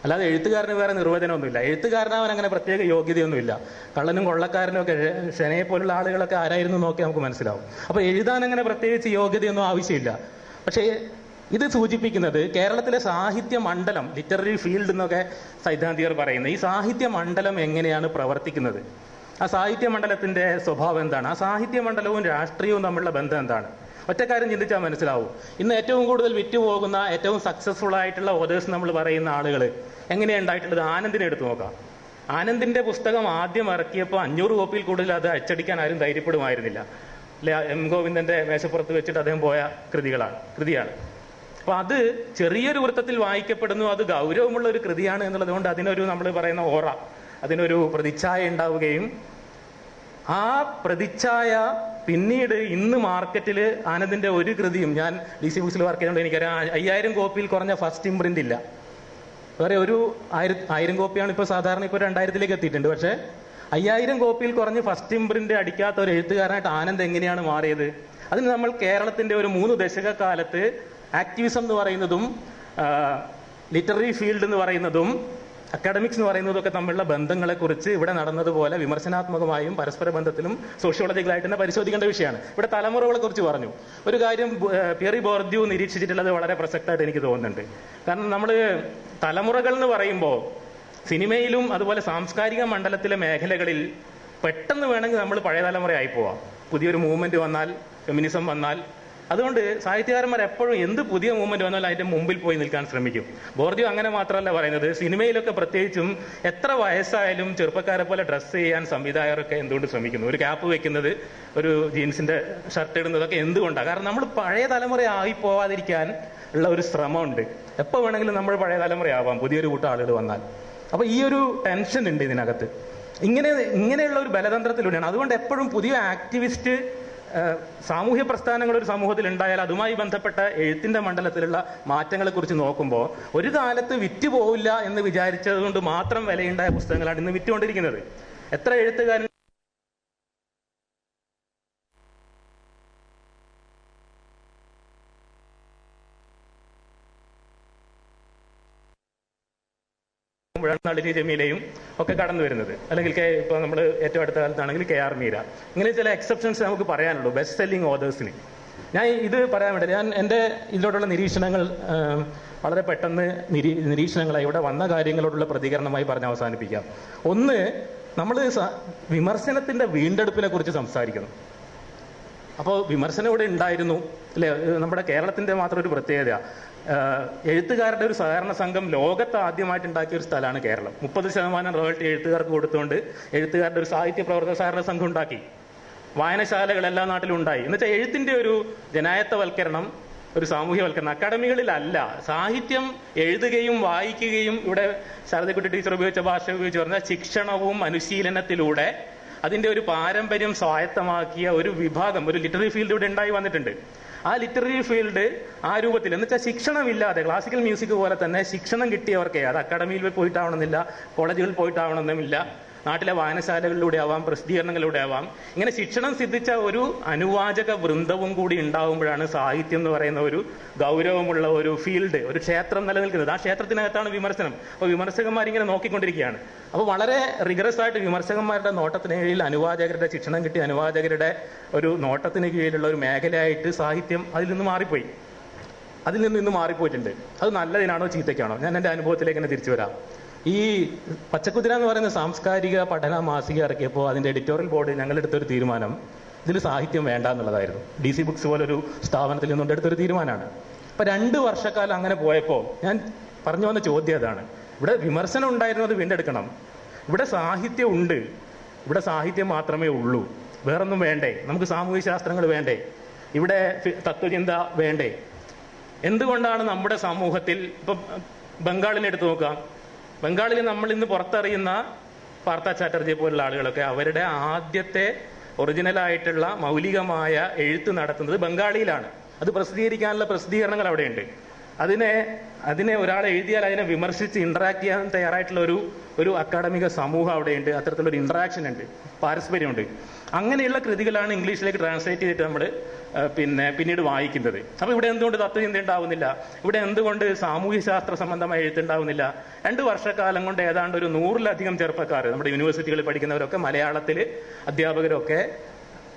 അല്ലാതെ എഴുത്തുകാരന് വേറെ നിർവചനമൊന്നുമില്ല. എഴുത്തുകാരനാവൻ അങ്ങനെ പ്രത്യേക യോഗ്യതയൊന്നുമില്ല. കള്ളനും കൊള്ളക്കാരനും ഒക്കെ ഷെനയെ പോലുള്ള ആളുകളൊക്കെ ആരായിരുന്നു നോക്കി നമുക്ക് മനസ്സിലാവും. അപ്പോൾ എഴുതാൻ അങ്ങനെ പ്രത്യേകിച്ച് യോഗ്യതയൊന്നും ആവശ്യമില്ല. പക്ഷേ ഇത് സൂചിപ്പിക്കുന്നത് കേരളത്തിലെ സാഹിത്യ മണ്ഡലം, ലിറ്റററി ഫീൽഡ് എന്നൊക്കെ സൈദ്ധാന്തികർ പറയുന്ന ഈ സാഹിത്യ മണ്ഡലം എങ്ങനെയാണ് പ്രവർത്തിക്കുന്നത്, ആ സാഹിത്യ മണ്ഡലത്തിന്റെ സ്വഭാവം എന്താണ്, ആ സാഹിത്യ മണ്ഡലവും രാഷ്ട്രീയവും തമ്മിലുള്ള ബന്ധം എന്താണ്. ഒറ്റ കാര്യം ചിന്തിച്ചാൽ മനസ്സിലാവും. ഇന്ന് ഏറ്റവും കൂടുതൽ വിറ്റുപോകുന്ന ഏറ്റവും സക്സസ്ഫുൾ ആയിട്ടുള്ള ഓതേഴ്സ് നമ്മൾ പറയുന്ന ആളുകൾ എങ്ങനെയാണ് ഉണ്ടായിട്ടുള്ളത്? ആനന്ദിനെ എടുത്തു നോക്കാം. ആനന്ദിന്റെ പുസ്തകം ആദ്യം ഇറക്കിയപ്പോൾ 500 കോപ്പിയിൽ കൂടുതൽ അത് അച്ചടിക്കാൻ ആരും ധൈര്യപ്പെടുമായിരുന്നില്ല. അല്ലെ, എം ഗോവിന്ദന്റെ മേശപ്പുറത്ത് വെച്ചിട്ട് അദ്ദേഹം പോയ കൃതിയാണ്. അപ്പൊ അത് ചെറിയൊരു വൃത്തത്തിൽ വായിക്കപ്പെടുന്നു, അത് ഗൗരവമുള്ള ഒരു കൃതിയാണ് എന്നുള്ളത് കൊണ്ട് അതിനൊരു നമ്മൾ പറയുന്ന ഓറ, അതിനൊരു പ്രതിച്ഛായ ഉണ്ടാവുകയും ആ പ്രതിച്ഛായ പിന്നീട് ഇന്ന് മാർക്കറ്റിൽ ആനന്ദിന്റെ ഒരു കൃതിയും, ഞാൻ DC ബുക്സിൽ വർക്ക് ചെയ്തുകൊണ്ട് എനിക്കറിയാം 5000 കോപ്പിയിൽ കുറഞ്ഞ ഫസ്റ്റ് ഇംപ്രിന്റ് ഇല്ല. വേറെ ഒരു 1000 കോപ്പിയാണ് ഇപ്പോൾ സാധാരണ ഇപ്പോൾ 2000-ലേക്ക് എത്തിയിട്ടുണ്ട്. പക്ഷേ 5000 കോപ്പിയിൽ കുറഞ്ഞ് ഫസ്റ്റ് ഇംപ്രിന്റ് അടിക്കാത്ത ഒരു എഴുത്തുകാരനായിട്ട് ആനന്ദ് എങ്ങനെയാണ് മാറിയത്? അതിന് നമ്മൾ കേരളത്തിന്റെ ഒരു 3 ദശകക്കാലത്ത് ആക്ടിവിസം എന്ന് പറയുന്നതും ലിറ്റററി ഫീൽഡ് എന്ന് പറയുന്നതും അക്കാഡമിക്സ് എന്ന് പറയുന്നതൊക്കെ തമ്മിലുള്ള ബന്ധങ്ങളെക്കുറിച്ച് ഇവിടെ നടന്നതുപോലെ വിമർശനാത്മകമായും പരസ്പര ബന്ധത്തിലും സോഷ്യോളജിക്കലായിട്ട് തന്നെ പരിശോധിക്കേണ്ട വിഷയമാണ്. ഇവിടെ തലമുറകളെ കുറിച്ച് പറഞ്ഞു. ഒരു കാര്യം പിയറി ബോർദ്യൂ നിരീക്ഷിച്ചിട്ടുള്ളത് വളരെ പ്രസക്തമായിട്ട് എനിക്ക് തോന്നുന്നുണ്ട്. കാരണം നമ്മൾ തലമുറകൾ എന്ന് പറയുമ്പോൾ സിനിമയിലും അതുപോലെ സാംസ്കാരിക മണ്ഡലത്തിലെ മേഖലകളിൽ പെട്ടെന്ന് വേണമെങ്കിൽ നമ്മൾ പഴയ തലമുറയായി പോവാം. പുതിയൊരു മൂവ്മെന്റ് വന്നാൽ, ഫെമിനിസം വന്നാൽ, അതുകൊണ്ട് സാഹിത്യകാരന്മാർ എപ്പോഴും എന്ത് പുതിയ മൂവ്മെന്റ് വന്നാലും അതിന്റെ മുമ്പിൽ പോയി നിൽക്കാൻ ശ്രമിക്കും. ബോർദ്യൂ അങ്ങനെ മാത്രമല്ല പറയുന്നത്, സിനിമയിലൊക്കെ പ്രത്യേകിച്ചും എത്ര വയസ്സായാലും ചെറുപ്പക്കാരെ പോലെ ഡ്രസ്സ് ചെയ്യാൻ സംവിധായകരൊക്കെ എന്തുകൊണ്ട് ശ്രമിക്കുന്നു. ഒരു ക്യാപ്പ് വെക്കുന്നത്, ഒരു ജീൻസിന്റെ ഷർട്ട് ഇടുന്നതൊക്കെ എന്തുകൊണ്ടാണ്? കാരണം നമ്മൾ പഴയ തലമുറയായി പോവാതിരിക്കാൻ ഉള്ള ഒരു ശ്രമമുണ്ട്. എപ്പോൾ വേണമെങ്കിലും നമ്മൾ പഴയ തലമുറയാവാം പുതിയൊരു കൂട്ടം ആളുകൾ വന്നാൽ. അപ്പൊ ഈ ഒരു ടെൻഷൻ ഉണ്ട് ഇതിനകത്ത്. ഇങ്ങനെയുള്ള ഒരു ബലതന്ത്രത്തിലൂടെയാണ്. അതുകൊണ്ട് എപ്പോഴും പുതിയ ആക്ടിവിസ്റ്റ് സാമൂഹ്യ പ്രസ്ഥാനങ്ങൾ ഒരു സമൂഹത്തിൽ ഉണ്ടായാൽ അതുമായി ബന്ധപ്പെട്ട എഴുത്തിന്റെ മണ്ഡലത്തിലുള്ള മാറ്റങ്ങളെ കുറിച്ച് നോക്കുമ്പോൾ ഒരു കാലത്ത് വിറ്റുപോവില്ല എന്ന് വിചാരിച്ചത് കൊണ്ട് മാത്രം വിലയുണ്ടായ പുസ്തകങ്ങളാണ് ഇന്ന് വിറ്റുകൊണ്ടിരിക്കുന്നത്. എത്ര എഴുത്തുകാരൻ നളിനി ജമീലയും ഒക്കെ കടന്നു വരുന്നത്, അല്ലെങ്കിൽ ഇപ്പൊ നമ്മൾ ഏറ്റവും അടുത്ത കാലത്താണെങ്കിൽ KR മീര, ഇങ്ങനെ ചില എക്സെപ്ഷൻസ് നമുക്ക് പറയാനുള്ളൂ ബെസ്റ്റ് സെല്ലിംഗ് ഓതേഴ്സിന്. ഞാൻ ഇത് പറയാൻ വേണ്ടി ഞാൻ എൻ്റെ ഇതിലോട്ടുള്ള നിരീക്ഷണങ്ങൾ വളരെ പെട്ടെന്ന് നിരീക്ഷണങ്ങളായി ഇവിടെ വന്ന കാര്യങ്ങളോടുള്ള പ്രതികരണമായി പറഞ്ഞ് അവസാനിപ്പിക്കാം. ഒന്ന്, നമ്മൾ വിമർശനത്തിന്റെ വീണ്ടെടുപ്പിനെ കുറിച്ച് സംസാരിക്കുന്നു. അപ്പോൾ വിമർശനം ഇവിടെ ഉണ്ടായിരുന്നു അല്ലെ? നമ്മുടെ കേരളത്തിന്റെ മാത്രം ഒരു പ്രത്യേകത, എഴുത്തുകാരുടെ ഒരു സഹകരണ സംഘം ലോകത്ത് ആദ്യമായിട്ട് ഉണ്ടാക്കിയ ഒരു സ്ഥലമാണ് കേരളം. 30% റോയൽറ്റി എഴുത്തുകാർക്ക് കൊടുത്തുകൊണ്ട് എഴുത്തുകാരുടെ ഒരു സാഹിത്യ പ്രവർത്തക സഹകരണ സംഘം ഉണ്ടാക്കി. വായനശാലകൾ എല്ലാ നാട്ടിലും ഉണ്ടായി. എന്നുവെച്ചാൽ എഴുത്തിന്റെ ഒരു ജനായത്തവൽക്കരണം, ഒരു സാമൂഹ്യവൽക്കരണം അക്കാഡമികളിലല്ല. സാഹിത്യം എഴുതുകയും വായിക്കുകയും, ഇവിടെ ശാരദക്കുട്ടി ടീച്ചർ ഉപയോഗിച്ച ഭാഷ ഉപയോഗിച്ച് പറഞ്ഞാൽ ശിക്ഷണവും അനുശീലനത്തിലൂടെ അതിന്റെ ഒരു പാരമ്പര്യം സ്വായത്തമാക്കിയ ഒരു വിഭാഗം, ഒരു ലിറ്റററി ഫീൽഡ് ഇവിടെ ഉണ്ടായി വന്നിട്ടുണ്ട്. ആ ലിറ്റററി ഫീൽഡ് ആ രൂപത്തിൽ എന്ന് വെച്ചാൽ ശിക്ഷണമില്ലാതെ, ക്ലാസിക്കൽ മ്യൂസിക് പോലെ തന്നെ ശിക്ഷണം കിട്ടിയവർക്കേ, അത് അക്കാഡമിയിൽ പോയിട്ടാവണമെന്നില്ല, കോളേജുകളിൽ പോയിട്ടാവണമെന്നില്ല, നാട്ടിലെ വായനശാലകളിലൂടെ ആവാം, പ്രസിദ്ധീകരണങ്ങളിലൂടെ ആവാം, ഇങ്ങനെ ശിക്ഷണം സിദ്ധിച്ച ഒരു അനുവാചക വൃന്ദവും കൂടി ഉണ്ടാവുമ്പോഴാണ് സാഹിത്യം എന്ന് പറയുന്ന ഒരു ഗൗരവമുള്ള ഒരു ഫീൽഡ്, ഒരു ക്ഷേത്രം നിലനിൽക്കുന്നത്. ആ ക്ഷേത്രത്തിനകത്താണ് വിമർശനം. അപ്പോൾ വിമർശകന്മാരിങ്ങനെ നോക്കിക്കൊണ്ടിരിക്കുകയാണ്. അപ്പോൾ വളരെ റിഗറസ് ആയിട്ട് വിമർശകന്മാരുടെ നോട്ടത്തിന് കീഴിൽ, അനുവാചകരുടെ ശിക്ഷണം കിട്ടിയ അനുവാചകരുടെ ഒരു നോട്ടത്തിന് കീഴിലുള്ള ഒരു മേഖലയായിട്ട് സാഹിത്യം അതിൽ നിന്ന് മാറിപ്പോയിട്ടുണ്ട്. അത് നല്ലതിനാണോ ചീത്തയ്ക്കാണോ? ഞാൻ എൻ്റെ അനുഭവത്തിലേക്ക് തന്നെ തിരിച്ചു വരാം. ഈ പച്ചക്കുതിര എന്ന് പറയുന്ന സാംസ്കാരിക പഠന മാസിക ഇറക്കിയപ്പോൾ അതിന്റെ എഡിറ്റോറിയൽ ബോർഡ് ഞങ്ങളെടുത്തൊരു തീരുമാനം, ഇതിൽ സാഹിത്യം വേണ്ട എന്നുള്ളതായിരുന്നു. DC ബുക്സ് പോലൊരു സ്ഥാപനത്തിൽ നിന്നുകൊണ്ട് എടുത്തൊരു തീരുമാനമാണ്. അപ്പൊ 2 വർഷക്കാലം അങ്ങനെ പോയപ്പോൾ ഞാൻ പറഞ്ഞു വന്ന ചോദ്യം അതാണ്. ഇവിടെ വിമർശനം ഉണ്ടായിരുന്നു, അത് വീണ്ടെടുക്കണം. ഇവിടെ സാഹിത്യം ഉണ്ട്, ഇവിടെ സാഹിത്യം മാത്രമേ ഉള്ളൂ, വേറൊന്നും വേണ്ടേ? നമുക്ക് സാമൂഹ്യ ശാസ്ത്രങ്ങൾ വേണ്ടേ? ഇവിടെ തത്വചിന്ത വേണ്ടേ? എന്തുകൊണ്ടാണ് നമ്മുടെ സമൂഹത്തിൽ, ഇപ്പം ബംഗാളിനെ എടുത്തു നോക്കാം, ബംഗാളിൽ നമ്മൾ ഇന്ന് പുറത്തറിയുന്ന പാർത്ഥ ചാറ്റർജിയെ പോലുള്ള ആളുകളൊക്കെ അവരുടെ ആദ്യത്തെ ഒറിജിനലായിട്ടുള്ള മൗലികമായ എഴുത്ത് നടത്തുന്നത് ബംഗാളിയിലാണ്. അത് പ്രസിദ്ധീകരിക്കാനുള്ള പ്രസിദ്ധീകരണങ്ങൾ അവിടെയുണ്ട്. അതിനെ ഒരാൾ എഴുതിയാൽ അതിനെ വിമർശിച്ച് ഇന്ററാക്ട് ചെയ്യാൻ തയ്യാറായിട്ടുള്ള ഒരു അക്കാഡമിക സമൂഹം അവിടെയുണ്ട്. അത്തരത്തിലൊരു ഇന്ററാക്ഷൻ ഉണ്ട്, പാരസ്പര്യമുണ്ട്. അങ്ങനെയുള്ള കൃതികളാണ് ഇംഗ്ലീഷിലേക്ക് ട്രാൻസ്ലേറ്റ് ചെയ്തിട്ട് നമ്മൾ പിന്നീട് വായിക്കുന്നത്. അപ്പോൾ ഇവിടെ എന്തുകൊണ്ട് തത്വചിന്ത ഉണ്ടാവുന്നില്ല? ഇവിടെ എന്തുകൊണ്ട് സാമൂഹ്യ ശാസ്ത്ര സംബന്ധമായ എഴുത്തുണ്ടാവുന്നില്ല? 2 വർഷക്കാലം കൊണ്ട് ഏതാണ്ട് ഒരു 100-ലധികം ചെറുപ്പക്കാർ, നമ്മുടെ യൂണിവേഴ്സിറ്റികളിൽ പഠിക്കുന്നവരൊക്കെ, മലയാളത്തിൽ അധ്യാപകരൊക്കെ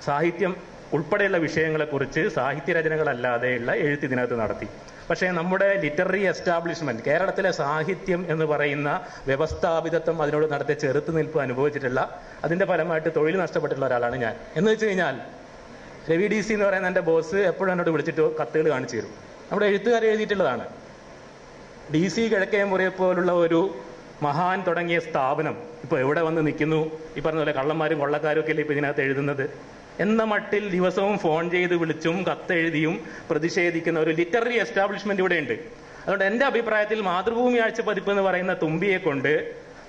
സാഹിത്യം ഉൾപ്പെടെയുള്ള വിഷയങ്ങളെക്കുറിച്ച് സാഹിത്യരചനകളല്ലാതെയുള്ള എഴുത്ത് ഇതിനകത്ത് നടത്തി. പക്ഷേ നമ്മുടെ ലിറ്റററി എസ്റ്റാബ്ലിഷ്മെന്റ്, കേരളത്തിലെ സാഹിത്യം എന്ന് പറയുന്ന വ്യവസ്ഥാപിതത്വം അതിനോട് നടത്തിയ ചെറുത്തുനിൽപ്പ് അനുഭവിച്ചിട്ടുള്ള, അതിന്റെ ഫലമായിട്ട് തൊഴിൽ നഷ്ടപ്പെട്ടിട്ടുള്ള ഒരാളാണ് ഞാൻ. എന്ന് വെച്ച് കഴിഞ്ഞാൽ രവി DC എന്ന് പറയുന്ന എൻ്റെ ബോസ് എപ്പോഴും എന്നോട് വിളിച്ചിട്ട് കത്തുകൾ കാണിച്ചു തരും. നമ്മുടെ എഴുത്തുകാർ എഴുതിയിട്ടുള്ളതാണ്. DC കിഴക്കേമുറിയെ പോലുള്ള ഒരു മഹാൻ തുടങ്ങിയ സ്ഥാപനം ഇപ്പൊ എവിടെ വന്ന് നിൽക്കുന്നു? ഈ പറഞ്ഞ പോലെ കള്ളന്മാരും കൊള്ളക്കാരും ഒക്കെ അല്ലേ ഇപ്പൊ ഇതിനകത്ത് എഴുതുന്നത് എന്ന മട്ടിൽ ദിവസവും ഫോൺ ചെയ്ത് വിളിച്ചും കത്തെഴുതിയും പ്രതിഷേധിക്കുന്ന ഒരു ലിറ്റററി എസ്റ്റാബ്ലിഷ്മെന്റ് ഇവിടെ ഉണ്ട്. അതുകൊണ്ട് എൻ്റെ അഭിപ്രായത്തിൽ മാതൃഭൂമി ആഴ്ച പതിപ്പ് എന്ന് പറയുന്ന തുമ്പിയെ കൊണ്ട്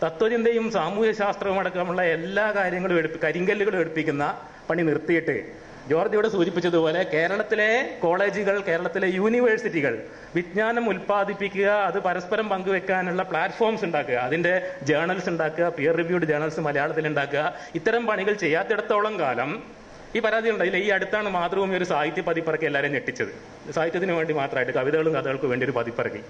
തത്വചിന്തയും സാമൂഹ്യ ശാസ്ത്രവും അടക്കമുള്ള എല്ലാ കാര്യങ്ങളും കരിങ്കല്ലുകളും എടുപ്പിക്കുന്ന പണി നിർത്തിയിട്ട്, ജോർജ് ഇവിടെ സൂചിപ്പിച്ചതുപോലെ കേരളത്തിലെ കോളേജുകൾ, കേരളത്തിലെ യൂണിവേഴ്സിറ്റികൾ വിജ്ഞാനം ഉൽപ്പാദിപ്പിക്കുക, അത് പരസ്പരം പങ്കുവെക്കാനുള്ള പ്ലാറ്റ്ഫോംസ് ഉണ്ടാക്കുക, അതിന്റെ ജേർണൽസ് ഉണ്ടാക്കുക, പിയർ റിവ്യൂഡ് ജേർണൽസ് മലയാളത്തിൽ ഉണ്ടാക്കുക, ഇത്തരം പണികൾ ചെയ്യാത്തിടത്തോളം കാലം ഈ പരാതി ഉണ്ടായില്ല. ഈ അടുത്താണ് മാതൃഭൂമി ഒരു സാഹിത്യ പതിപ്പിറക്കി എല്ലാവരും ഞെട്ടിച്ചത്. സാഹിത്യത്തിന് വേണ്ടി മാത്രമായിട്ട് കവിതകളും കഥകൾക്കും വേണ്ടി ഒരു പതിപ്പിറക്കി.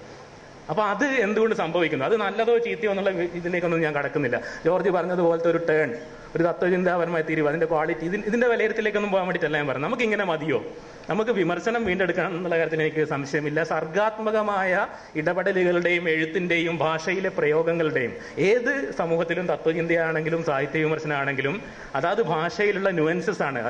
അപ്പൊ അത് എന്തുകൊണ്ട് സംഭവിക്കുന്നു? അത് നല്ലതോ ചീത്തയോ എന്നുള്ള ഇതിലേക്കൊന്നും ഞാൻ കടക്കുന്നില്ല. ജോർജ് പറഞ്ഞതുപോലത്തെ ഒരു ടേൺ, ഒരു തത്വചിന്താപരമായ തിരിവ്, അതിന്റെ ക്വാളിറ്റി, ഇതിന്റെ വിലയിരുത്തലേക്കൊന്നും പോകാൻ വേണ്ടിയിട്ടല്ല ഞാൻ പറഞ്ഞു. നമുക്ക് ഇങ്ങനെ മതിയോ? നമുക്ക് വിമർശനം വീണ്ടെടുക്കണം എന്നുള്ള കാര്യത്തിൽ എനിക്ക് സംശയമില്ല. സർഗാത്മകമായ ഇടപെടലുകളുടെയും എഴുത്തിന്റെയും ഭാഷയിലെ പ്രയോഗങ്ങളുടെയും, ഏത് സമൂഹത്തിലും തത്വചിന്തയാണെങ്കിലും സാഹിത്യ വിമർശനമാണെങ്കിലും അതാത് ഭാഷയിലുള്ള ന്യൂവൻസസ് ആണ്,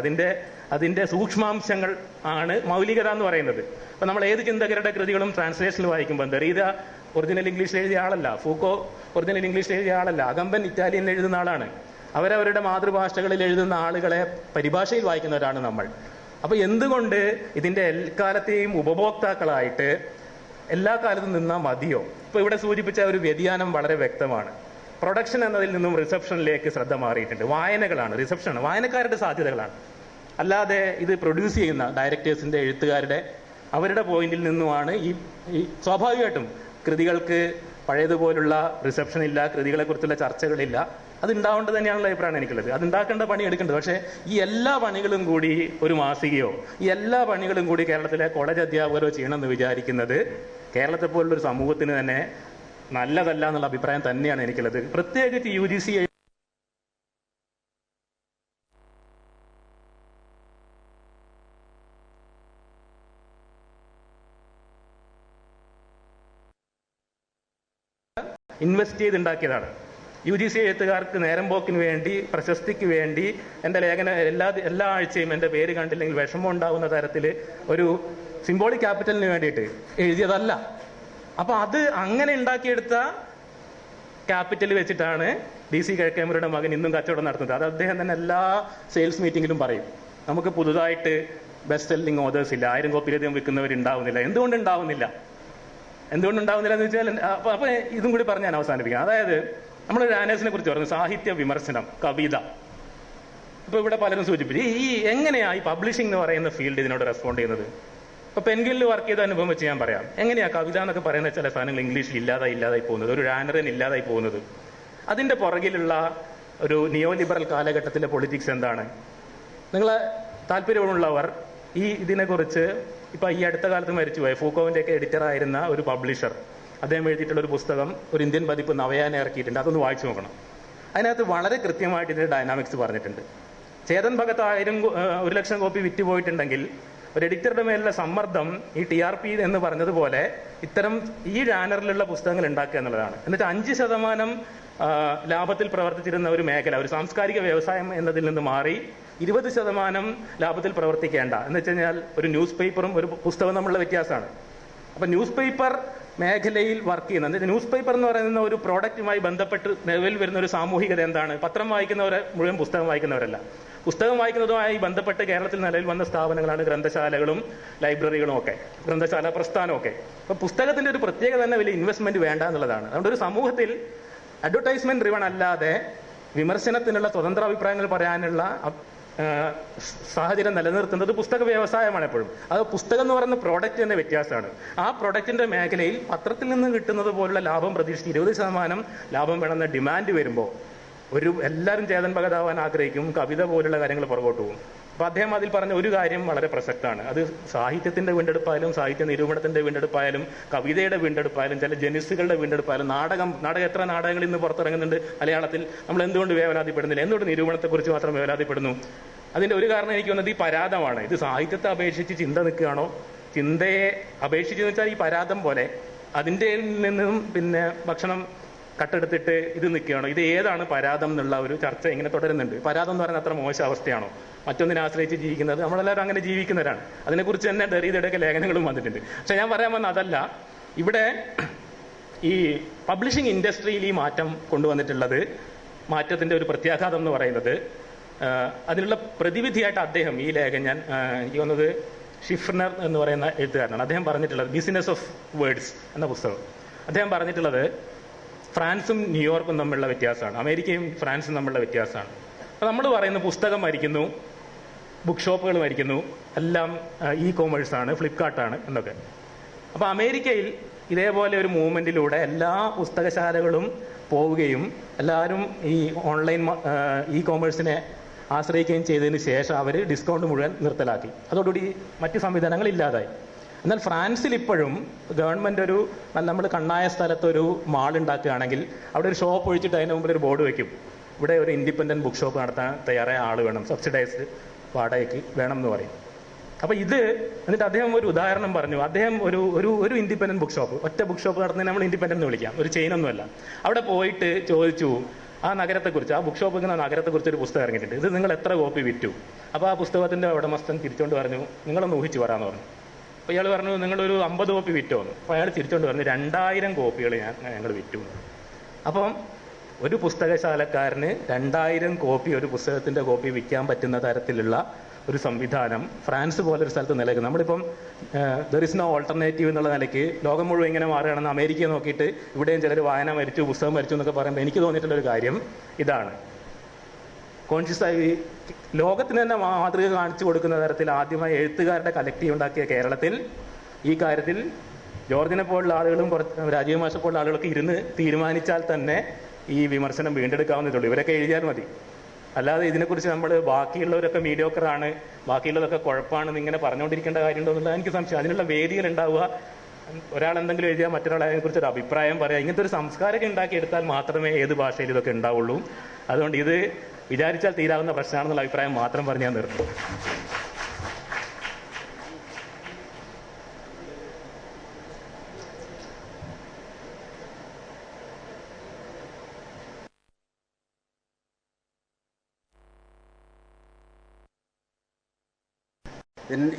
അതിന്റെ സൂക്ഷ്മാംശങ്ങൾ ആണ് മൗലികത എന്ന് പറയുന്നത്. അപ്പൊ നമ്മൾ ഏത് ചിന്തകരുടെ കൃതികളും ട്രാൻസ്ലേഷനിൽ വായിക്കുമ്പോൾ, ദെറീദ ഒറിജിനൽ ഇംഗ്ലീഷിൽ എഴുതിയ ആളല്ല, ഫൂക്കോ ഒറിജിനൽ ഇംഗ്ലീഷിൽ എഴുതിയ ആളല്ല, അഗമ്പൻ ഇറ്റാലിയനിൽ എഴുതുന്ന ആളാണ്. അവരവരുടെ മാതൃഭാഷകളിൽ എഴുതുന്ന ആളുകളെ പരിഭാഷയിൽ വായിക്കുന്നവരാണ് നമ്മൾ. അപ്പൊ എന്തുകൊണ്ട് ഇതിന്റെ എക്കാലത്തെയും ഉപഭോക്താക്കളായിട്ട് എല്ലാ കാലത്തും നിന്നാൽ മതിയോ? ഇപ്പൊ ഇവിടെ സൂചിപ്പിച്ച ഒരു വ്യതിയാനം വളരെ വ്യക്തമാണ്. പ്രൊഡക്ഷൻ എന്നതിൽ നിന്നും റിസപ്ഷനിലേക്ക് ശ്രദ്ധ മാറിയിട്ടുണ്ട്. വായനകളാണ് റിസപ്ഷൻ, വായനക്കാരുടെ സാധ്യതകളാണ്. അല്ലാതെ ഇത് പ്രൊഡ്യൂസ് ചെയ്യുന്ന ഡയറക്ടേഴ്സിന്റെ, എഴുത്തുകാരുടെ, അവരുടെ പോയിന്റിൽ നിന്നുമാണ് ഈ സ്വാഭാവികമായിട്ടും കൃതികൾക്ക് പഴയതുപോലുള്ള റിസപ്ഷൻ ഇല്ല, കൃതികളെ കുറിച്ചുള്ള ചർച്ചകളില്ല. അത് ഉണ്ടാവേണ്ടത് തന്നെയാണുള്ള അഭിപ്രായമാണ് എനിക്കുള്ളത്. അത് ഉണ്ടാക്കേണ്ട പണി എടുക്കേണ്ടത്. പക്ഷേ ഈ എല്ലാ പണികളും കൂടി ഒരു മാസികയോ, ഈ എല്ലാ പണികളും കൂടി കേരളത്തിലെ കോളേജ് അധ്യാപകരോ ചെയ്യണമെന്ന് വിചാരിക്കുന്നത് കേരളത്തെ പോലുള്ളൊരു സമൂഹത്തിന് തന്നെ നല്ലതല്ല എന്നുള്ള അഭിപ്രായം തന്നെയാണ് എനിക്കുള്ളത്. പ്രത്യേകിച്ച് UGC ഇൻവെസ്റ്റ് ചെയ്തുണ്ടാക്കിയതാണ്. UGC എഴുത്തുകാർക്ക് നേരം പോക്കിന് വേണ്ടി, പ്രശസ്തിക്ക് വേണ്ടി എൻ്റെ ലേഖനം എല്ലാ ആഴ്ചയും എൻ്റെ പേര് കണ്ടില്ലെങ്കിൽ വിഷമം ഉണ്ടാകുന്ന തരത്തിൽ ഒരു സിംബോളിക് ക്യാപിറ്റലിന് വേണ്ടിയിട്ട് എഴുതിയതല്ല. അപ്പൊ അത് അങ്ങനെ ഉണ്ടാക്കിയെടുത്ത ക്യാപിറ്റൽ വെച്ചിട്ടാണ് DC കിഴക്കേമുറിയുടെ മകൻ ഇന്നും കച്ചവടം നടത്തുന്നത്. അത് അദ്ദേഹം തന്നെ എല്ലാ സെയിൽസ് മീറ്റിങ്ങിലും പറയും. നമുക്ക് പുതുതായിട്ട് ബെസ്റ്റ് സെല്ലിംഗ് ഓതേഴ്സ് ഇല്ല, 1000 കോപ്പിയിലധികം വിൽക്കുന്നവരുണ്ടാവുന്നില്ല. എന്തുകൊണ്ടുണ്ടാവുന്നില്ല എന്ന് വെച്ചാൽ, അപ്പൊ ഇതും കൂടി പറഞ്ഞ് ഞാൻ അവസാനിപ്പിക്കാം. അതായത് നമ്മൾ രാനേഴ്സിനെ കുറിച്ച് പറഞ്ഞു, സാഹിത്യ വിമർശനം, കവിത. ഇപ്പൊ ഇവിടെ പലരും സൂചിപ്പിച്ചു ഈ എങ്ങനെയാ ഈ പബ്ലിഷിംഗ് എന്ന് പറയുന്ന ഫീൽഡ് ഇതിനോട് റെസ്പോണ്ട് ചെയ്യുന്നത്. ഇപ്പൊ പെൻഗിനിൽ വർക്ക് ചെയ്ത അനുഭവം വെച്ച് ഞാൻ പറയാം. എങ്ങനെയാ കവിത എന്നൊക്കെ പറയുന്ന ചില സാധനങ്ങൾ ഇംഗ്ലീഷിൽ ഇല്ലാതായി പോകുന്നത്, ഒരു ജാനറിന് ഇല്ലാതായി പോകുന്നത്. അതിന്റെ പുറകിലുള്ള ഒരു നിയോ ലിബറൽ കാലഘട്ടത്തിലെ പൊളിറ്റിക്സ് എന്താണ്? നിങ്ങളെ താല്പര്യമുള്ളവർ ഇതിനെക്കുറിച്ച് ഇപ്പൊ ഈ അടുത്ത കാലത്ത് മരിച്ചുപോയ ഫൂക്കോവിന്റെ ഒക്കെ എഡിറ്റർ ആയിരുന്ന ഒരു പബ്ലിഷർ, അദ്ദേഹം എഴുതിയിട്ടുള്ള ഒരു പുസ്തകം, ഒരു ഇന്ത്യൻ പതിപ്പ് നവയാന ഇറക്കിയിട്ടുണ്ട്. അതൊന്ന് വായിച്ചു നോക്കണം. അതിനകത്ത് വളരെ കൃത്യമായിട്ട് ഇതിന്റെ ഡൈനാമിക്സ് പറഞ്ഞിട്ടുണ്ട്. ചേതൻ ഭഗത് 1,00,000 കോപ്പി വിറ്റുപോയിട്ടുണ്ടെങ്കിൽ ഒരു എഡിറ്ററുടെ മേലുള്ള സമ്മർദ്ദം ഈ TRP എന്ന് പറഞ്ഞതുപോലെ ഇത്തരം ഈ ജാനറിലുള്ള പുസ്തകങ്ങൾ ഉണ്ടാക്കുക എന്നുള്ളതാണ്. എന്നിട്ട് 5% ലാഭത്തിൽ പ്രവർത്തിച്ചിരുന്ന ഒരു മേഖല, ഒരു സാംസ്കാരിക വ്യവസായം എന്നതിൽ നിന്ന് മാറി 20% ലാഭത്തിൽ പ്രവർത്തിക്കേണ്ട എന്ന് വെച്ച് കഴിഞ്ഞാൽ ഒരു ന്യൂസ് പേപ്പറും ഒരു പുസ്തകവും തമ്മിലുള്ള വ്യത്യാസമാണ്. അപ്പൊ ന്യൂസ് പേപ്പർ മേഖലയിൽ വർക്ക് ചെയ്യുന്നത്. ന്യൂസ് പേപ്പർ എന്ന് പറയുന്ന ഒരു പ്രോഡക്റ്റുമായി ബന്ധപ്പെട്ട് നിലവിൽ വരുന്ന ഒരു സാമൂഹികത എന്താണ്? പത്രം വായിക്കുന്നവരെ മുഴുവൻ പുസ്തകം വായിക്കുന്നവരല്ല. പുസ്തകം വായിക്കുന്നതുമായി ബന്ധപ്പെട്ട് കേരളത്തിൽ നിലവിൽ വന്ന സ്ഥാപനങ്ങളാണ് ഗ്രന്ഥശാലകളും ലൈബ്രറികളും ഒക്കെ, ഗ്രന്ഥശാല പ്രസ്ഥാനമൊക്കെ. അപ്പോൾ പുസ്തകത്തിന്റെ ഒരു പ്രത്യേകത തന്നെ വലിയ ഇൻവെസ്റ്റ്മെന്റ് വേണ്ട എന്നുള്ളതാണ്. അതുകൊണ്ട് ഒരു സമൂഹത്തിൽ അഡ്വർടൈസ്മെന്റ് ഡ്രിവൺ അല്ലാതെ വിമർശനത്തിനുള്ള സ്വതന്ത്ര അഭിപ്രായങ്ങൾ പറയാനുള്ള സാഹചര്യം നിലനിർത്തുന്നത് പുസ്തക വ്യവസായമാണ് എപ്പോഴും. അത് പുസ്തകം എന്ന് പറയുന്ന പ്രോഡക്റ്റിന്റെ വ്യത്യാസമാണ്. ആ പ്രോഡക്റ്റിന്റെ മേഖലയിൽ പത്രത്തിൽ നിന്ന് കിട്ടുന്നത് പോലുള്ള ലാഭം പ്രതീക്ഷിച്ച് 20% ലാഭം വേണമെന്ന ഡിമാൻഡ് വരുമ്പോൾ എല്ലാവരും ചേതൻ ഭഗതാവാൻ ആഗ്രഹിക്കും, കവിത പോലുള്ള കാര്യങ്ങൾ പുറകോട്ട് പോകും. അപ്പോൾ അദ്ദേഹം അതിൽ പറഞ്ഞ ഒരു കാര്യം വളരെ പ്രസക്തമാണ്. അത് സാഹിത്യത്തിന്റെ വീണ്ടെടുപ്പായാലും സാഹിത്യ നിരൂപണത്തിന്റെ വീണ്ടെടുപ്പായാലും കവിതയുടെ വീണ്ടെടുപ്പായാലും ചില ജനുസുകളുടെ വീണ്ടെടുപ്പായാലും നാടകം എത്ര നാടകങ്ങൾ ഇന്ന് പുറത്തിറങ്ങുന്നുണ്ട് മലയാളത്തിൽ. നമ്മൾ എന്തുകൊണ്ട് വേവലാതിപ്പെടുന്നില്ല? എന്തുകൊണ്ട് നിരൂപണത്തെക്കുറിച്ച് മാത്രം വേവലാതിപ്പെടുന്നു? അതിന്റെ ഒരു കാരണം എനിക്ക് വന്നത് ഈ പരാതമാണ്. ഇത് സാഹിത്യത്തെ അപേക്ഷിച്ച് ചിന്ത നിൽക്കുകയാണോ? ചിന്തയെ അപേക്ഷിച്ചെന്ന് വെച്ചാൽ ഈ പരാതം പോലെ അതിൻ്റെ നിന്നും പിന്നെ ഭക്ഷണം കട്ടെടുത്തിട്ട് ഇത് നിൽക്കുകയാണോ? ഇത് ഏതാണ് പരാതം എന്നുള്ള ഒരു ചർച്ച ഇങ്ങനെ തുടരുന്നുണ്ട്. പരാതം എന്ന് പറയുന്നത് അത്ര മോശം അവസ്ഥയാണോ? മറ്റൊന്നിനെ ആശ്രയിച്ച് ജീവിക്കുന്നത്? നമ്മളെല്ലാവരും അങ്ങനെ ജീവിക്കുന്നവരാണ്. അതിനെക്കുറിച്ച് തന്നെ ഡെറിയുടെയൊക്കെ ലേഖനങ്ങളും വന്നിട്ടുണ്ട്. പക്ഷെ ഞാൻ പറയാൻ വന്ന അതല്ല. ഇവിടെ ഈ പബ്ലിഷിംഗ് ഇൻഡസ്ട്രിയിൽ ഈ മാറ്റം കൊണ്ടുവന്നിട്ടുള്ളത്, മാറ്റത്തിന്റെ ഒരു പ്രത്യാഘാതം എന്ന് പറയുന്നത്, അതിനുള്ള പ്രതിവിധിയായിട്ട് അദ്ദേഹം ഈ ലേഖനം എനിക്ക് തോന്നുന്നത് ഷിഫ്നർ എന്ന് പറയുന്ന എഴുത്തുകാരനാണ്. അദ്ദേഹം പറഞ്ഞിട്ടുള്ളത് ബിസിനസ് ഓഫ് വേർഡ്സ് എന്ന പുസ്തകം. അദ്ദേഹം പറഞ്ഞിട്ടുള്ളത് ഫ്രാൻസും ന്യൂയോർക്കും തമ്മിലുള്ള വ്യത്യാസമാണ്, അമേരിക്കയും ഫ്രാൻസും തമ്മിലുള്ള വ്യത്യാസമാണ്. അപ്പോൾ നമ്മൾ പറയുന്ന പുസ്തകം മരിക്കുന്നു, ബുക്ക് ഷോപ്പുകൾ മരിക്കുന്നു, എല്ലാം കോമേഴ്സാണ്, ഫ്ലിപ്കാർട്ടാണ് എന്നൊക്കെ. അപ്പോൾ അമേരിക്കയിൽ ഇതേപോലെ ഒരു മൂവ്മെന്റിലൂടെ എല്ലാ പുസ്തകശാലകളും പോവുകയും എല്ലാവരും ഈ ഓൺലൈൻ കോമേഴ്സിനെ ആശ്രയിക്കുകയും ചെയ്തതിന് ശേഷം അവർ ഡിസ്കൗണ്ട് മുഴുവൻ നിർത്തലാക്കി. അതോടുകൂടി മറ്റ് സംവിധാനങ്ങൾ ഇല്ലാതായി. എന്നാൽ ഫ്രാൻസിൽ ഇപ്പോഴും ഗവൺമെന്റ് നമ്മൾ കണ്ണായ സ്ഥലത്ത് ഒരു മാൾ ഉണ്ടാക്കുകയാണെങ്കിൽ അവിടെ ഒരു ഷോപ്പ് ഒഴിച്ചിട്ട് അതിന് മുമ്പിൽ ഒരു ബോർഡ് വെക്കും, ഇവിടെ ഒരു ഇൻഡിപെൻഡന്റ് ബുക്ക് ഷോപ്പ് നടത്താൻ തയ്യാറായ ആൾ വേണം, സബ്സിഡൈസ്ഡ് വാടകയ്ക്ക് വേണം എന്ന് പറയും. അപ്പോൾ എന്നിട്ട് അദ്ദേഹം ഒരു ഉദാഹരണം പറഞ്ഞു. അദ്ദേഹം ഒരു ഇൻഡിപെൻഡന്റ് ബുക്ക് ഷോപ്പ്, ഒറ്റ ബുക്ക് ഷോപ്പ് നടത്തുന്നതിന് നമ്മൾ ഇൻഡിപെൻഡന്റ് എന്ന് വിളിക്കാം, ഒരു ചെയിനൊന്നുമല്ല. അവിടെ പോയിട്ട് ചോദിച്ചു ആ നഗരത്തെക്കുറിച്ച്, ആ ബുക്ക് ഷോപ്പ് ഇങ്ങനെ നഗരത്തെക്കുറിച്ച് ഒരു പുസ്തകം ഇറങ്ങിയിട്ടുണ്ട്, ഇത് നിങ്ങൾ എത്ര കോപ്പി വിറ്റു? അപ്പോൾ ആ പുസ്തകത്തിന്റെ ഉടമസ്ഥൻ തിരിച്ചുകൊണ്ട് പറഞ്ഞു, നിങ്ങളൊന്ന് ഊഹിച്ച് പറയാമെന്ന് പറഞ്ഞു. അപ്പോൾ ഇയാൾ പറഞ്ഞു, നിങ്ങളൊരു 50 കോപ്പി വിറ്റോ എന്ന്. അപ്പോൾ അയാൾ തിരിച്ചുകൊണ്ട് പറഞ്ഞു, 2000 കോപ്പികൾ ഞങ്ങൾ വിറ്റു. അപ്പം ഒരു പുസ്തകശാലക്കാരന് 2000 കോപ്പി, ഒരു പുസ്തകത്തിന്റെ കോപ്പി വിൽക്കാൻ പറ്റുന്ന തരത്തിലുള്ള ഒരു സംവിധാനം ഫ്രാൻസ് പോലൊരു സ്ഥലത്ത് നിലനിൽക്കും. നമ്മളിപ്പം ദർ ഇസ് നോ ഓൾട്ടർനേറ്റീവ് എന്നുള്ള നിലയ്ക്ക് ലോകം മുഴുവൻ ഇങ്ങനെ മാറുകയാണെന്ന് അമേരിക്കയെ നോക്കിയിട്ട് ഇവിടെയും ചിലർ വായന മരിച്ചു, പുസ്തകം മരിച്ചു എന്നൊക്കെ പറയുമ്പോൾ എനിക്ക് തോന്നിയിട്ടുള്ളൊരു കാര്യം ഇതാണ്. കോൺഷ്യസായി ലോകത്തിന് തന്നെ മാതൃക കാണിച്ചു കൊടുക്കുന്ന തരത്തിൽ ആദ്യമായി എഴുത്തുകാരുടെ കലക്റ്റീവ് ഉണ്ടാക്കിയ കേരളത്തിൽ ഈ കാര്യത്തിൽ ജോർജിനെ പോലുള്ള ആളുകളും രാജീവ് മാഷെ പോലുള്ള ആളുകളൊക്കെ ഇരുന്ന് തീരുമാനിച്ചാൽ തന്നെ ഈ വിമർശനം വീണ്ടെടുക്കാവുന്നതുള്ളൂ. ഇവരൊക്കെ എഴുതിയാൽ മതി. അല്ലാതെ ഇതിനെക്കുറിച്ച് നമ്മൾ ബാക്കിയുള്ളവരൊക്കെ മീഡിയോക്കറാണ്, ബാക്കിയുള്ളതൊക്കെ കുഴപ്പമാണെന്ന് ഇങ്ങനെ പറഞ്ഞുകൊണ്ടിരിക്കേണ്ട കാര്യമുണ്ടോ എന്നുള്ളത് എനിക്ക് സംശയം. അതിനുള്ള വേദികൾ ഉണ്ടാവുക, ഒരാൾ എന്തെങ്കിലും എഴുതിയാൽ മറ്റൊരാൾ അതിനെക്കുറിച്ച് ഒരു അഭിപ്രായം പറയാം, ഇങ്ങനത്തെ ഒരു സംസ്കാരമൊക്കെ ഉണ്ടാക്കിയെടുത്താൽ മാത്രമേ ഏത് ഭാഷയിൽ ഇതൊക്കെ ഉണ്ടാവുള്ളൂ. അതുകൊണ്ട് ഇത് വിചാരിച്ചാൽ തീരാവുന്ന പ്രശ്നമാണെന്നുള്ള അഭിപ്രായം മാത്രം പറഞ്ഞ് ഞാൻ നിർത്തും.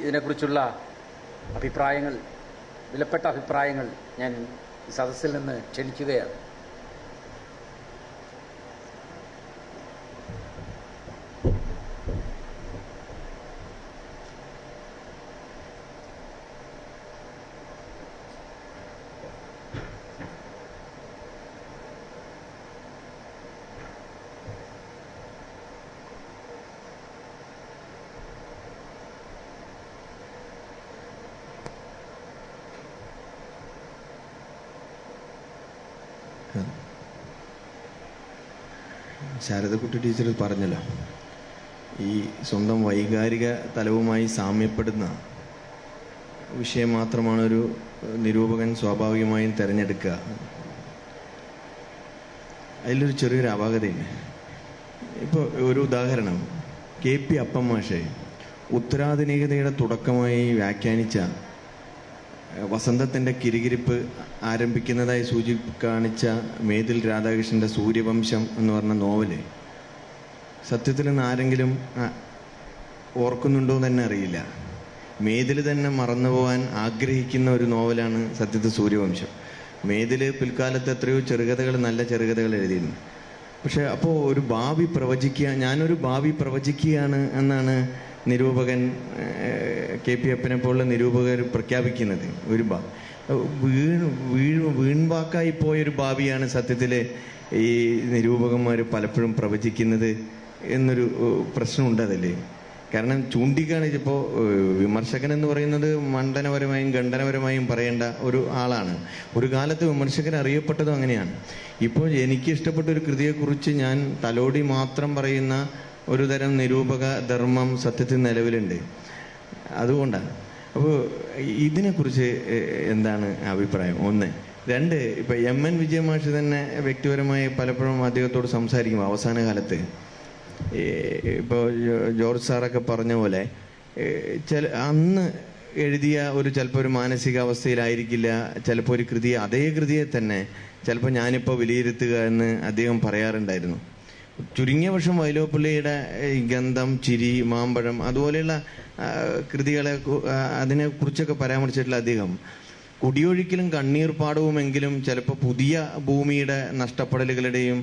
ഇതിനെക്കുറിച്ചുള്ള അഭിപ്രായങ്ങൾ, വിലപ്പെട്ട അഭിപ്രായങ്ങൾ ഞാൻ ഈ സദസ്സിൽ നിന്ന് ക്ഷണിക്കുകയാണ്. ശാരദക്കുട്ടി ടീച്ചർ പറഞ്ഞല്ലോ, ഈ സ്വന്തം വൈകാരിക തലവുമായി സാമ്യപ്പെടുന്ന വിഷയം മാത്രമാണ് ഒരു നിരൂപകൻ സ്വാഭാവികമായും തിരഞ്ഞെടുക്കുക. അതിലൊരു ചെറിയൊരു അപാകതയുണ്ട്. ഇപ്പോൾ ഒരു ഉദാഹരണം, KP അപ്പൻ മാഷെ ഉത്തരാധുനികതയുടെ തുടക്കമായി വ്യാഖ്യാനിച്ച വസന്തത്തിൻ്റെ കിരികിരിപ്പ് ആരംഭിക്കുന്നതായി കാണിച്ച മേതിൽ രാധാകൃഷ്ണൻ്റെ സൂര്യവംശം എന്ന് പറഞ്ഞ നോവല് സത്യത്തിൽ നിന്ന് ആരെങ്കിലും ഓർക്കുന്നുണ്ടോ എന്ന് തന്നെ അറിയില്ല. മേതിൽ തന്നെ മറന്നുപോകാൻ ആഗ്രഹിക്കുന്ന ഒരു നോവലാണ് സത്യത്തിൽ സൂര്യവംശം. മേതില് പിൽക്കാലത്ത് എത്രയോ ചെറുകഥകൾ, നല്ല ചെറുകഥകൾ എഴുതിയിരുന്നു. പക്ഷെ അപ്പോൾ ഒരു ഭാവി പ്രവചിക്കുക, ഞാനൊരു ഭാവി പ്രവചിക്കുകയാണ് എന്നാണ് നിരൂപകൻ KP അപ്പനെ പോലുള്ള നിരൂപകർ പ്രഖ്യാപിക്കുന്നത്. ഒരു വീൺവാക്കായി പോയൊരു ഭാവിയാണ് സത്യത്തിൽ ഈ നിരൂപകന്മാർ പലപ്പോഴും പ്രവചിക്കുന്നത് എന്നൊരു പ്രശ്നമുണ്ട് അതിൽ. കാരണം ചൂണ്ടിക്കാണിച്ചപ്പോൾ വിമർശകൻ എന്ന് പറയുന്നത് മണ്ഡനപരമായും ഖണ്ഡനപരമായും പറയേണ്ട ഒരു ആളാണ്. ഒരു കാലത്ത് വിമർശകൻ അറിയപ്പെട്ടതും അങ്ങനെയാണ്. ഇപ്പോൾ എനിക്ക് ഇഷ്ടപ്പെട്ട ഒരു കൃതിയെക്കുറിച്ച് ഞാൻ തലോടി മാത്രം പറയുന്ന ഒരു തരം നിരൂപക ധർമ്മം സത്യത്തിൽ നിലവിലുണ്ട്. അതുകൊണ്ടാണ്. അപ്പോൾ ഇതിനെക്കുറിച്ച് എന്താണ് അഭിപ്രായം? ഒന്ന്. രണ്ട്, ഇപ്പം MN വിജയമാഷ് തന്നെ വ്യക്തിപരമായി പലപ്പോഴും അദ്ദേഹത്തോട് സംസാരിക്കും അവസാന കാലത്ത്. ഇപ്പോൾ ജോർജ് സാറൊക്കെ പറഞ്ഞ പോലെ അന്ന് എഴുതിയ ചിലപ്പോൾ ഒരു മാനസികാവസ്ഥയിലായിരിക്കില്ല ചിലപ്പോൾ ഒരു കൃതിയെ, അതേ കൃതിയെ തന്നെ ചിലപ്പോൾ ഞാനിപ്പോൾ വിലയിരുത്തുക എന്ന് അദ്ദേഹം പറയാറുണ്ടായിരുന്നു. ചുരുങ്ങിയ പക്ഷം വൈലോപ്പിള്ളിയുടെ ഗന്ധം, ചിരി, മാമ്പഴം അതുപോലെയുള്ള കൃതികളെ അതിനെക്കുറിച്ചൊക്കെ പരാമർശിച്ചിട്ടുള്ള അദ്ദേഹം കുടിയൊഴിക്കലും കണ്ണീർ പാടവുമെങ്കിലും ചിലപ്പോൾ പുതിയ ഭൂമിയുടെ നഷ്ടപ്പെടലുകളുടെയും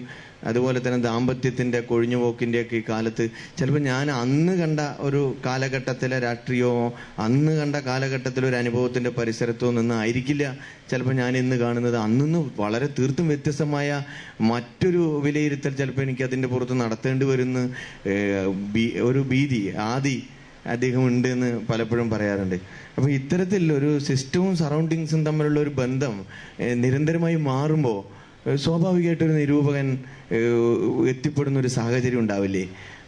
അതുപോലെ തന്നെ ദാമ്പത്യത്തിൻ്റെ കൊഴിഞ്ഞുപോക്കിൻ്റെയൊക്കെ ഈ കാലത്ത് ചിലപ്പോൾ ഞാൻ അന്ന് കണ്ട ഒരു കാലഘട്ടത്തിലെ രാഷ്ട്രീയമോ അന്ന് കണ്ട കാലഘട്ടത്തിലെ ഒരു അനുഭവത്തിൻ്റെ പരിസരത്തോ നിന്നായിരിക്കില്ല ചിലപ്പോൾ ഞാൻ ഇന്ന് കാണുന്നത്. അന്നു വളരെ തീർത്തും വ്യത്യസ്തമായ മറ്റൊരു വിലയിരുത്തൽ ചിലപ്പോൾ എനിക്ക് അതിൻ്റെ പുറത്ത് നടത്തേണ്ടി വരുന്ന ഒരു ഭീതി, ആദി അദ്ദേഹം ഉണ്ട് എന്ന് പലപ്പോഴും പറയാറുണ്ട്. അപ്പോൾ ഇത്തരത്തിൽ ഒരു സിസ്റ്റവും സറൗണ്ടിങ്സും തമ്മിലുള്ള ഒരു ബന്ധം നിരന്തരമായി മാറുമ്പോൾ സ്വാഭാവികമായിട്ടൊരു നിരൂപകൻ എത്തിപ്പെടുന്ന ഒരു സാഹചര്യം ഉണ്ടാവില്ലേ?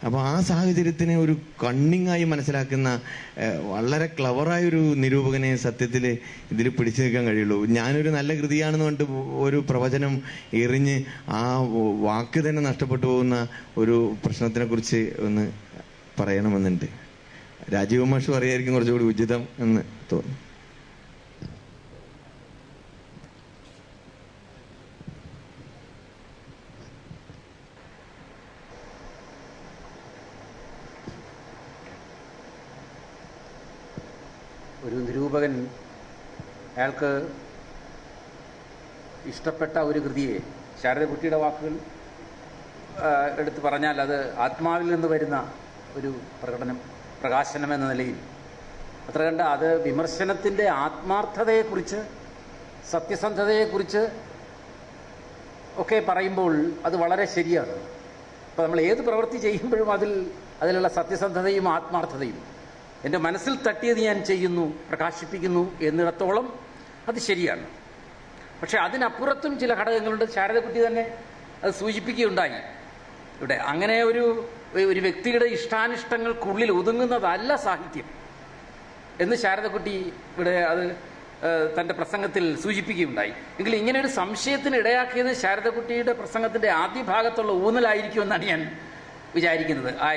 അപ്പോൾ ആ സാഹചര്യത്തിനെ ഒരു കണ്ണിങ്ങായി മനസ്സിലാക്കുന്ന വളരെ ക്ലവറായൊരു നിരൂപകനെ സത്യത്തിൽ ഇതിൽ പിടിച്ചു നിൽക്കാൻ കഴിയുള്ളൂ. ഞാനൊരു നല്ല കൃതിയാണെന്ന് പറഞ്ഞിട്ട് ഒരു പ്രവചനം എറിഞ്ഞ് ആ വാക്ക് തന്നെ നഷ്ടപ്പെട്ടു പോകുന്ന ഒരു പ്രശ്നത്തിനെ കുറിച്ച് ഒന്ന് പറയണമെന്നുണ്ട്. രാജീവ് മാഷ് പറയായിരിക്കും കുറച്ചുകൂടി ഉചിതം എന്ന് തോന്നുന്നു. ഒരു നിരൂപകൻ അയാൾക്ക് ഇഷ്ടപ്പെട്ട ഒരു കൃതിയെ, ശാരദകുട്ടിയുടെ വാക്കുകൾ എടുത്ത് പറഞ്ഞാൽ അത് ആത്മാവിൽ നിന്ന് വരുന്ന ഒരു പ്രകാശനം എന്ന നിലയിൽ അത്ര കണ്ട് അത് വിമർശനത്തിൻ്റെ ആത്മാർത്ഥതയെക്കുറിച്ച്, സത്യസന്ധതയെക്കുറിച്ച് ഒക്കെ പറയുമ്പോൾ അത് വളരെ ശരിയാണ്. അപ്പോൾ നമ്മൾ ഏത് പ്രവൃത്തി ചെയ്യുമ്പോഴും അതിലുള്ള സത്യസന്ധതയും ആത്മാർത്ഥതയും, എൻ്റെ മനസ്സിൽ തട്ടിയത് ഞാൻ ചെയ്യുന്നു, പ്രകാശിപ്പിക്കുന്നു എന്നിടത്തോളം അത് ശരിയാണ്. പക്ഷെ അതിനപ്പുറത്തും ചില ഘടകങ്ങളുണ്ട്. ശാരദകുട്ടി തന്നെ അത് സൂചിപ്പിക്കുകയുണ്ടായി. ഇവിടെ അങ്ങനെ ഒരു വ്യക്തിയുടെ ഇഷ്ടാനിഷ്ടങ്ങൾക്കുള്ളിൽ ഒതുങ്ങുന്നതല്ല സാഹിത്യം എന്ന് ശാരദകുട്ടി ഇവിടെ അത് തൻ്റെ പ്രസംഗത്തിൽ സൂചിപ്പിക്കുകയുണ്ടായി. എങ്കിലും ഇങ്ങനെ ഒരു സംശയത്തിന് ഇടയാക്കിയത് ശാരദകുട്ടിയുടെ പ്രസംഗത്തിൻ്റെ ആദ്യ ഭാഗത്തുള്ള ഊന്നലായിരിക്കുമെന്നാണ് ഞാൻ വിചാരിക്കുന്നത്. ആ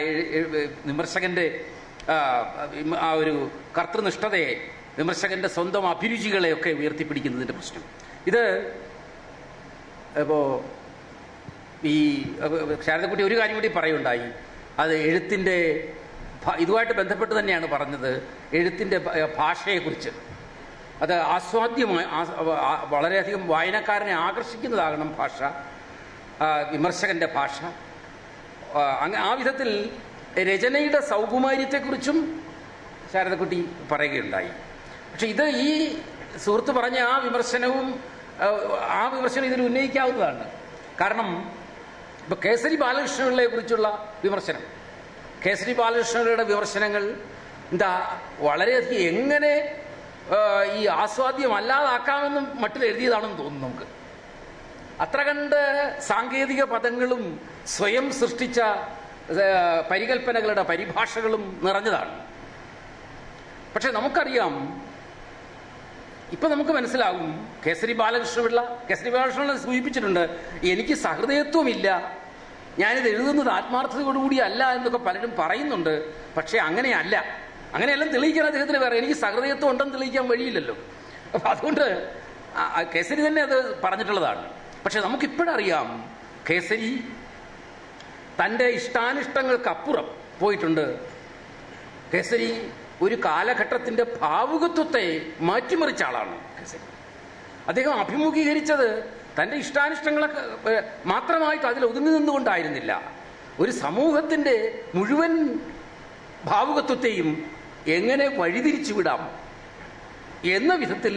വിമർശകൻ്റെ ആ ഒരു കർത്തൃനിഷ്ഠതയെ, വിമർശകന്റെ സ്വന്തം അഭിരുചികളെയൊക്കെ ഉയർത്തിപ്പിടിക്കുന്നതിൻ്റെ പ്രശ്നം ഇത്. ഇപ്പോൾ ഈ ശാരദകുട്ടി ഒരു കാര്യം കൂടി പറയുണ്ടായി. അത് എഴുത്തിൻ്റെ ഇതുമായിട്ട് ബന്ധപ്പെട്ട് തന്നെയാണ് പറഞ്ഞത്. എഴുത്തിൻ്റെ ഭാഷയെക്കുറിച്ച് അത് ആസ്വാദ്യമായി വളരെയധികം വായനക്കാരനെ ആകർഷിക്കുന്നതാകണം ഭാഷ, വിമർശകന്റെ ഭാഷ. ആ വിധത്തിൽ രചനയുടെ സൗകുമാര്യത്തെക്കുറിച്ചും ശാരദകുട്ടി പറയുകയുണ്ടായി. പക്ഷെ ഇത് ഈ സുഹൃത്ത് പറഞ്ഞ ആ വിമർശനം ഇതിൽ ഉന്നയിക്കാവുന്നതാണ്. കാരണം ഇപ്പൊ കേസരി ബാലകൃഷ്ണപിള്ളയെ കുറിച്ചുള്ള വിമർശനം, കേസരി ബാലകൃഷ്ണപിള്ളയുടെ വിമർശനങ്ങൾ വളരെയധികം എങ്ങനെ ഈ ആസ്വാദ്യം അല്ലാതാക്കാമെന്നും മട്ടിൽ എഴുതിയതാണെന്ന് തോന്നുന്നു. നമുക്ക് അത്ര കണ്ട് സാങ്കേതിക പദങ്ങളും സ്വയം സൃഷ്ടിച്ച പരികൽപ്പനകളുടെ പരിഭാഷകളും നിറഞ്ഞതാണ്. പക്ഷെ നമുക്കറിയാം, ഇപ്പൊ നമുക്ക് മനസ്സിലാകും, കേസരി ബാലകൃഷ്ണപിള്ള സൂചിപ്പിച്ചിട്ടുണ്ട്, എനിക്ക് സഹൃദയത്വമില്ല, ഞാനിത് എഴുതുന്നത് ആത്മാർത്ഥതയോടുകൂടിയല്ല എന്നൊക്കെ പലരും പറയുന്നുണ്ട്. പക്ഷെ അങ്ങനെയെല്ലാം തെളിയിക്കാൻ അദ്ദേഹത്തിന് വേറെ, എനിക്ക് സഹൃദയത്വം ഉണ്ടെന്ന് തെളിയിക്കാൻ വഴിയില്ലല്ലോ. അപ്പൊ അതുകൊണ്ട് കേസരി തന്നെ അത് പറഞ്ഞിട്ടുള്ളതാണ്. പക്ഷെ നമുക്കിപ്പോഴറിയാം, കേസരി തൻ്റെ ഇഷ്ടാനിഷ്ടങ്ങൾക്കപ്പുറം പോയിട്ടുണ്ട്. കേസരി ഒരു കാലഘട്ടത്തിൻ്റെ ഭാവുകത്വത്തെ മാറ്റിമറിച്ച ആളാണ് കേസരി. അദ്ദേഹം അഭിമുഖീകരിച്ചത് തൻ്റെ ഇഷ്ടാനിഷ്ടങ്ങളൊക്കെ മാത്രമായിട്ട് അതിൽ ഒതുങ്ങി നിന്നുകൊണ്ടായിരുന്നില്ല. ഒരു സമൂഹത്തിൻ്റെ മുഴുവൻ ഭാവുകത്വത്തെയും എങ്ങനെ വഴിതിരിച്ചു വിടാം എന്ന വിധത്തിൽ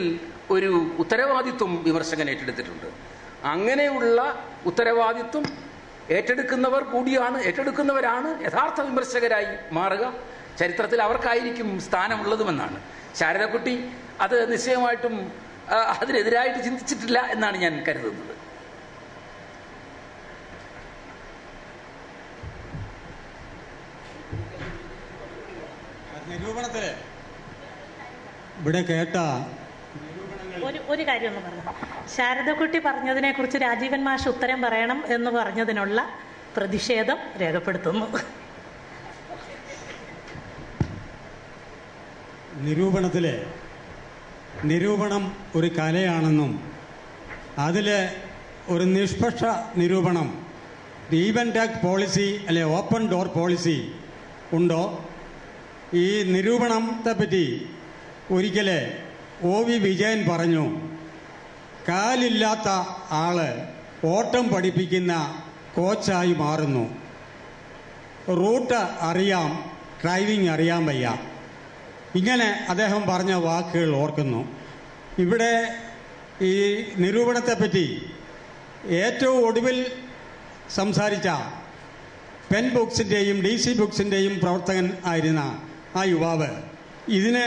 ഒരു ഉത്തരവാദിത്വം വിമർശകൻ ഏറ്റെടുത്തിട്ടുണ്ട്. അങ്ങനെയുള്ള ഉത്തരവാദിത്വം ഏറ്റെടുക്കുന്നവരാണ് യഥാർത്ഥ വിമർശകരായി മാറുക. ചരിത്രത്തിൽ അവർക്കായിരിക്കും സ്ഥാനമുള്ളതുമെന്നാണ്. ശാരദക്കുട്ടി അത് നിശ്ചയമായിട്ടും അതിനെതിരായിട്ട് ചിന്തിച്ചിട്ടില്ല എന്നാണ് ഞാൻ കരുതുന്നത്. നിരൂപണത്തില് ഇവിടെ കേട്ട ഒരു കാര്യം ഒന്ന് പറഞ്ഞു. ശാരദക്കുട്ടി പറഞ്ഞതിനെ കുറിച്ച് രാജീവൻ മാഷ് ഉത്തരം പറയണം എന്ന് പറഞ്ഞതിനുള്ള പ്രതിഷേധം രേഖപ്പെടുത്തുന്നു. നിരൂപണം ഒരു കലയാണെന്നും അതിലെ ഒരു നിഷ്പക്ഷ നിരൂപണം ഈവൻ ടാക് പോളിസി അല്ലെ ഓപ്പൺ ഡോർ പോളിസി ഉണ്ടോ? ഈ നിരൂപണത്തെ പറ്റി ഒരിക്കലെ OV വിജയൻ പറഞ്ഞു, കാലില്ലാത്ത ആള് ഓട്ടം പഠിപ്പിക്കുന്ന കോച്ചായി മാറുന്നു. റൂട്ട് അറിയാം, ഡ്രൈവിംഗ് അറിയാൻ വയ്യ. ഇങ്ങനെ അദ്ദേഹം പറഞ്ഞ വാക്കുകൾ ഓർക്കുന്നു. ഇവിടെ ഈ നിരൂപണത്തെപ്പറ്റി ഏറ്റവും ഒടുവിൽ സംസാരിച്ച പെൻ ബുക്സിൻ്റെയും DC ബുക്സിൻ്റെയും പ്രവർത്തകൻ ആയിരുന്ന ആ യുവാവ് ഇതിന്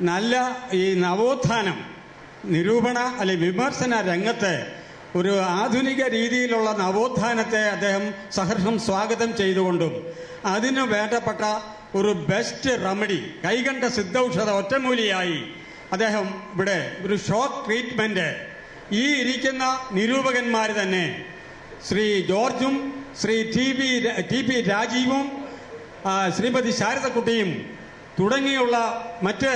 നല്ല ഈ നവോത്ഥാനം നിരൂപണ അല്ലെ വിമർശന രംഗത്ത് ഒരു ആധുനിക രീതിയിലുള്ള നവോത്ഥാനത്തെ അദ്ദേഹം സഹർഷം സ്വാഗതം ചെയ്തുകൊണ്ടും അതിന് വേണ്ടപ്പെട്ട ഒരു ബെസ്റ്റ് റെമഡി കൈകണ്ട സിദ്ധൌഷധ ഒറ്റമൂലിയായി അദ്ദേഹം ഇവിടെ ഒരു ഷോക്ക് ട്രീറ്റ്മെന്റ് ഈ ഇരിക്കുന്ന നിരൂപകന്മാർ തന്നെ ശ്രീ ജോർജും ശ്രീ ടി പി രാജീവും ശ്രീമതി ശാരദക്കുട്ടിയും തുടങ്ങിയുള്ള മറ്റ്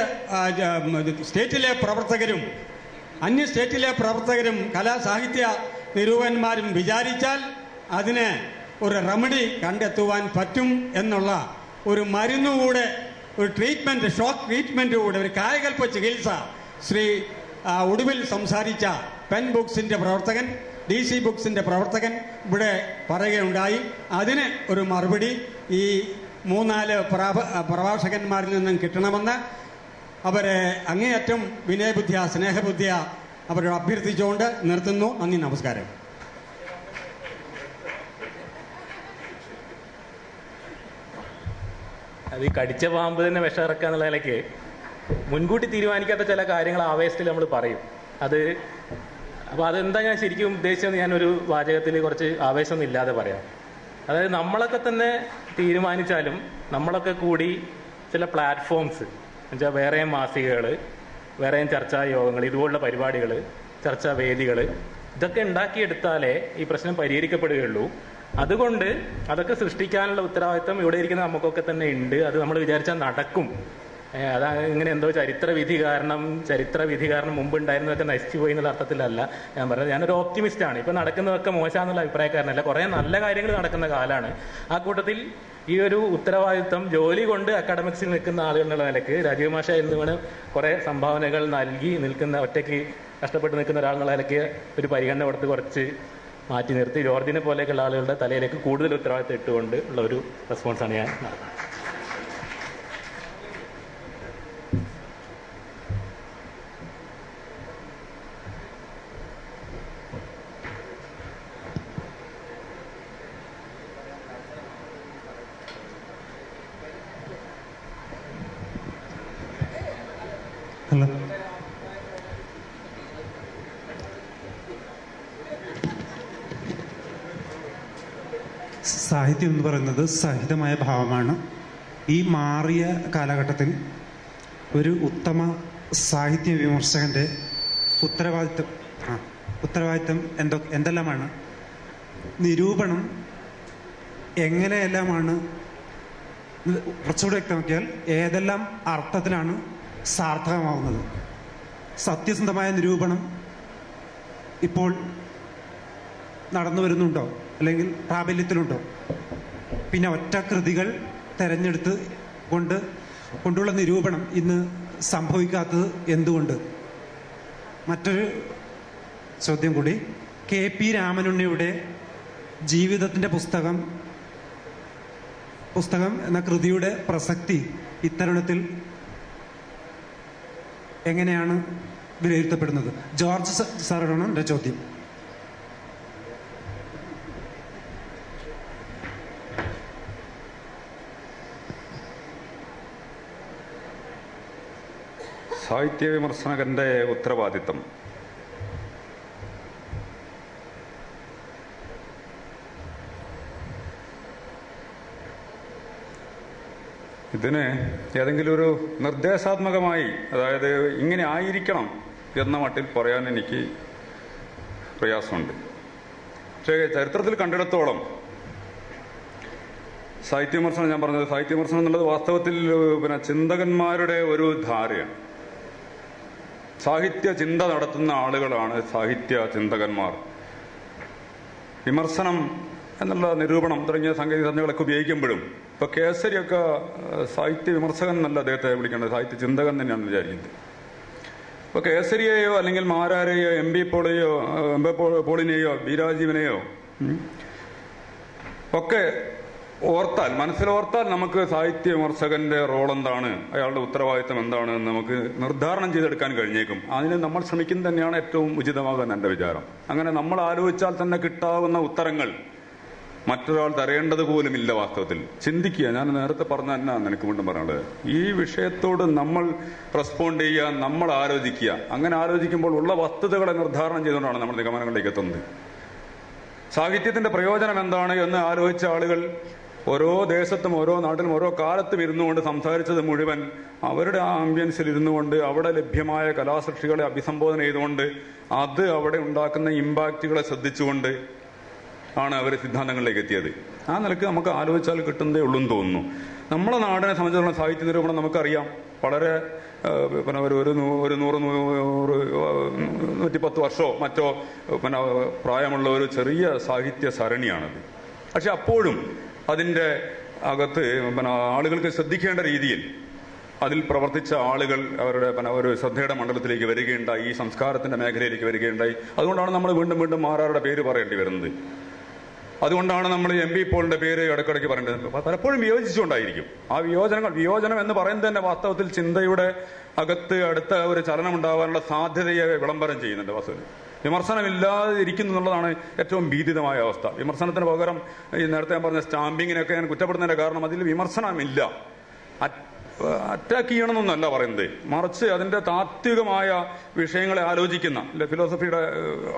സ്റ്റേറ്റിലെ പ്രവർത്തകരും അന്യ സ്റ്റേറ്റിലെ പ്രവർത്തകരും കലാസാഹിത്യ നിരൂപകന്മാരും വിചാരിച്ചാൽ അതിന് ഒരു റെമഡി കണ്ടെത്തുവാൻ പറ്റും എന്നുള്ള ഒരു മരുന്നുകൂടെ, ഒരു ട്രീറ്റ്മെന്റ്, ഷോക്ക് ട്രീറ്റ്മെന്റ് കൂടെ, ഒരു കായകൽപ്പ ചികിത്സ ശ്രീ ഒടുവിൽ സംസാരിച്ച പെൻ ബുക്സിന്റെ പ്രവർത്തകൻ, DC ബുക്സിന്റെ പ്രവർത്തകൻ ഇവിടെ പറയുകയുണ്ടായി. അതിന് ഒരു മറുപടി ഈ 3-4 പ്രഭാഷകന്മാരിൽ നിന്നും കിട്ടണമെന്ന് അവരെ അങ്ങേയറ്റം വിനയബുദ്ധിയ സ്നേഹബുദ്ധിയ അവരോട് അഭ്യർത്ഥിച്ചുകൊണ്ട് നിർത്തുന്നു. നന്ദി, നമസ്കാരം. അത് ഈ കടിച്ച പാമ്പ് തന്നെ വിഷമിറക്കുക എന്നുള്ള നിലയ്ക്ക് മുൻകൂട്ടി തീരുമാനിക്കാത്ത ചില കാര്യങ്ങൾ ആവേശത്തിൽ നമ്മൾ പറയും. അപ്പോൾ അതെന്താ ഞാൻ ശരിക്കും ഉദ്ദേശിച്ചത് ഞാനൊരു വാചകത്തിൽ കുറച്ച് ആവേശമൊന്നും ഇല്ലാതെ പറയാം. അതായത് നമ്മളൊക്കെ തന്നെ തീരുമാനിച്ചാലും നമ്മളൊക്കെ കൂടി ചില പ്ലാറ്റ്ഫോംസ് എന്നുവെച്ചാൽ വേറെയും മാസികകൾ, വേറെയും ചർച്ചാ യോഗങ്ങൾ, ഇതുപോലുള്ള പരിപാടികൾ, ചർച്ചാ വേദികൾ, ഇതൊക്കെ ഉണ്ടാക്കിയെടുത്താലേ ഈ പ്രശ്നം പരിഹരിക്കപ്പെടുകയുള്ളൂ. അതുകൊണ്ട് അതൊക്കെ സൃഷ്ടിക്കാനുള്ള ഉത്തരവാദിത്വം ഇവിടെ ഇരിക്കുന്ന നമുക്കൊക്കെ തന്നെ ഉണ്ട്. അത് നമ്മൾ വിചാരിച്ചാൽ നടക്കും. അതാ ഇങ്ങനെ എന്തോ ചരിത്ര വിധി കാരണം മുമ്പ് ഉണ്ടായിരുന്നതൊക്കെ നശിച്ചു പോയി എന്നുള്ള അർത്ഥത്തിലല്ല ഞാൻ പറഞ്ഞത്. ഞാനൊരു ഓപ്റ്റിമിസ്റ്റാണ്. ഇപ്പം നടക്കുന്നതൊക്കെ മോശമാണെന്നുള്ള അഭിപ്രായക്കാരനല്ല. കുറേ നല്ല കാര്യങ്ങൾ നടക്കുന്ന കാലമാണ്. ആ കൂട്ടത്തിൽ ഈ ഒരു ഉത്തരവാദിത്വം ജോലി കൊണ്ട് അക്കാഡമിക്സിൽ നിൽക്കുന്ന ആളുകൾ എന്നുള്ള നിലയ്ക്ക് രാജീവ് മാഷ എന്നിവണ് കുറേ സംഭാവനകൾ നൽകി നിൽക്കുന്ന, ഒറ്റയ്ക്ക് കഷ്ടപ്പെട്ട് നിൽക്കുന്ന ഒരാൾ എന്നുള്ള നിലയ്ക്ക് ഒരു പരിഗണന കൊടുത്ത് കുറച്ച് മാറ്റി നിർത്തി ജോർജിനെ പോലെയൊക്കെയുള്ള ആളുകളുടെ തലയിലേക്ക് കൂടുതൽ ഉത്തരവാദിത്വം ഇട്ടുകൊണ്ട് ഉള്ള ഒരു റെസ്പോൺസാണ് ഞാൻ നടത്തുന്നത്. ഹലോ, സാഹിത്യം എന്ന് പറയുന്നത് സഹിതമായ ഭാവമാണ്. ഈ മാറിയ കാലഘട്ടത്തിൽ ഒരു ഉത്തമ സാഹിത്യ വിമർശകന്റെ ഉത്തരവാദിത്വം എന്തെല്ലാമാണ്? നിരൂപണം എങ്ങനെയെല്ലാമാണ്, കുറച്ചുകൂടെ വ്യക്തമാക്കിയാൽ ഏതെല്ലാം അർത്ഥത്തിലാണ് സാർത്ഥകമാവുന്നത്? സത്യസന്ധമായ നിരൂപണം ഇപ്പോൾ നടന്നു വരുന്നുണ്ടോ, അല്ലെങ്കിൽ പ്രാബല്യത്തിലുണ്ടോ? പിന്നെ ഒറ്റ കൃതികൾ തെരഞ്ഞെടുത്ത് കൊണ്ടുള്ള നിരൂപണം ഇന്ന് സംഭവിക്കാത്തത് എന്തുകൊണ്ട്? മറ്റൊരു ചോദ്യം കൂടി. KP രാമനുണ്ണിയുടെ ജീവിതത്തിൻ്റെ പുസ്തകം എന്ന കൃതിയുടെ പ്രസക്തി ഇത്തരുണത്തിൽ എങ്ങനെയാണ് വിലയിരുത്തപ്പെടുന്നത്? ജോർജ് സാറാണ് എൻ്റെ ചോദ്യം. സാഹിത്യ വിമർശകന്റെ ഉത്തരവാദിത്തം ഇതിന് ഏതെങ്കിലും ഒരു നിർദ്ദേശാത്മകമായി, അതായത് ഇങ്ങനെ ആയിരിക്കണം എന്ന മട്ടിൽ പറയാൻ എനിക്ക് പ്രയാസമുണ്ട്. പക്ഷേ ചരിത്രത്തിൽ കണ്ടിടത്തോളം സാഹിത്യ വിമർശനം, ഞാൻ പറഞ്ഞത് സാഹിത്യ വിമർശനം എന്നുള്ളത് വാസ്തവത്തിൽ ചിന്തകന്മാരുടെ ഒരു ധാരയാണ്. സാഹിത്യ ചിന്ത നടത്തുന്ന ആളുകളാണ് സാഹിത്യ ചിന്തകന്മാർ. വിമർശനം എന്നുള്ള നിരൂപണം തുടങ്ങിയ സാങ്കേതിക സംജ്ഞകളൊക്കെ ഉപയോഗിക്കുമ്പോഴും ഇപ്പൊ കേസരിയൊക്കെ സാഹിത്യ വിമർശകൻ എന്നല്ല അദ്ദേഹത്തെ വിളിക്കേണ്ടത്, സാഹിത്യ ചിന്തകൻ തന്നെയാണ് വിചാരിക്കുന്നത്. ഇപ്പൊ കേസരിയെയോ അല്ലെങ്കിൽ മാരാരെയോ MB പോളിനെയോ B രാജീവനെയോ ഒക്കെ ഓർത്താൽ, മനസ്സിലോർത്താൽ നമുക്ക് സാഹിത്യ വിമർശകന്റെ റോൾ എന്താണ്, അയാളുടെ ഉത്തരവാദിത്തം എന്താണ് എന്ന് നമുക്ക് നിർദ്ധാരണം ചെയ്തെടുക്കാൻ കഴിഞ്ഞേക്കും. അതിന് നമ്മൾ ശ്രമിക്കുന്നത് തന്നെയാണ് ഏറ്റവും ഉചിതമാകാൻ എൻ്റെ വിചാരം. അങ്ങനെ നമ്മൾ ആലോചിച്ചാൽ തന്നെ കിട്ടാവുന്ന ഉത്തരങ്ങൾ മറ്റൊരാൾ തരേണ്ടത് പോലുമില്ല. വാസ്തവത്തിൽ ചിന്തിക്കുക. ഞാൻ നേരത്തെ പറഞ്ഞ എന്നാണ് എനിക്ക് വീണ്ടും പറയാനുള്ളത്. ഈ വിഷയത്തോട് നമ്മൾ റെസ്പോണ്ട് ചെയ്യുക, നമ്മൾ ആലോചിക്കുക. അങ്ങനെ ആലോചിക്കുമ്പോൾ ഉള്ള വസ്തുതകളെ നിർദ്ധാരണം ചെയ്തുകൊണ്ടാണ് നമ്മൾ നിഗമനങ്ങളിലേക്ക് എത്തുന്നത്. സാഹിത്യത്തിന്റെ പ്രയോജനം എന്താണ് എന്ന് ആലോചിച്ച ആളുകൾ ഓരോ ദേശത്തും ഓരോ നാട്ടിലും ഓരോ കാലത്തും ഇരുന്നുകൊണ്ട് സംസാരിച്ചത് മുഴുവൻ അവരുടെ ആ ആംബിയൻസിൽ ഇരുന്നുകൊണ്ട് അവിടെ ലഭ്യമായ കലാസൃഷ്ടികളെ അഭിസംബോധന ചെയ്തുകൊണ്ട് അത് അവിടെ ഉണ്ടാക്കുന്ന ഇമ്പാക്റ്റുകളെ ശ്രദ്ധിച്ചുകൊണ്ട് ആണ് അവർ സിദ്ധാന്തങ്ങളിലേക്ക് എത്തിയത്. ആ നിലക്ക് നമുക്ക് ആലോചിച്ചാൽ കിട്ടുന്നതേ ഉള്ളൂ എന്ന് തോന്നുന്നു. നമ്മളെ നാടിനെ സംബന്ധിച്ചിടത്തോളം സാഹിത്യ നിരൂപണം നമുക്കറിയാം. വളരെ ഒരു 100-110 വർഷമോ മറ്റോ പ്രായമുള്ള ഒരു ചെറിയ സാഹിത്യ സരണിയാണത്. പക്ഷെ അപ്പോഴും അതിൻ്റെ അകത്ത് ആളുകൾക്ക് ശ്രദ്ധിക്കേണ്ട രീതിയിൽ അതിൽ പ്രവർത്തിച്ച ആളുകൾ അവരുടെ ഒരു ശ്രദ്ധയുടെ മണ്ഡലത്തിലേക്ക് വരികയുണ്ടായി, ഈ സംസ്കാരത്തിന്റെ മേഖലയിലേക്ക് വരികയുണ്ടായി. അതുകൊണ്ടാണ് നമ്മൾ വീണ്ടും വീണ്ടും മാരാരുടെ പേര് പറയേണ്ടി വരുന്നത്. അതുകൊണ്ടാണ് നമ്മൾ MB പോളിന്റെ പേര് ഇടയ്ക്കിടയ്ക്ക് പറയേണ്ടത്. പലപ്പോഴും വിയോജിച്ചുകൊണ്ടായിരിക്കും. ആ വിയോജനം എന്ന് പറയുന്നത് തന്നെ വാസ്തവത്തിൽ ചിന്തയുടെ അകത്ത് അടുത്ത ഒരു ചലനം ഉണ്ടാവാനുള്ള സാധ്യതയെ വിളംബരം ചെയ്യുന്നുണ്ട്. വാസ്തവത്തിൽ വിമർശനമില്ലാതെ ഇരിക്കുന്നു എന്നുള്ളതാണ് ഏറ്റവും ഭീതിതമായ അവസ്ഥ. വിമർശനത്തിന് പകരം ഈ നേരത്തെ ഞാൻ പറഞ്ഞ സ്റ്റാമ്പിങ്ങിനൊക്കെ ഞാൻ കുറ്റപ്പെടുന്നതിന്റെ കാരണം അതിൽ വിമർശനമില്ല. അറ്റാക്ക് ചെയ്യണമെന്നല്ല പറയുന്നത്, മറിച്ച് അതിന്റെ താത്വികമായ വിഷയങ്ങളെ ആലോചിക്കുന്ന ഫിലോസഫിയുടെ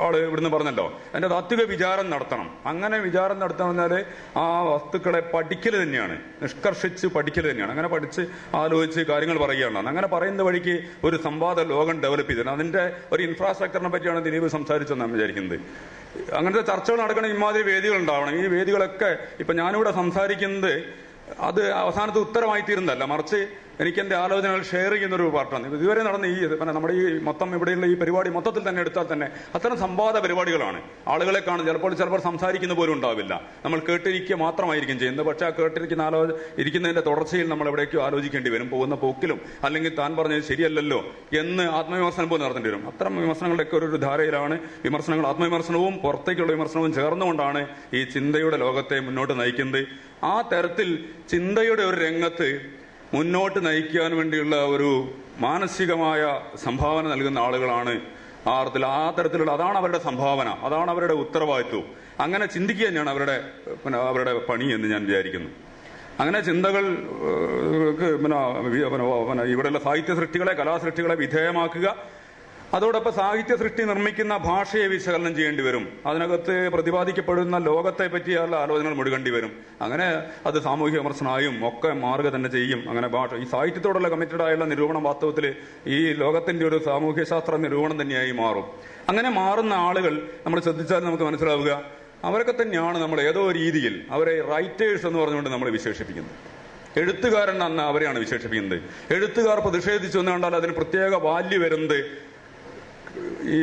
ആള് ഇവിടുന്ന് പറഞ്ഞല്ലോ, അതിന്റെ താത്വിക വിചാരം നടത്തണം. അങ്ങനെ വിചാരം നടത്തണമെന്നാല് ആ വസ്തുക്കളെ പഠിക്കൽ തന്നെയാണ്, നിഷ്കർഷിച്ച് പഠിക്കൽ തന്നെയാണ്. അങ്ങനെ പഠിച്ച് ആലോചിച്ച് കാര്യങ്ങൾ പറയുകയാണ്. അങ്ങനെ പറയുന്ന വഴിക്ക് ഒരു സംവാദ ലോകം ഡെവലപ്പ് ചെയ്തിട്ടുണ്ട്. അതിന്റെ ഒരു ഇൻഫ്രാസ്ട്രക്ചറിനെ പറ്റിയാണ് ദിലീപ് സംസാരിച്ചെന്നാണ് വിചാരിക്കുന്നത്. അങ്ങനത്തെ ചർച്ചകൾ നടക്കണം, ഇമാതിരി വേദികൾ ഉണ്ടാവണം. ഈ വേദികളൊക്കെ ഇപ്പൊ ഞാനിവിടെ സംസാരിക്കുന്നത് അത് അവസാനത്തെ ഉത്തരമായി തീരുന്നതല്ല, മറിച്ച് എനിക്ക് എന്റെ ആലോചനകൾ ഷെയർ ചെയ്യുന്നൊരു പാർട്ടാണ്. ഇതുവരെ നടന്ന നമ്മുടെ ഈ മൊത്തം ഇവിടെയുള്ള ഈ പരിപാടി മൊത്തത്തിൽ തന്നെ എടുത്താൽ തന്നെ അത്തരം സംവാദ പരിപാടികളാണ്. ആളുകളെ കാണും, ചിലപ്പോൾ സംസാരിക്കുന്ന പോലും ഉണ്ടാവില്ല, നമ്മൾ കേട്ടിരിക്കുക മാത്രമായിരിക്കും ചെയ്യുന്നത്. പക്ഷെ ആ ഇരിക്കുന്നതിന്റെ തുടർച്ചയിൽ നമ്മൾ എവിടേക്കോ ആലോചിക്കേണ്ടി വരും, പോകുന്ന പോക്കിലും. അല്ലെങ്കിൽ താൻ പറഞ്ഞത് ശരിയല്ലല്ലോ എന്ന് ആത്മവിമർശനം പോലും നടത്തേണ്ടി വരും. അത്തരം വിമർശനങ്ങളുടെയൊക്കെ ഒരു ധാരയിലാണ് വിമർശനങ്ങൾ, ആത്മവിമർശനവും പുറത്തേക്കുള്ള വിമർശനവും ചേർന്നുകൊണ്ടാണ് ഈ ചിന്തയുടെ ലോകത്തെ മുന്നോട്ട് നയിക്കുന്നത്. ആ തരത്തിൽ ചിന്തയുടെ ഒരു രംഗത്ത് മുന്നോട്ട് നയിക്കാൻ വേണ്ടിയുള്ള ഒരു മാനസികമായ സംഭാവന നൽകുന്ന ആളുകളാണ് ആ തരത്തിലുള്ള, അതാണ് അവരുടെ സംഭാവന, അതാണ് അവരുടെ ഉത്തരവാദിത്വം. അങ്ങനെ ചിന്തിക്കുക തന്നെയാണ് അവരുടെ പണി എന്ന് ഞാൻ വിചാരിക്കുന്നു. അങ്ങനെ ചിന്തകൾ ഇവിടെയുള്ള സാഹിത്യ സൃഷ്ടികളെ, കലാസൃഷ്ടികളെ വിധേയമാക്കുക. അതോടൊപ്പം സാഹിത്യ സൃഷ്ടി നിർമ്മിക്കുന്ന ഭാഷയെ വിശകലനം ചെയ്യേണ്ടി വരും. അതിനകത്ത് പ്രതിപാദിക്കപ്പെടുന്ന ലോകത്തെ പറ്റിയുള്ള ആലോചനകൾ മുഴുകേണ്ടി വരും. അങ്ങനെ അത് സാമൂഹിക വിമർശനമായും ഒക്കെ മാറുക തന്നെ ചെയ്യും. അങ്ങനെ ഈ സാഹിത്യത്തോടുള്ള കമ്മിറ്റഡ് ആയുള്ള നിരൂപണം വാസ്തവത്തിൽ ഈ ലോകത്തിന്റെ ഒരു സാമൂഹ്യ ശാസ്ത്ര നിരൂപണം തന്നെയായി മാറും. അങ്ങനെ മാറുന്ന ആളുകൾ നമ്മൾ ശ്രദ്ധിച്ചാൽ നമുക്ക് മനസ്സിലാവുക, അവരൊക്കെ തന്നെയാണ് നമ്മൾ ഏതോ രീതിയിൽ അവരെ റൈറ്റേഴ്സ് എന്ന് പറഞ്ഞുകൊണ്ട് നമ്മൾ വിശേഷിപ്പിക്കുന്നത്. എഴുത്തുകാരൻ അന്ന് അവരെയാണ് വിശേഷിപ്പിക്കുന്നത്. എഴുത്തുകാർ പ്രതിഷേധിച്ചു എന്ന് കണ്ടാൽ അതിന് പ്രത്യേക വാല്യൂ വരുന്നത് ഈ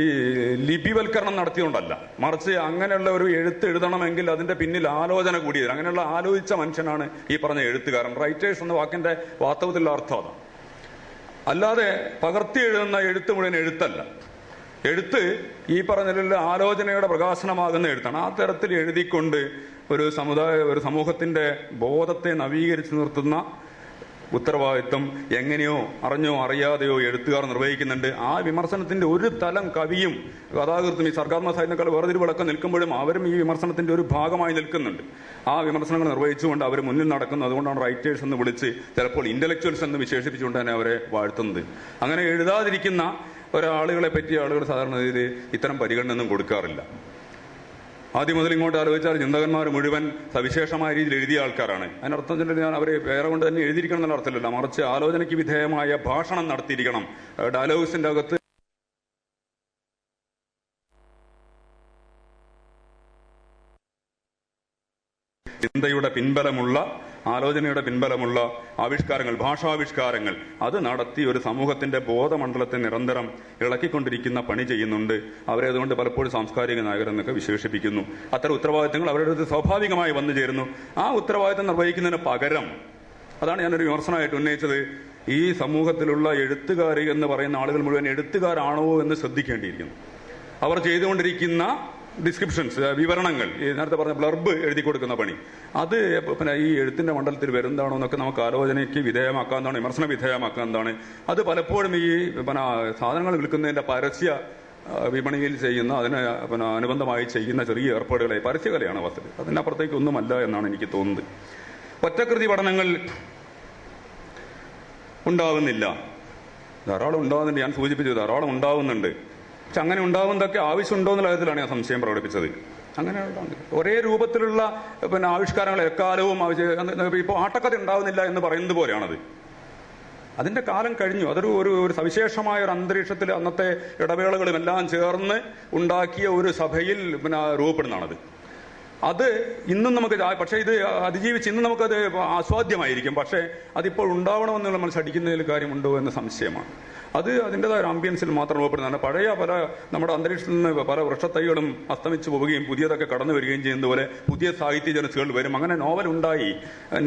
ലിപിവൽക്കരണം നടത്തിയോണ്ടല്ല, മറിച്ച് അങ്ങനെയുള്ള ഒരു എഴുത്ത് എഴുതണമെങ്കിൽ അതിന്റെ പിന്നിൽ ആലോചന കൂടിയത്. അങ്ങനെയുള്ള ആലോചിച്ച മനുഷ്യനാണ് ഈ പറഞ്ഞ എഴുത്തുകാരൻ. റൈറ്റേഴ്സ് എന്ന വാക്കിന്റെ വാസ്തവത്തിലുള്ള അർത്ഥം അതാണ്. അല്ലാതെ പകർത്തി എഴുതുന്ന എഴുത്ത് മുഴുവൻ എഴുത്തല്ല. എഴുത്ത് ഈ പറഞ്ഞ ആലോചനയുടെ പ്രകാശനമാകുന്ന എഴുത്താണ്. ആ തരത്തിൽ എഴുതിക്കൊണ്ട് ഒരു സമൂഹത്തിന്റെ ബോധത്തെ നവീകരിച്ചു നിർത്തുന്ന ഉത്തരവാദിത്വം എങ്ങനെയോ അറിഞ്ഞോ അറിയാതെയോ എഴുത്തുകാർ നിർവഹിക്കുന്നുണ്ട്. ആ വിമർശനത്തിന്റെ ഒരു തലം കവിയും കഥാകൃത്തും ഈ സർഗാത്മക സാഹിത്യങ്ങൾ വേർതിരിവുകളൊക്കെ നിൽക്കുമ്പോഴും അവരും ഈ വിമർശനത്തിന്റെ ഒരു ഭാഗമായി നിൽക്കുന്നുണ്ട്. ആ വിമർശനങ്ങൾ നിർവഹിച്ചുകൊണ്ട് അവർ മുന്നിൽ നടക്കുന്നത്. അതുകൊണ്ടാണ് റൈറ്റേഴ്സ് എന്ന് വിളിച്ച് ചിലപ്പോൾ ഇന്റലക്ച്വൽസ് എന്ന് വിശേഷിപ്പിച്ചുകൊണ്ട് തന്നെ അവരെ വാഴ്ത്തുന്നത്. അങ്ങനെ എഴുതാതിരിക്കുന്ന ഒരാളുകളെ പറ്റി ആളുകൾ സാധാരണ രീതിയിൽ ഇത്തരം പരിഗണനയൊന്നും കൊടുക്കാറില്ല. ആദ്യം മുതൽ ഇങ്ങോട്ട് ആലോചിച്ചാൽ ചിന്തകന്മാർ മുഴുവൻ സവിശേഷമായ രീതിയിൽ എഴുതിയ ആൾക്കാരാണ്. അതിനർത്ഥം ഞാൻ അവരെ വേറെ കൊണ്ട് തന്നെ എഴുതിയിരിക്കണം എന്നുള്ള അർത്ഥമില്ല, മറിച്ച് ആലോചനയ്ക്ക് വിധേയമായ ഭാഷണം നടത്തിയിരിക്കണം. ഡയലോഗ്സിന്റെ അകത്ത് ചിന്തയുടെ പിൻബലമുള്ള, ആലോചനയുടെ പിൻബലമുള്ള ആവിഷ്കാരങ്ങൾ, ഭാഷാവിഷ്കാരങ്ങൾ അത് നടത്തി ഒരു സമൂഹത്തിന്റെ ബോധമണ്ഡലത്തെ നിരന്തരം ഇളക്കിക്കൊണ്ടിരിക്കുന്ന പണി ചെയ്യുന്നുണ്ട്. അവരെ അതുകൊണ്ട് പലപ്പോഴും സാംസ്കാരിക നായകരെന്നൊക്കെ വിശേഷിപ്പിക്കുന്നു. അത്തരം ഉത്തരവാദിത്തങ്ങൾ അവരുടെ സ്വാഭാവികമായി വന്നു ചേരുന്നു. ആ ഉത്തരവാദിത്തം നിർവഹിക്കുന്നതിന് പകരം, അതാണ് ഞാനൊരു വിമർശനമായിട്ട് ഉന്നയിച്ചത്, ഈ സമൂഹത്തിലുള്ള എഴുത്തുകാർ എന്ന് പറയുന്ന ആളുകൾ മുഴുവൻ എഴുത്തുകാരാണോ എന്ന് ശ്രദ്ധിക്കേണ്ടിയിരിക്കുന്നു. അവർ ചെയ്തുകൊണ്ടിരിക്കുന്ന ഡിസ്ക്രിപ്ഷൻസ്, വിവരണങ്ങൾ, നേരത്തെ പറഞ്ഞ ബ്ലർബ് എഴുതി കൊടുക്കുന്ന പണി, അത് പിന്നെ ഈ എഴുത്തിന്റെ മണ്ഡലത്തിൽ വരുന്നതാണോ എന്നൊക്കെ നമുക്ക് ആലോചനയ്ക്ക് വിധേയമാക്കാവുന്നതാണ്, വിമർശന വിധേയമാക്കാവുന്നതാണ്. അത് പലപ്പോഴും ഈ പിന്നെ സാധനങ്ങൾ വിൽക്കുന്നതിന്റെ പരസ്യ വിപണിയിൽ ചെയ്യുന്ന, അതിന് പിന്നെ അനുബന്ധമായി ചെയ്യുന്ന ചെറിയ ഏർപ്പാടുകളെ പരസ്യകലയാണ് വസ്തുത. അതിനപ്പുറത്തേക്ക് ഒന്നുമല്ല എന്നാണ് എനിക്ക് തോന്നുന്നത്. ഒറ്റകൃതി പഠനങ്ങൾ ഉണ്ടാവുന്നില്ല, ധാരാളം ഉണ്ടാവുന്നുണ്ട്. ഞാൻ സൂചിപ്പിച്ചത് ധാരാളം ഉണ്ടാവുന്നുണ്ട്. പക്ഷെ അങ്ങനെ ഉണ്ടാവുന്നതൊക്കെ ആവശ്യമുണ്ടോ എന്നുള്ള കാര്യത്തിലാണ് ഞാൻ സംശയം പ്രകടിപ്പിച്ചത്. അങ്ങനെ ഒരേ രൂപത്തിലുള്ള പിന്നെ ആവിഷ്കാരങ്ങൾ എക്കാലവും ഇപ്പോൾ ആട്ടക്കഥ ഉണ്ടാവുന്നില്ല എന്ന് പറയുന്നത് പോലെയാണത്. അതിന്റെ കാലം കഴിഞ്ഞു. അതൊരു ഒരു സവിശേഷമായ ഒരു അന്തരീക്ഷത്തിൽ അന്നത്തെ ഇടവേളകളും എല്ലാം ചേർന്ന് ഉണ്ടാക്കിയ ഒരു സഭയിൽ പിന്നെ രൂപപ്പെടുന്നതാണത്. അത് ഇന്നും നമുക്ക്, പക്ഷേ ഇത് അതിജീവിച്ച് ഇന്ന് നമുക്കത് ആസ്വാദ്യമായിരിക്കും. പക്ഷേ അതിപ്പോൾ ഉണ്ടാവണമെന്ന് നമ്മൾ ശഠിക്കുന്നതിൽ കാര്യമുണ്ടോ എന്ന സംശയമാണ്. അത് അതിൻ്റെതായ ഒരു ആംബിയൻസിൽ മാത്രം രൂപപ്പെടുന്നതാണ്. പഴയ പല നമ്മുടെ അന്തരീക്ഷത്തിൽ നിന്ന് പല വൃക്ഷത്തൈകളും അസ്തമിച്ചു പോവുകയും പുതിയതൊക്കെ കടന്നു വരികയും ചെയ്യുന്ന പോലെ പുതിയ സാഹിത്യ ജനസുകൾ വരും. അങ്ങനെ നോവൽ ഉണ്ടായി,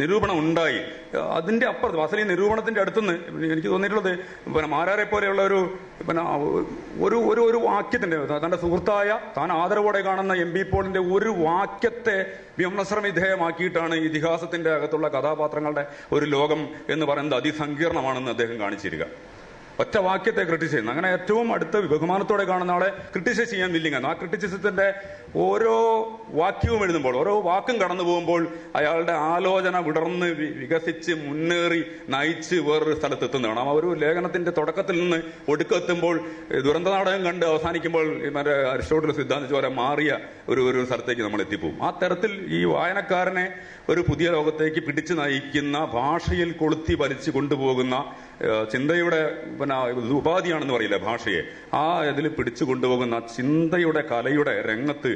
നിരൂപണം ഉണ്ടായി. അതിന്റെ അപ്പുറത്ത് വാസന നിരൂപണത്തിന്റെ അടുത്തുനിന്ന് എനിക്ക് തോന്നിയിട്ടുള്ളത് പിന്നെ മാരാരെ പോലെയുള്ള പിന്നെ ഒരു വാക്യത്തിന്റെ, തന്റെ സുഹൃത്തായ താൻ ആദരവോടെ കാണുന്ന MP പോളിന്റെ ഒരു വാക്യത്തെ വിമർശന വിധേയമാക്കിയിട്ടാണ് ഇതിഹാസത്തിന്റെ അകത്തുള്ള കഥാപാത്രങ്ങളുടെ ഒരു ലോകം എന്ന് പറയുന്നത് അതിസങ്കീർണമാണെന്ന് അദ്ദേഹം കാണിച്ചിരിക്കുക. ഒറ്റ വാക്യത്തെ ക്രിട്ടിസൈസ് ചെയ്യുന്നു. അങ്ങനെ ഏറ്റവും അടുത്ത ബഹുമാനത്തോടെ കാണുന്ന ആളെ ക്രിട്ടിസൈസ് ചെയ്യാൻ വില്ലിങ്ങാണ്. ആ ക്രിട്ടിസിസത്തിന്റെ ഓരോ വാക്യവും എഴുതുമ്പോൾ, ഓരോ വാക്കും കടന്നു പോകുമ്പോൾ അയാളുടെ ആലോചന വിടർന്ന് വികസിച്ച് മുന്നേറി നയിച്ച് വേറൊരു സ്ഥലത്തെത്തുന്നതാണ്. ആ ഒരു ലേഖനത്തിന്റെ തുടക്കത്തിൽ നിന്ന് ഒടുക്കെത്തുമ്പോൾ ദുരന്ത നാടകം കണ്ട് അവസാനിക്കുമ്പോൾ മറ്റേ അരിസ്റ്റോട്ടിൽ സിദ്ധാന്തിച്ച പോലെ മാറിയ ഒരു സ്ഥലത്തേക്ക് നമ്മൾ എത്തിപ്പോകും. ആ തരത്തിൽ ഈ വായനക്കാരനെ ഒരു പുതിയ ലോകത്തേക്ക് പിടിച്ചു നയിക്കുന്ന, ഭാഷയിൽ കൊളുത്തി വലിച്ചു കൊണ്ടുപോകുന്ന, ചിന്തയുടെ പിന്നെ ഉപാധിയാണെന്ന് പറയില്ല ഭാഷയെ, ആ ഇതിൽ പിടിച്ചു കൊണ്ടുപോകുന്ന ചിന്തയുടെ കലയുടെ രംഗത്ത്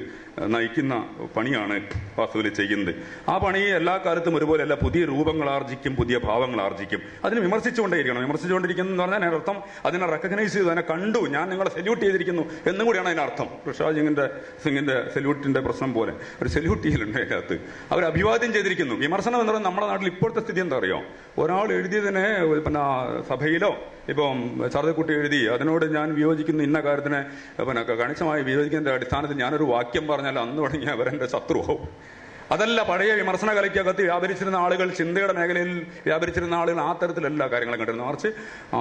നയിക്കുന്ന പണിയാണ് വാസ്തവത്തിൽ ചെയ്യുന്നത്. ആ പണി എല്ലാ കാലത്തും ഒരുപോലെയല്ല. പുതിയ രൂപങ്ങൾ ആർജിക്കും, പുതിയ ഭാവങ്ങൾ ആർജിക്കും. അതിന് വിമർശിച്ചുകൊണ്ടേയിരിക്കണം. വിമർശിച്ചുകൊണ്ടിരിക്കുന്നു എന്ന് പറഞ്ഞാൽ അതിനർത്ഥം അതിനെ റെക്കഗ്നൈസ് ചെയ്തു, അതിനെ കണ്ടു, ഞാൻ നിങ്ങളെ സെല്യൂട്ട് ചെയ്തിരിക്കുന്നു എന്നും കൂടിയാണ് അതിനർത്ഥം. ഋഷാജ് സിംഗിന്റെ സെല്യൂട്ടിന്റെ പ്രശ്നം പോലെ ഒരു സെല്യൂട്ട് ചെയ്യലുണ്ട് അതിനകത്ത്. അവർ അഭിവാദ്യം ചെയ്തിരിക്കുന്നു. വിമർശനം എന്ന് പറയുന്നത് നമ്മുടെ നാട്ടിൽ ഇപ്പോഴത്തെ സ്ഥിതി എന്താ അറിയോ? ഒരാൾ എഴുതിയതിനെ പിന്നെ സഭയിലോ ഇപ്പം ചാർദക്കുട്ടി എഴുതി അതിനോട് ഞാൻ വിയോജിക്കുന്ന ഇന്ന കാര്യത്തിന് പിന്നെ കണിശമായി വിയോജിക്കുന്നതിന്റെ അടിസ്ഥാനത്തിൽ ഞാനൊരു വാക്യം പറഞ്ഞാൽ അന്ന് തുടങ്ങി അവരെന്റെ ശത്രുവാവും. അതല്ല പഴയ വിമർശന കലയ്ക്കകത്ത് വ്യാപരിച്ചിരുന്ന ആളുകൾ, ചിന്തയുടെ മേഖലയിൽ വ്യാപരിച്ചിരുന്ന ആളുകൾ ആ തരത്തിലല്ല കാര്യങ്ങളും കണ്ടിരുന്നു. മറിച്ച്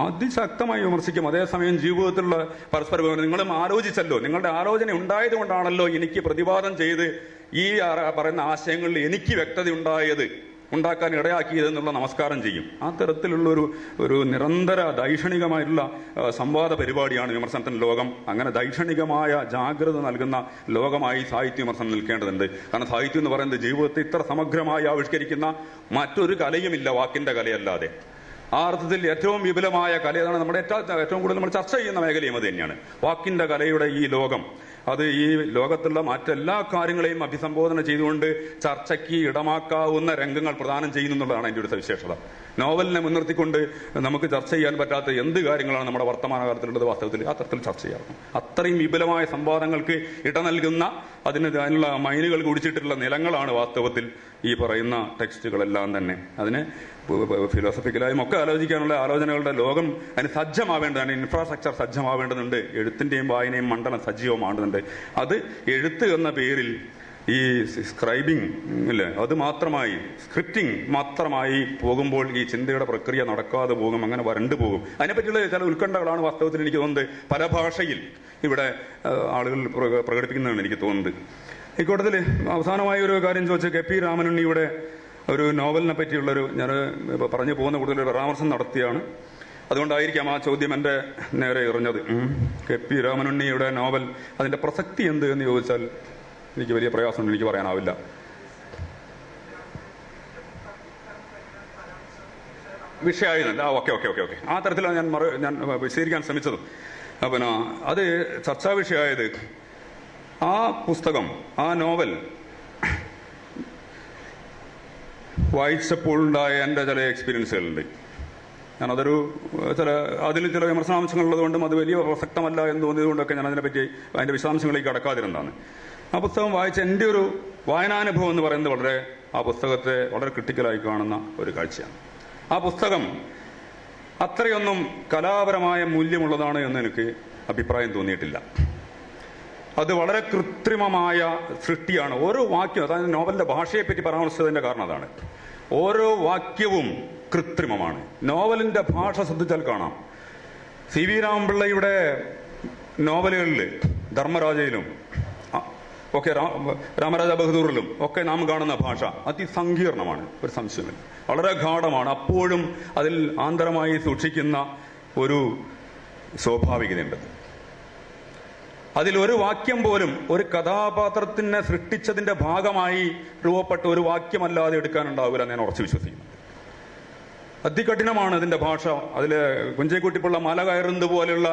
അതിശക്തമായി വിമർശിക്കും. അതേസമയം ജീവിതത്തിലുള്ള പരസ്പര നിങ്ങളും ആലോചിച്ചല്ലോ, നിങ്ങളുടെ ആലോചന ഉണ്ടായത് കൊണ്ടാണല്ലോ എനിക്ക് പ്രതിവാദം ചെയ്ത് ഈ പറയുന്ന ആശയങ്ങളിൽ എനിക്ക് വ്യക്തത ഉണ്ടാക്കാൻ ഇടയാക്കിയതെന്നുള്ള നമസ്കാരം ചെയ്യും. ആ തരത്തിലുള്ള ഒരു നിരന്തര ദൈക്ഷണികമായിട്ടുള്ള സംവാദ പരിപാടിയാണ് വിമർശനത്തിന്റെ ലോകം. അങ്ങനെ ദൈക്ഷണികമായ ജാഗ്രത നൽകുന്ന ലോകമായി സാഹിത്യ വിമർശനം നിൽക്കേണ്ടതുണ്ട്. കാരണം സാഹിത്യം എന്ന് പറയുന്നത് ജീവിതത്തെ ഇത്ര സമഗ്രമായി ആവിഷ്കരിക്കുന്ന മറ്റൊരു കലയുമില്ല വാക്കിന്റെ കലയല്ലാതെ. ആ അർത്ഥത്തിൽ ഏറ്റവും വിപുലമായ കല, അതാണ് നമ്മുടെ ഏറ്റവും കൂടുതൽ നമ്മൾ ചർച്ച ചെയ്യുന്ന മേഖലയും അത് തന്നെയാണ്. വാക്കിന്റെ കലയുടെ ഈ ലോകം അത് ഈ ലോകത്തുള്ള മറ്റെല്ലാ കാര്യങ്ങളെയും അഭിസംബോധന ചെയ്തുകൊണ്ട് ചർച്ചയ്ക്ക് ഇടമാക്കാവുന്ന രംഗങ്ങൾ പ്രദാനം ചെയ്യുന്നു എന്നുള്ളതാണ് അതിൻ്റെ ഒരു സവിശേഷത. നോവലിനെ മുൻനിർത്തിക്കൊണ്ട് നമുക്ക് ചർച്ച ചെയ്യാൻ പറ്റാത്ത എന്ത് കാര്യങ്ങളാണ് നമ്മുടെ വർത്തമാനകാലത്തിലുള്ളത് വാസ്തവത്തിൽ അത്തരത്തിൽ ചർച്ച ചെയ്യാറുണ്ട്. അത്രയും വിപുലമായ സംവാദങ്ങൾക്ക് ഇട നൽകുന്ന അതിനുള്ള മൈനുകൾ കുടിച്ചിട്ടുള്ള നിലങ്ങളാണ് വാസ്തവത്തിൽ ഈ പറയുന്ന ടെക്സ്റ്റുകളെല്ലാം തന്നെ. അതിന് ഫിലോസഫിക്കലായും ഒക്കെ ആലോചിക്കാനുള്ള ആലോചനകളുടെ ലോകം അതിന് സജ്ജമാവേണ്ടതാണ്. ഇൻഫ്രാസ്ട്രക്ചർ സജ്ജമാവേണ്ടതുണ്ട്. എഴുത്തിന്റെയും വായനയും മണ്ഡലം സജീവമാവേണ്ടതുണ്ട്. അത് എഴുത്ത് എന്ന പേരിൽ ഈ സ്ക്രൈബിംഗ് അല്ലേ, അത് മാത്രമായി സ്ക്രിപ്റ്റിംഗ് മാത്രമായി പോകുമ്പോൾ ഈ ചിന്തയുടെ പ്രക്രിയ നടക്കാതെ പോകും, അങ്ങനെ വരണ്ടു പോകും. അതിനെപ്പറ്റിയുള്ള ചില ഉത്കണ്ഠകളാണ് വാസ്തവത്തിൽ എനിക്ക് തോന്നുന്നത് പല ഭാഷയിൽ ഇവിടെ ആളുകൾ പ്രകടിപ്പിക്കുന്നതാണ് എനിക്ക് തോന്നുന്നത്. ഇക്കൂട്ടത്തിൽ അവസാനമായ ഒരു കാര്യം ചോദിച്ചാൽ കെ പി രാമനുണ്ണിയുടെ ഒരു നോവലിനെ പറ്റിയുള്ളൊരു ഞാൻ പറഞ്ഞു പോകുന്ന കൂടുതൽ പരാമർശം നടത്തിയാണ്. അതുകൊണ്ടായിരിക്കാം ആ ചോദ്യം എൻ്റെ നേരെ എറിഞ്ഞത്. കെ പി രാമനുണ്ണിയുടെ നോവൽ അതിൻ്റെ പ്രസക്തി എന്ത് എന്ന് ചോദിച്ചാൽ എനിക്ക് വലിയ പ്രയാസമുണ്ട്, എനിക്ക് പറയാനാവില്ല. വിഷയമായിരുന്നല്ല. ഓക്കെ ഓക്കെ ഓക്കെ ഓക്കെ ആ തരത്തിലാണ് ഞാൻ വിശദീകരിക്കാൻ ശ്രമിച്ചത്. പിന്നെ അത് ചർച്ചാ വിഷയമായത് ആ പുസ്തകം, ആ നോവൽ വായിച്ചപ്പോഴുണ്ടായ എൻ്റെ ചില എക്സ്പീരിയൻസുകളുണ്ട്. ഞാനതൊരു അതിൽ ചില വിമർശനാംശങ്ങളുള്ളതുകൊണ്ടും അത് വലിയ പ്രസക്തമല്ല എന്ന് തോന്നിയതുകൊണ്ടൊക്കെ ഞാൻ അതിനെപ്പറ്റി അതിൻ്റെ വിശദാംശങ്ങളിലേക്ക് കടക്കാതിരുന്നതാണ്. ആ പുസ്തകം വായിച്ച എൻ്റെ ഒരു വായനാനുഭവം എന്ന് പറയുന്നത് ആ പുസ്തകത്തെ വളരെ ക്രിട്ടിക്കലായി കാണുന്ന ഒരു കാഴ്ചയാണ്. ആ പുസ്തകം അത്രയൊന്നും കലാപരമായ മൂല്യമുള്ളതാണ് എന്ന് എനിക്ക് അഭിപ്രായം തോന്നിയിട്ടില്ല. അത് വളരെ കൃത്രിമമായ സൃഷ്ടിയാണ്. ഓരോ വാക്യം, അതായത് നോവലിന്റെ ഭാഷയെപ്പറ്റി പരാമർശിച്ചതിന്റെ കാരണം അതാണ്. ഓരോ വാക്യവും കൃത്രിമമാണ്. നോവലിന്റെ ഭാഷ ശ്രദ്ധിച്ചാൽ കാണാം. സി വി രാമപിള്ളയുടെ നോവലുകളിൽ ധർമ്മരാജയിലും ഒക്കെ രാമരാജ ബഹദൂറിലും ഒക്കെ നാം കാണുന്ന ഭാഷ അതിസങ്കീർണമാണ്, ഒരു സംശയമില്ല. വളരെ ഗാഢമാണ്. അപ്പോഴും അതിൽ ആന്തരമായി സൂക്ഷിക്കുന്ന ഒരു സ്വാഭാവികതയുണ്ട്. അതിലൊരു വാക്യം പോലും ഒരു കഥാപാത്രത്തിനെ സൃഷ്ടിച്ചതിന്റെ ഭാഗമായി രൂപപ്പെട്ട ഒരു വാക്യമല്ലാതെ എടുക്കാനുണ്ടാവില്ല ഞാൻ ഉറച്ചു വിശ്വസിക്കുന്നു. അതികഠിനമാണ് അതിന്റെ ഭാഷ. അതില് കുഞ്ചേക്കുട്ടിപ്പുള്ള മല കയറുന്നത് പോലെയുള്ള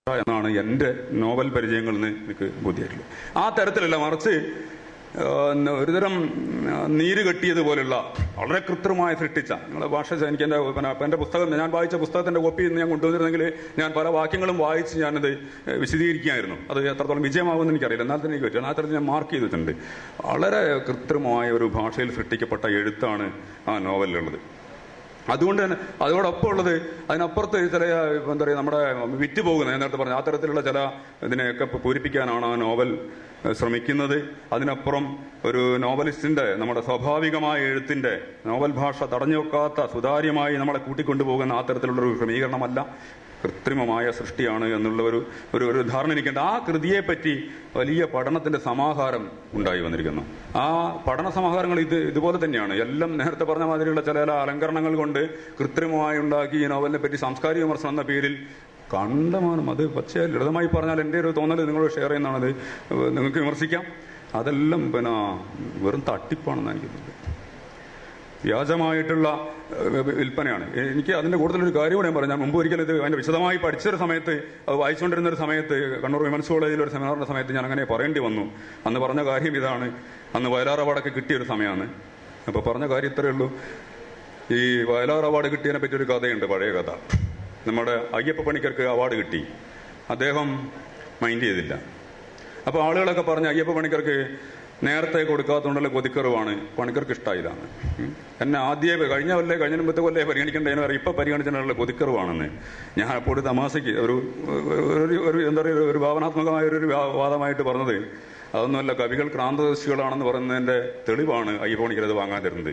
എന്നാണ് എൻ്റെ നോവൽ പരിചയങ്ങളിൽ നിന്ന് എനിക്ക് ബോധ്യമായിട്ടുള്ളത്. ആ തരത്തിലല്ല, മറിച്ച് ഒരുതരം നീര് കെട്ടിയതുപോലുള്ള വളരെ കൃത്രിമമായി സൃഷ്ടിച്ച നിങ്ങളെ ഭാഷ. എനിക്ക് എൻ്റെ പുസ്തകം, ഞാൻ വായിച്ച പുസ്തകത്തിന്റെ കോപ്പി ഞാൻ കൊണ്ടുവന്നിരുന്നെങ്കിൽ ഞാൻ പല വാക്യങ്ങളും വായിച്ച് ഞാനത് വിശദീകരിക്കുകയായിരുന്നു. അത് എത്രത്തോളം വിജയമാകുമെന്ന് എനിക്കറിയില്ല, എന്നാൽ തന്നെ എനിക്ക് പറ്റും. ആ തരത്തിൽ ഞാൻ മാർക്ക് ചെയ്തിട്ടുണ്ട്. വളരെ കൃത്രിമമായ ഒരു ഭാഷയിൽ സൃഷ്ടിക്കപ്പെട്ട എഴുത്താണ് ആ നോവലിലുള്ളത്. അതുകൊണ്ട് തന്നെ അതോടൊപ്പം ഉള്ളത്, അതിനപ്പുറത്ത് ചില എന്താ പറയുക, നമ്മുടെ വിറ്റുപോകുന്ന, ഞാൻ നേരത്തെ പറഞ്ഞ ആ തരത്തിലുള്ള ചില ഇതിനെയൊക്കെ പൂരിപ്പിക്കാനാണ് ആ നോവൽ ശ്രമിക്കുന്നത്. അതിനപ്പുറം ഒരു നോവലിസ്റ്റിന്റെ, നമ്മുടെ സ്വാഭാവികമായ എഴുത്തിന്റെ നോവൽ ഭാഷ തടഞ്ഞു വെക്കാത്ത സുതാര്യമായി നമ്മളെ കൂട്ടിക്കൊണ്ടുപോകുന്ന ആ തരത്തിലുള്ളൊരു ക്രമീകരണമല്ല, കൃത്രിമമായ സൃഷ്ടിയാണ് എന്നുള്ള ഒരു ധാരണ എനിക്കുണ്ട്. ആ കൃതിയെപ്പറ്റി വലിയ പഠനത്തിന്റെ സമാഹാരം ഉണ്ടായി വന്നിരിക്കുന്നു. ആ പഠന സമാഹാരങ്ങൾ ഇതുപോലെ തന്നെയാണ്. എല്ലാം നേരത്തെ പറഞ്ഞ മാതിരിയുള്ള ചില അലങ്കരണങ്ങൾ കൊണ്ട് കൃത്രിമമായി ഉണ്ടാക്കി ഈ നോവലിനെ പറ്റി സാംസ്കാരിക വിമർശനം എന്ന പേരിൽ കണ്ടമാനം, അത് പക്ഷേ ലളിതമായി പറഞ്ഞാൽ എൻ്റെ ഒരു തോന്നൽ നിങ്ങളോട് ഷെയർ ചെയ്യുന്നതാണത്. നിങ്ങൾക്ക് വിമർശിക്കാം. അതെല്ലാം വെറും തട്ടിപ്പാണെന്ന് എനിക്ക് തോന്നുന്നത്. വ്യാജമായിട്ടുള്ള വിൽപ്പനയാണ്. എനിക്ക് അതിന്റെ കൂടുതലൊരു കാര്യം കൂടെ ഞാൻ പറഞ്ഞു. ഞാൻ മുമ്പ് ഒരിക്കലും ഇത് അതിന്റെ വിശദമായി പഠിച്ചൊരു സമയത്ത്, അത് വായിച്ചുകൊണ്ടിരുന്ന ഒരു സമയത്ത്, കണ്ണൂർ വിമൻസ് കോളേജിൽ ഒരു സെമിനാറിന്റെ സമയത്ത് ഞാൻ അങ്ങനെ പറയേണ്ടി വന്നു. അന്ന് പറഞ്ഞ കാര്യം ഇതാണ്. അന്ന് വയലാർ അവാർഡൊക്കെ കിട്ടിയൊരു സമയമാണ്. അപ്പൊ പറഞ്ഞ കാര്യം ഇത്രയേ ഉള്ളൂ. ഈ വയലാർ അവാർഡ് കിട്ടിയതിനെ പറ്റി ഒരു കഥയുണ്ട്, പഴയ കഥ. നമ്മുടെ അയ്യപ്പ പണിക്കർക്ക് അവാർഡ് കിട്ടി, അദ്ദേഹം മൈൻഡ് ചെയ്തില്ല. അപ്പോൾ ആളുകളൊക്കെ പറഞ്ഞ് അയ്യപ്പ പണിക്കർക്ക് നേരത്തെ കൊടുക്കാത്തതുകൊണ്ടുള്ള കൊതിക്കറിവാണ് പണിക്കർക്ക് ഇഷ്ടമായതാണ്. എന്നെ ആദ്യമേ കഴിഞ്ഞ മുമ്പത്തെ കൊല്ലേ പരിഗണിക്കേണ്ടതിന് പറയും ഇപ്പം പരിഗണിച്ചിട്ടുള്ള കൊതിക്കറിവാണെന്ന്. ഞാൻ അപ്പോൾ ഒരു തമാശയ്ക്ക് എന്താ പറയുക ഒരു ഭാവനാത്മകമായ ഒരു വാദമായിട്ട് പറഞ്ഞത് അതൊന്നുമല്ല, കവികൾ ക്രാന്തദർശികളാണെന്ന് പറയുന്നതിൻ്റെ തെളിവാണ് അയ്യപ്പണിക്കരത് വാങ്ങാൻ തരുന്നത്.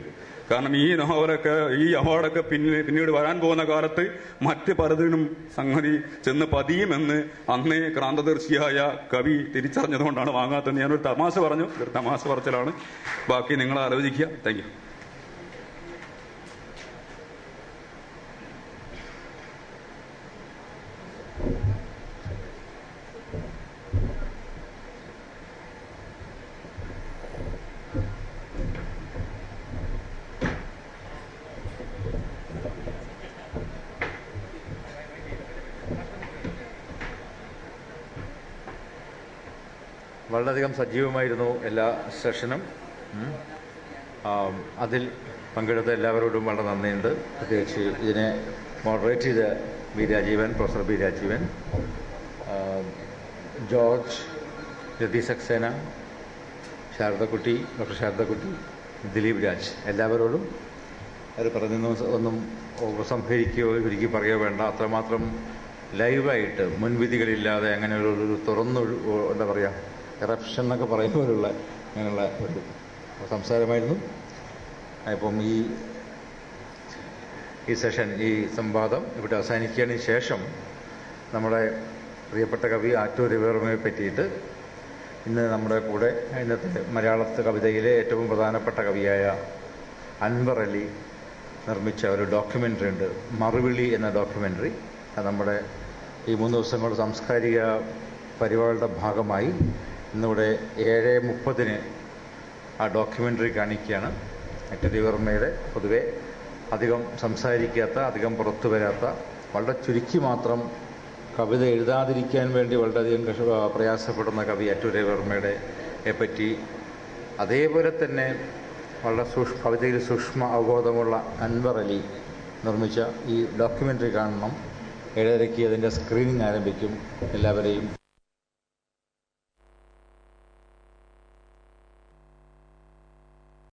കാരണം ഈ നോവലൊക്കെ ഈ അവാർഡൊക്കെ പിന്നീട് വരാൻ പോകുന്ന കാലത്ത് മറ്റ് പലതിനും സംഗതി ചെന്ന് പതിയുമെന്ന് അന്നേ ക്രാന്തദർശിയായ കവി തിരിച്ചറിഞ്ഞതുകൊണ്ടാണ് വാങ്ങാത്തത്. ഞാനൊരു തമാശ പറഞ്ഞു, ഒരു തമാശ പറച്ചിലാണ്. ബാക്കി നിങ്ങൾ ആലോചിക്കുക. Thank you. വളരെയധികം സജീവമായിരുന്നു എല്ലാ സെഷനും. അതിൽ പങ്കെടുത്ത എല്ലാവരോടും വളരെ നന്ദിയുണ്ട്. പ്രത്യേകിച്ച് ഇതിനെ മോഡറേറ്റ് ചെയ്ത പ്രൊഫസർ ബി രാജീവൻ, ജോർജ്, രതി സക്സേന, ഡോക്ടർ ശാരദക്കുട്ടി, ദിലീപ് രാജ്, എല്ലാവരോടും അവർ ഒന്നും ഉപസംഹരിക്കുകയോ ചുരുക്കി പറയുകയോ വേണ്ട. അത്രമാത്രം ലൈവായിട്ട് മുൻവിധികളില്ലാതെ അങ്ങനെയുള്ളൊരു എന്താ പറയുക, കറപ്ഷൻ എന്നൊക്കെ പറയുമ്പോഴുള്ള അങ്ങനെയുള്ള ഒരു സംസാരമായിരുന്നു. ഇപ്പം ഈ സെഷൻ, ഈ സംവാദം ഇവിടെ അവസാനിക്കുന്നതിന് ശേഷം നമ്മുടെ പ്രിയപ്പെട്ട കവി ആറ്റൂർ രവിവർമ്മയെ പറ്റിയിട്ട് ഇന്ന് നമ്മുടെ കൂടെ ഇന്നത്തെ മലയാള കവിതയിലെ ഏറ്റവും പ്രധാനപ്പെട്ട കവിയായ അൻവർ അലി നിർമ്മിച്ച ഒരു ഡോക്യുമെൻ്ററി ഉണ്ട്, മറുവിളി എന്ന ഡോക്യുമെൻ്ററി. അത് നമ്മുടെ ഈ 3 ദിവസങ്ങളുടെ സാംസ്കാരിക പരിപാടിയുടെ ഭാഗമായി ഇന്നിവിടെ 7:30 ആ ഡോക്യുമെൻ്ററി കാണിക്കുകയാണ്. ആറ്റൂർ രവിവർമ്മയുടെ പൊതുവെ അധികം സംസാരിക്കാത്ത, അധികം പുറത്തു വരാത്ത, വളരെ ചുരുക്കി മാത്രം കവിത എഴുതാതിരിക്കാൻ വേണ്ടി വളരെയധികം പ്രയാസപ്പെടുന്ന കവി ആറ്റൂർ രവിവർമ്മയുടെ പറ്റി, അതേപോലെ തന്നെ വളരെ കവിതയിൽ സൂക്ഷ്മ അവബോധമുള്ള അൻവർ അലി നിർമ്മിച്ച ഈ ഡോക്യുമെൻ്ററി കാണണം. 7:30 അതിൻ്റെ സ്ക്രീനിങ് ആരംഭിക്കും. എല്ലാവരെയും